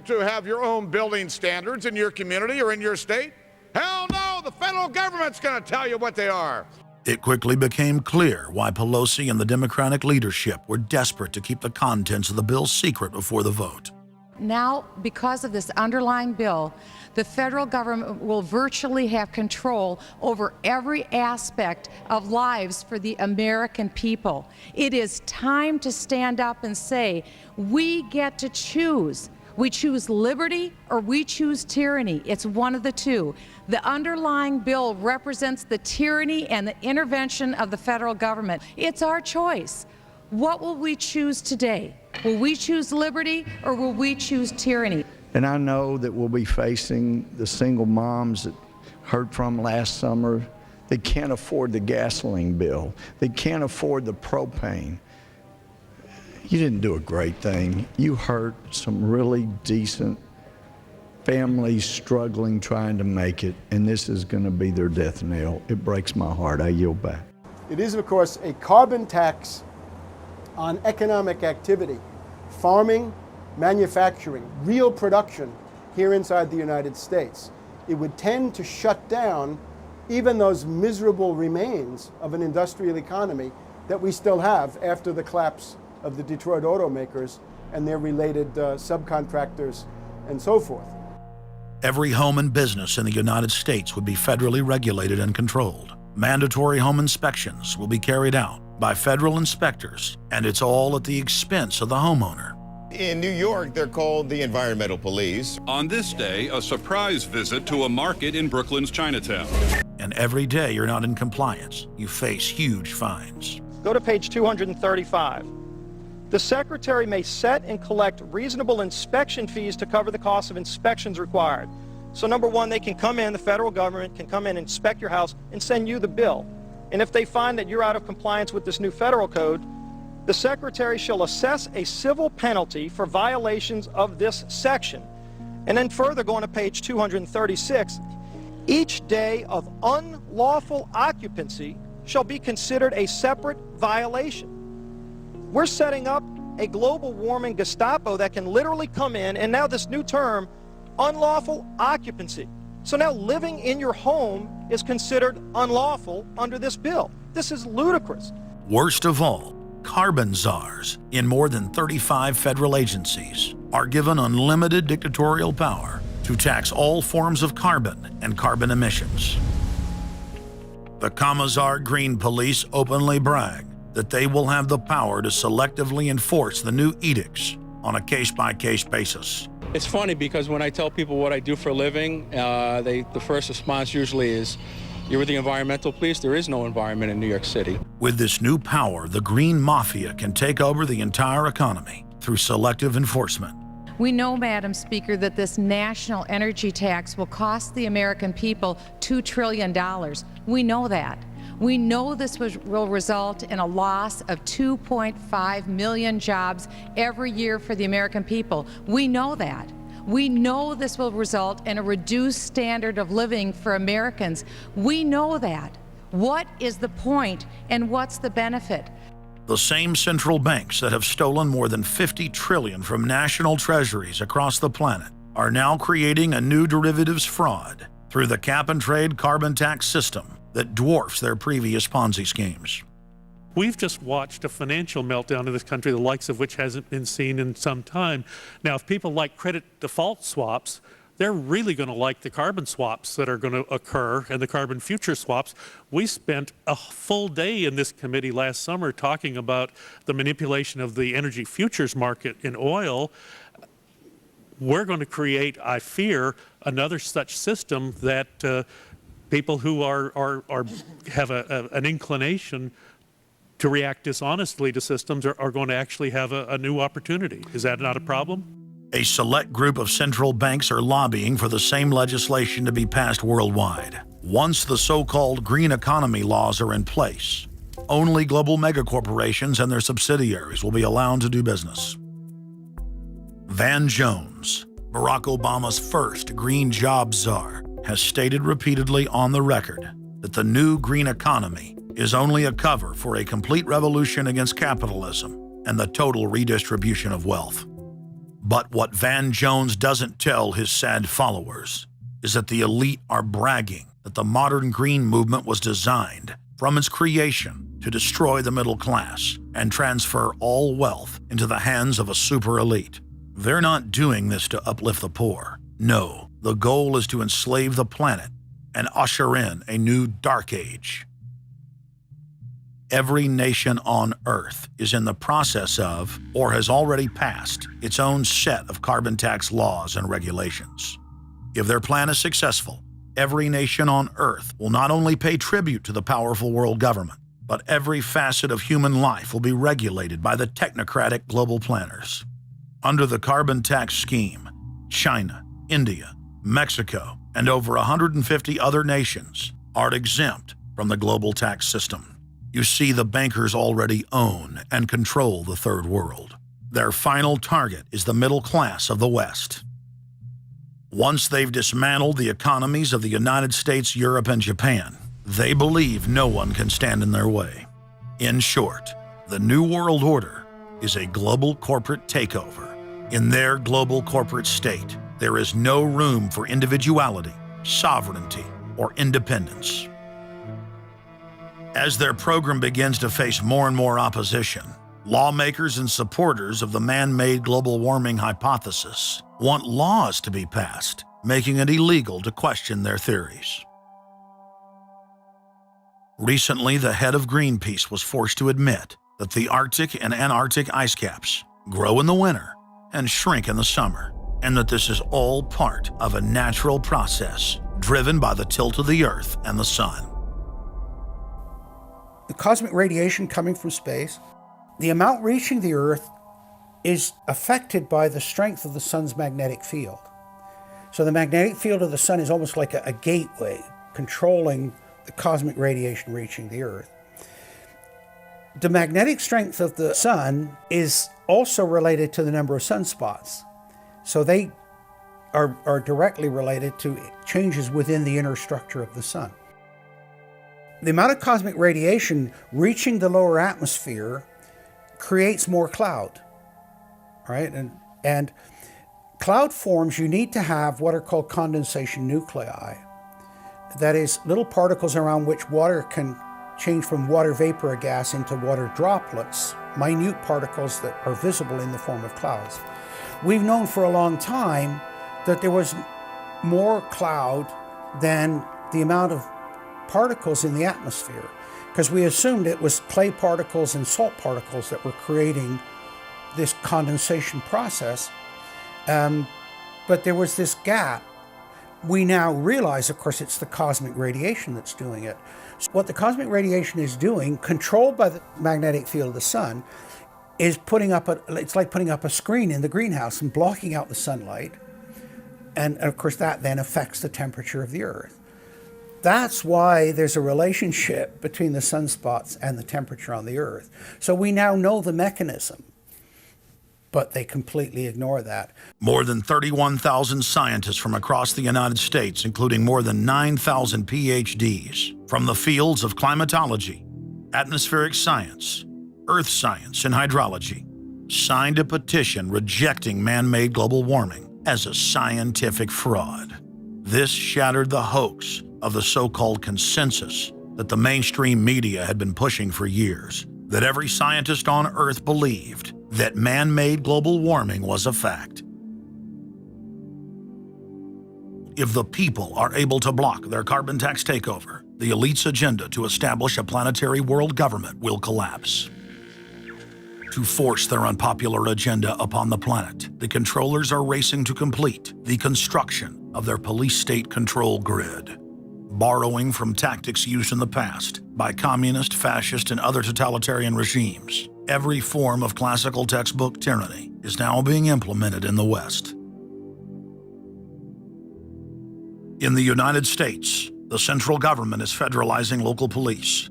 to have your own building standards in your community or in your state. Hell no, the federal government's going to tell you what they are. It quickly became clear why Pelosi and the Democratic leadership were desperate to keep the contents of the bill secret before the vote. Now, because of this underlying bill, the federal government will virtually have control over every aspect of lives for the American people. It is time to stand up and say, we get to choose. We choose liberty or we choose tyranny. It's one of the two. The underlying bill represents the tyranny and the intervention of the federal government. It's our choice. What will we choose today? Will we choose liberty or will we choose tyranny? And I know that we'll be facing the single moms that heard from last summer. They can't afford the gasoline bill. They can't afford the propane. You didn't do a great thing. You hurt some really decent families struggling, trying to make it, and this is going to be their death knell. It breaks my heart. I yield back. It is, of course, a carbon tax on economic activity, farming, manufacturing, real production here inside the United States. It would tend to shut down even those miserable remains of an industrial economy that we still have after the collapse of the Detroit automakers and their related subcontractors and so forth. Every home and business in the United States would be federally regulated and controlled. Mandatory home inspections will be carried out by federal inspectors, and it's all at the expense of the homeowner. In New York, they're called the environmental police. On this day, a surprise visit to a market in Brooklyn's Chinatown. And every day you're not in compliance, you face huge fines. Go to page 235. The Secretary may set and collect reasonable inspection fees to cover the cost of inspections required. So number one, they can come in, the federal government can come in and inspect your house and send you the bill. And if they find that you're out of compliance with this new federal code, the Secretary shall assess a civil penalty for violations of this section. And then further, going to page 236, each day of unlawful occupancy shall be considered a separate violation. We're setting up a global warming Gestapo that can literally come in, and now this new term, unlawful occupancy. So now living in your home is considered unlawful under this bill. This is ludicrous. Worst of all, carbon czars in more than 35 federal agencies are given unlimited dictatorial power to tax all forms of carbon and carbon emissions. The Commissar Green Police openly brag that they will have the power to selectively enforce the new edicts on a case-by-case basis. It's funny because when I tell people what I do for a living, the first response usually is, "You're with the environmental police?" There is no environment in New York City. With this new power, the green mafia can take over the entire economy through selective enforcement. We know, Madam Speaker, that this national energy tax will cost the American people $2 trillion. We know that. We know this will result in a loss of 2.5 million jobs every year for the American people. We know that. We know this will result in a reduced standard of living for Americans. We know that. What is the point and what's the benefit? The same central banks that have stolen more than $50 trillion from national treasuries across the planet are now creating a new derivatives fraud through the cap-and-trade carbon tax system that dwarfs their previous Ponzi schemes. We've just watched a financial meltdown in this country, the likes of which hasn't been seen in some time. Now, if people like credit default swaps, they're really going to like the carbon swaps that are going to occur and the carbon future swaps. We spent a full day in this committee last summer talking about the manipulation of the energy futures market in oil. We're going to create, I fear, another such system that people who have an inclination to react dishonestly to systems are going to actually have a new opportunity. Is that not a problem? A select group of central banks are lobbying for the same legislation to be passed worldwide. Once the so-called green economy laws are in place, only global megacorporations and their subsidiaries will be allowed to do business. Van Jones, Barack Obama's first green job czar, has stated repeatedly on the record that the new green economy is only a cover for a complete revolution against capitalism and the total redistribution of wealth. But what Van Jones doesn't tell his sad followers is that the elite are bragging that the modern green movement was designed from its creation to destroy the middle class and transfer all wealth into the hands of a super elite. They're not doing this to uplift the poor. No, the goal is to enslave the planet and usher in a new dark age. Every nation on Earth is in the process of, or has already passed, its own set of carbon tax laws and regulations. If their plan is successful, every nation on Earth will not only pay tribute to the powerful world government, but every facet of human life will be regulated by the technocratic global planners. Under the carbon tax scheme, China, India, Mexico, and over 150 other nations are exempt from the global tax system. You see, the bankers already own and control the third world. Their final target is the middle class of the West. Once they've dismantled the economies of the United States, Europe, and Japan, they believe no one can stand in their way. In short, the New World Order is a global corporate takeover. In their global corporate state, there is no room for individuality, sovereignty, or independence. As their program begins to face more and more opposition, lawmakers and supporters of the man-made global warming hypothesis want laws to be passed, making it illegal to question their theories. Recently, the head of Greenpeace was forced to admit that the Arctic and Antarctic ice caps grow in the winter and shrink in the summer, and that this is all part of a natural process driven by the tilt of the Earth and the Sun. The cosmic radiation coming from space, the amount reaching the Earth is affected by the strength of the Sun's magnetic field. So the magnetic field of the Sun is almost like a gateway controlling the cosmic radiation reaching the Earth. The magnetic strength of the Sun is also related to the number of sunspots. So they are directly related to changes within the inner structure of the Sun. The amount of cosmic radiation reaching the lower atmosphere creates more cloud, right? And cloud forms, you need to have what are called condensation nuclei. That is, little particles around which water can change from water vapor or gas into water droplets, minute particles that are visible in the form of clouds. We've known for a long time that there was more cloud than the amount of particles in the atmosphere, because we assumed it was clay particles and salt particles that were creating this condensation process. But there was this gap. We now realize, of course, it's the cosmic radiation that's doing it. So what the cosmic radiation is doing, controlled by the magnetic field of the sun, is it's like putting up a screen in the greenhouse and blocking out the sunlight. And of course, that then affects the temperature of the Earth. That's why there's a relationship between the sunspots and the temperature on the Earth. So we now know the mechanism, but they completely ignore that. More than 31,000 scientists from across the United States, including more than 9,000 PhDs from the fields of climatology, atmospheric science, earth science, and hydrology, signed a petition rejecting man-made global warming as a scientific fraud. This shattered the hoax of the so-called consensus that the mainstream media had been pushing for years, that every scientist on Earth believed that man-made global warming was a fact. If the people are able to block their carbon tax takeover, the elite's agenda to establish a planetary world government will collapse. To force their unpopular agenda upon the planet, the controllers are racing to complete the construction of their police state control grid. Borrowing from tactics used in the past by communist, fascist, and other totalitarian regimes, every form of classical textbook tyranny is now being implemented in the West. In the United States, the central government is federalizing local police.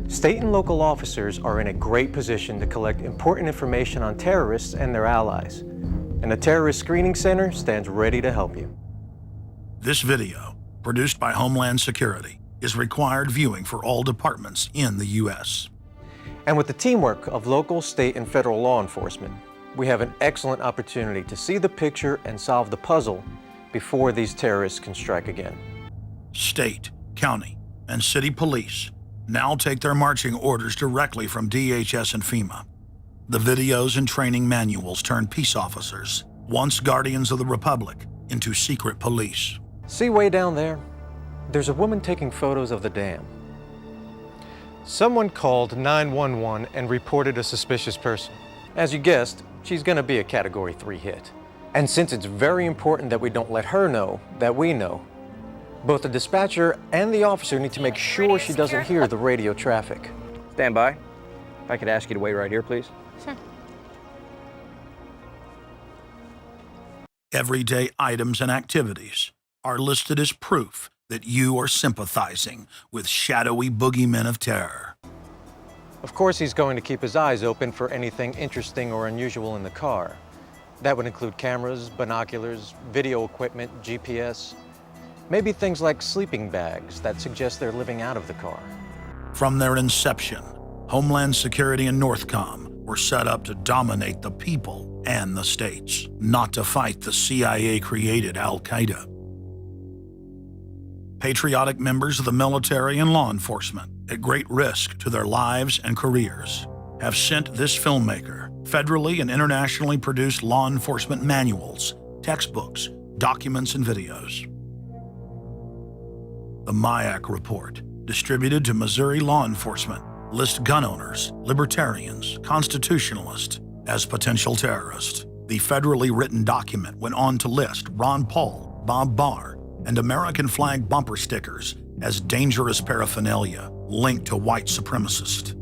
State and local officers are in a great position to collect important information on terrorists and their allies, and the Terrorist Screening Center stands ready to help you. This video, produced by Homeland Security, is required viewing for all departments in the U.S. And with the teamwork of local, state, and federal law enforcement, we have an excellent opportunity to see the picture and solve the puzzle before these terrorists can strike again. State, county, and city police now take their marching orders directly from DHS and FEMA. The videos and training manuals turn peace officers, once guardians of the Republic, into secret police. See way down there? There's a woman taking photos of the dam. Someone called 911 and reported a suspicious person. As you guessed, she's gonna be a Category 3 hit. And since it's very important that we don't let her know that we know, both the dispatcher and the officer need to make sure she doesn't hear the radio traffic. Stand by. If I could ask you to wait right here, please. Sure. Everyday items and activities are listed as proof that you are sympathizing with shadowy boogeymen of terror. Of course, he's going to keep his eyes open for anything interesting or unusual in the car. That would include cameras, binoculars, video equipment, GPS, maybe things like sleeping bags that suggest they're living out of the car. From their inception, Homeland Security and Northcom were set up to dominate the people and the states, not to fight the CIA-created Al-Qaeda. Patriotic members of the military and law enforcement, at great risk to their lives and careers, have sent this filmmaker federally and internationally produced law enforcement manuals, textbooks, documents, and videos. The MIAC report, distributed to Missouri law enforcement, lists gun owners, libertarians, constitutionalists as potential terrorists. The federally written document went on to list Ron Paul, Bob Barr, and American flag bumper stickers as dangerous paraphernalia linked to white supremacists.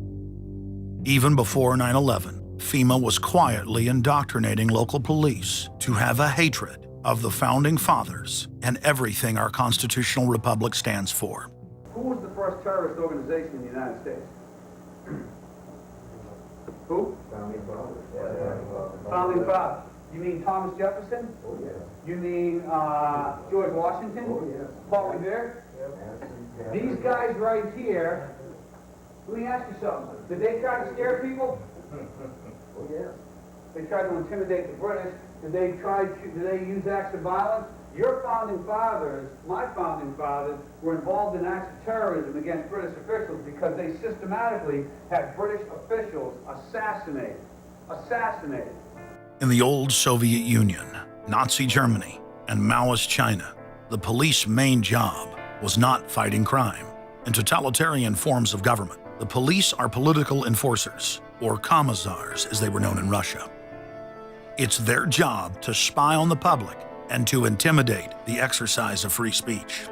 Even before 9/11, FEMA was quietly indoctrinating local police to have a hatred of the Founding Fathers and everything our constitutional republic stands for. Who was the first terrorist organization in the United States? Who? Founding Fathers. Founding Fathers. You mean Thomas Jefferson? Oh, yeah. You mean George Washington? Oh, yeah. Paul Revere? Yeah. These guys right here, let me ask you something. Did they try to scare people? Oh, yeah. They tried to intimidate the British. Did they use acts of violence? Your founding fathers, my founding fathers, were involved in acts of terrorism against British officials because they systematically had British officials assassinated. In the old Soviet Union, Nazi Germany, and Maoist China, the police's main job was not fighting crime. In totalitarian forms of government, the police are political enforcers, or commissars as they were known in Russia. It's their job to spy on the public and to intimidate the exercise of free speech.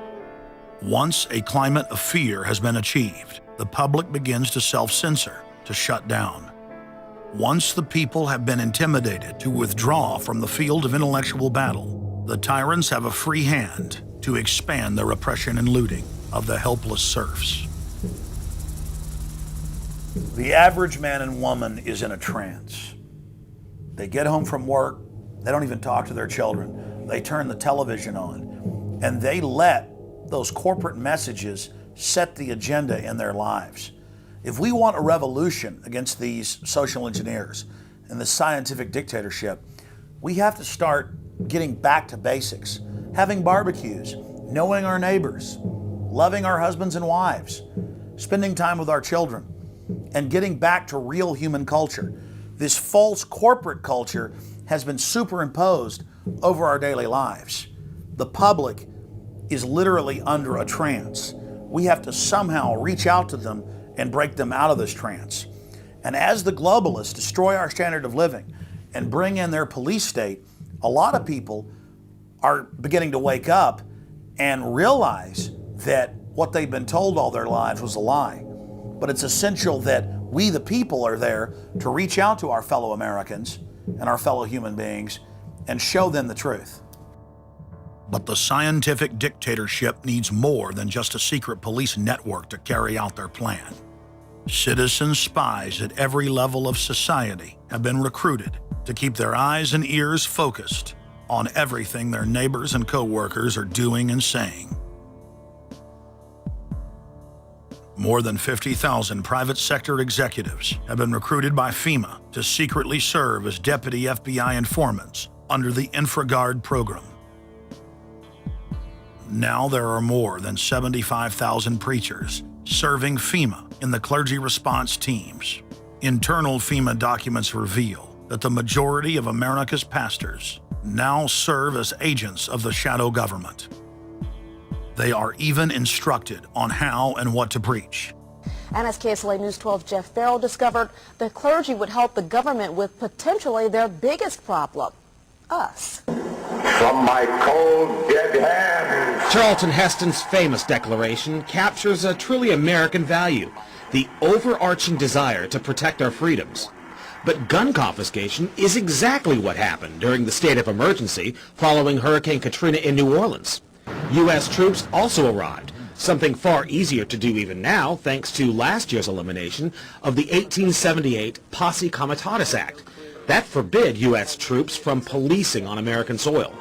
Once a climate of fear has been achieved, the public begins to self-censor, to shut down. Once the people have been intimidated to withdraw from the field of intellectual battle, the tyrants have a free hand to expand their oppression and looting of the helpless serfs. The average man and woman is in a trance. They get home from work, they don't even talk to their children. They turn the television on, and they let those corporate messages set the agenda in their lives. If we want a revolution against these social engineers and the scientific dictatorship, we have to start getting back to basics, having barbecues, knowing our neighbors, loving our husbands and wives, spending time with our children, and getting back to real human culture. This false corporate culture has been superimposed over our daily lives. The public is literally under a trance. We have to somehow reach out to them and break them out of this trance. And as the globalists destroy our standard of living and bring in their police state, a lot of people are beginning to wake up and realize that what they've been told all their lives was a lie. But it's essential that we, the people, are there to reach out to our fellow Americans and our fellow human beings and show them the truth. But the scientific dictatorship needs more than just a secret police network to carry out their plan. Citizen spies at every level of society have been recruited to keep their eyes and ears focused on everything their neighbors and co-workers are doing and saying. More than 50,000 private sector executives have been recruited by FEMA to secretly serve as deputy FBI informants under the InfraGard program. Now there are more than 75,000 preachers serving FEMA in the clergy response teams. Internal FEMA documents reveal that the majority of America's pastors now serve as agents of the shadow government. They are even instructed on how and what to preach. And as KSLA News 12 Jeff Farrell discovered, the clergy would help the government with potentially their biggest problem, us. From my cold, dead hands. Charlton Heston's famous declaration captures a truly American value, the overarching desire to protect our freedoms. But gun confiscation is exactly what happened during the state of emergency following Hurricane Katrina in New Orleans. U.S. troops also arrived, something far easier to do even now thanks to last year's elimination of the 1878 Posse Comitatus Act. That forbid U.S. troops from policing on American soil.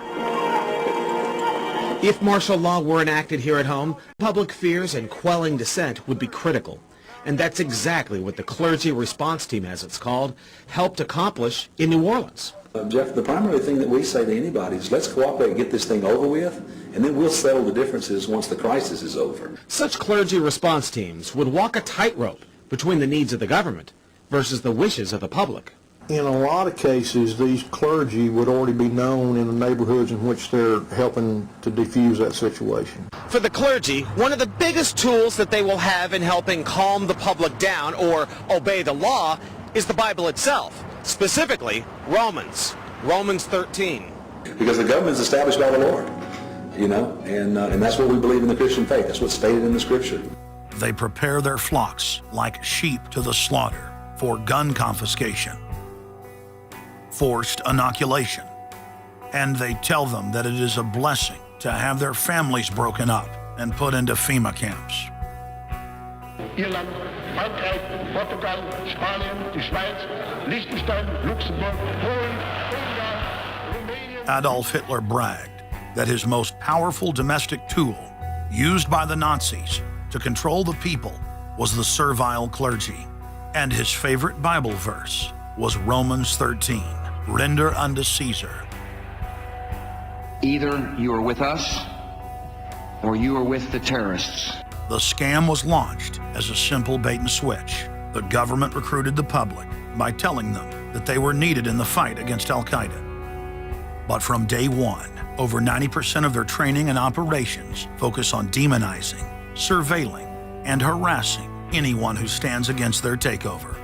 If martial law were enacted here at home, public fears and quelling dissent would be critical. And that's exactly what the clergy response team, as it's called, helped accomplish in New Orleans. Jeff, the primary thing that we say to anybody is let's cooperate and get this thing over with, and then we'll settle the differences once the crisis is over. Such clergy response teams would walk a tightrope between the needs of the government versus the wishes of the public. In a lot of cases, these clergy would already be known in the neighborhoods in which they're helping to defuse that situation. For the clergy, one of the biggest tools that they will have in helping calm the public down or obey the law is the Bible itself, specifically Romans 13. Because the government is established by the Lord, and that's what we believe in the Christian faith. That's what's stated in the Scripture. They prepare their flocks like sheep to the slaughter for gun confiscation, forced inoculation, and they tell them that it is a blessing to have their families broken up and put into FEMA camps. Irland, Frankreich, Portugal, Spanien, die Schweiz, Liechtenstein, Luxembourg, Polen, Ungarn, Romania. Adolf Hitler bragged that his most powerful domestic tool, used by the Nazis to control the people, was the servile clergy. And his favorite Bible verse was Romans 13, render unto Caesar. Either you are with us or you are with the terrorists. The scam was launched as a simple bait and switch. The government recruited the public by telling them that they were needed in the fight against Al-Qaeda. But from day one, over 90% of their training and operations focus on demonizing, surveilling, and harassing anyone who stands against their takeover.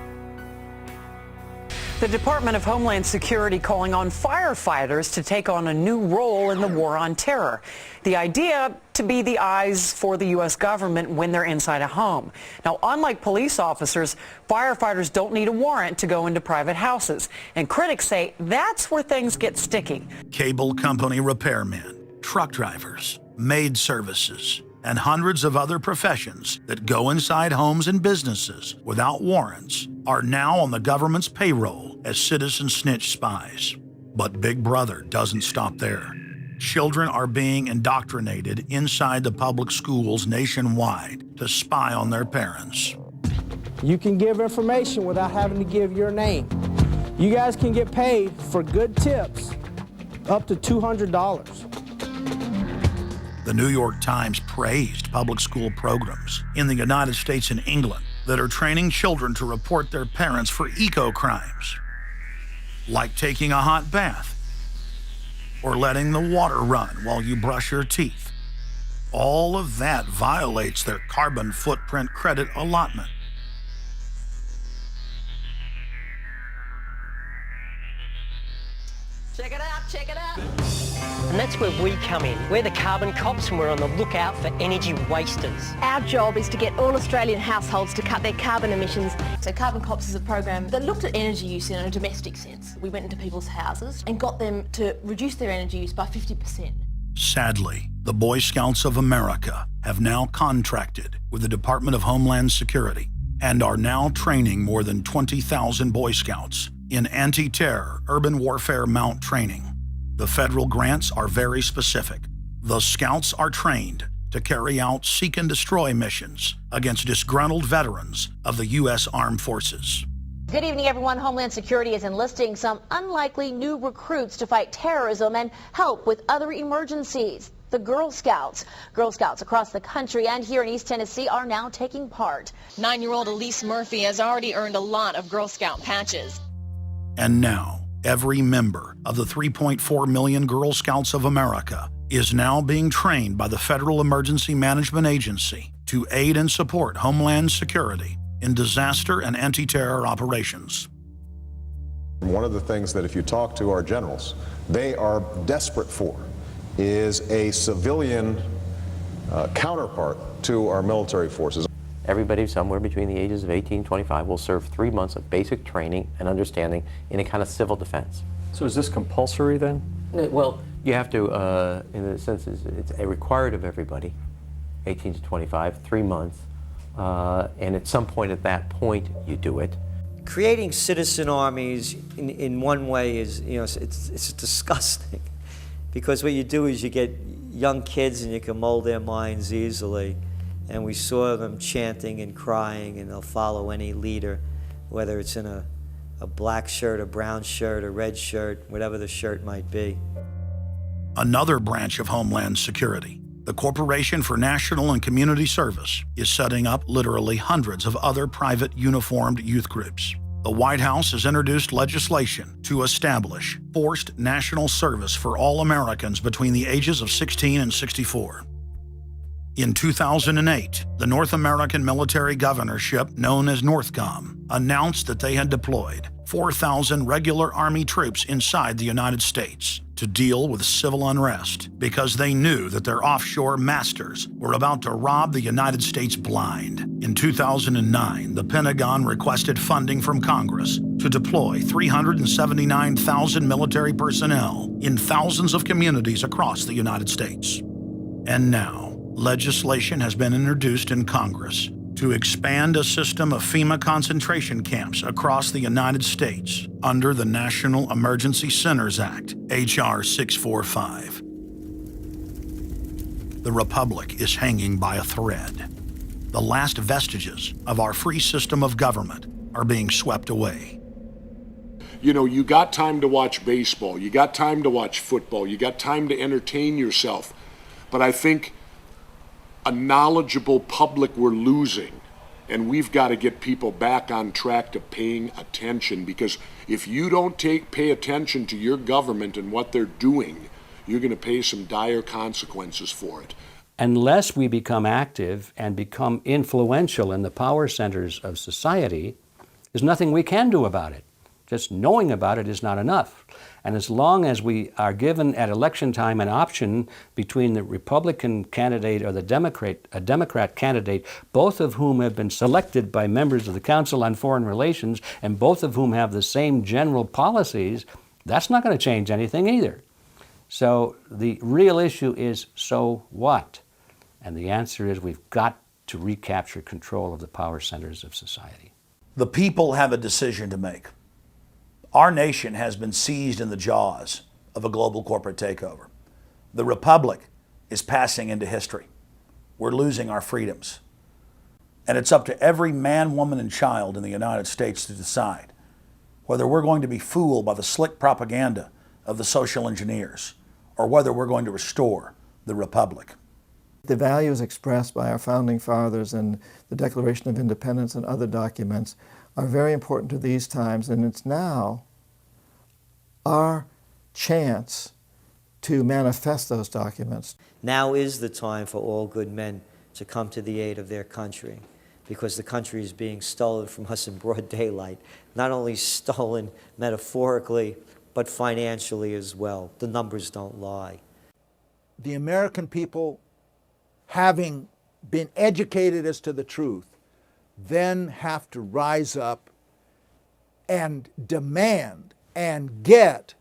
The Department of Homeland Security calling on firefighters to take on a new role in the war on terror. The idea to be the eyes for the U.S. government when they're inside a home. Now, unlike police officers, firefighters don't need a warrant to go into private houses. And critics say that's where things get sticky. Cable company repairmen, truck drivers, maid services, and hundreds of other professions that go inside homes and businesses without warrants are now on the government's payroll as citizen snitch spies. But Big Brother doesn't stop there. Children are being indoctrinated inside the public schools nationwide to spy on their parents. You can give information without having to give your name. You guys can get paid for good tips up to $200. The New York Times praised public school programs in the United States and England that are training children to report their parents for eco-crimes, like taking a hot bath or letting the water run while you brush your teeth. All of that violates their carbon footprint credit allotment. Check it out, check it out. And that's where we come in. We're the carbon cops and we're on the lookout for energy wasters. Our job is to get all Australian households to cut their carbon emissions. So Carbon Cops is a program that looked at energy use in a domestic sense. We went into people's houses and got them to reduce their energy use by 50%. Sadly, the Boy Scouts of America have now contracted with the Department of Homeland Security and are now training more than 20,000 Boy Scouts in anti-terror urban warfare mount training. The federal grants are very specific. The Scouts are trained to carry out seek and destroy missions against disgruntled veterans of the U.S. Armed Forces. Good evening, everyone. Homeland Security is enlisting some unlikely new recruits to fight terrorism and help with other emergencies. The Girl Scouts. Girl Scouts across the country and here in East Tennessee are now taking part. 9-year-old Elise Murphy has already earned a lot of Girl Scout patches. And now, every member of the 3.4 million Girl Scouts of America is now being trained by the Federal Emergency Management Agency to aid and support Homeland Security in disaster and anti-terror operations. One of the things that if you talk to our generals, they are desperate for is a civilian counterpart to our military forces. Everybody somewhere between the ages of 18 and 25 will serve 3 months of basic training and understanding in a kind of civil defense. So is this compulsory then? Well, you have to, in a sense, it's a required of everybody, 18 to 25, 3 months, and at some point at that point you do it. Creating citizen armies in one way is, it's disgusting, because what you do is you get young kids and you can mold their minds easily. And we saw them chanting and crying, and they'll follow any leader, whether it's in a black shirt, a brown shirt, a red shirt, whatever the shirt might be. Another branch of Homeland Security, the Corporation for National and Community Service, is setting up literally hundreds of other private uniformed youth groups. The White House has introduced legislation to establish forced national service for all Americans between the ages of 16 and 64. In 2008, the North American Military Governorship, known as NORTHCOM, announced that they had deployed 4,000 regular Army troops inside the United States to deal with civil unrest because they knew that their offshore masters were about to rob the United States blind. In 2009, the Pentagon requested funding from Congress to deploy 379,000 military personnel in thousands of communities across the United States. And now, legislation has been introduced in Congress to expand a system of FEMA concentration camps across the United States under the National Emergency Centers Act, H.R. 645. The Republic is hanging by a thread. The last vestiges of our free system of government are being swept away. You know, you got time to watch baseball, you got time to watch football, you got time to entertain yourself, but I think a knowledgeable public we're losing, and we've got to get people back on track to paying attention, because if you don't pay attention to your government and what they're doing, you're going to pay some dire consequences for it. Unless we become active and become influential in the power centers of society, there's nothing we can do about it. Just knowing about it is not enough. And as long as we are given at election time an option between the Republican candidate or the Democrat candidate, both of whom have been selected by members of the Council on Foreign Relations and both of whom have the same general policies, that's not going to change anything either. So the real issue is, so what? And the answer is we've got to recapture control of the power centers of society. The people have a decision to make. Our nation has been seized in the jaws of a global corporate takeover. The republic is passing into history. We're losing our freedoms. And it's up to every man, woman, and child in the United States to decide whether we're going to be fooled by the slick propaganda of the social engineers or whether we're going to restore the republic. The values expressed by our founding fathers and the Declaration of Independence and other documents are very important to these times, and it's now our chance to manifest those documents. Now is the time for all good men to come to the aid of their country, because the country is being stolen from us in broad daylight. Not only stolen metaphorically, but financially as well. The numbers don't lie. The American people, having been educated as to the truth, then have to rise up and demand and get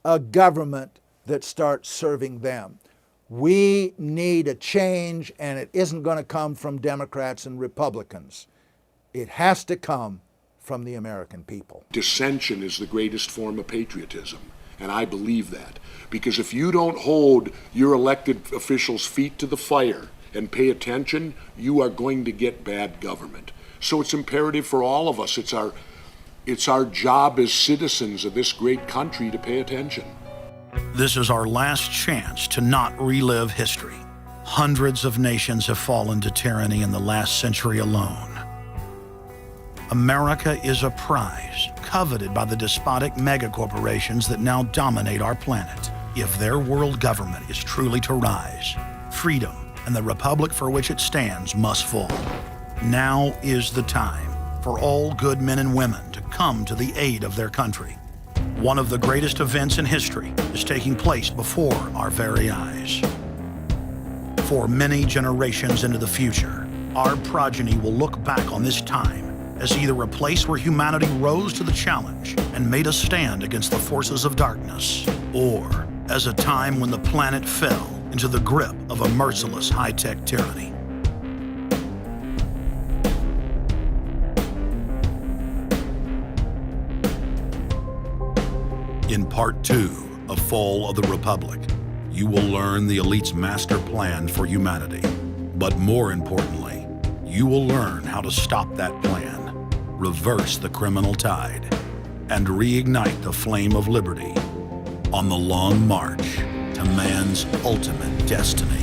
a government that starts serving them. We need a change, and it isn't going to come from Democrats and Republicans. It has to come from the American people. Dissension is the greatest form of patriotism, and I believe that. Because if you don't hold your elected officials' feet to the fire and pay attention, you are going to get bad government. So it's imperative for all of us. It's our job as citizens of this great country to pay attention. This is our last chance to not relive history. Hundreds of nations have fallen to tyranny in the last century alone. America is a prize coveted by the despotic megacorporations that now dominate our planet. If their world government is truly to rise, freedom and the republic for which it stands must fall. Now is the time for all good men and women to come to the aid of their country. One of the greatest events in history is taking place before our very eyes. For many generations into the future, our progeny will look back on this time as either a place where humanity rose to the challenge and made a stand against the forces of darkness, or as a time when the planet fell into the grip of a merciless high-tech tyranny. In Part 2 of Fall of the Republic, you will learn the elite's master plan for humanity. But more importantly, you will learn how to stop that plan, reverse the criminal tide, and reignite the flame of liberty on the long march to man's ultimate destiny.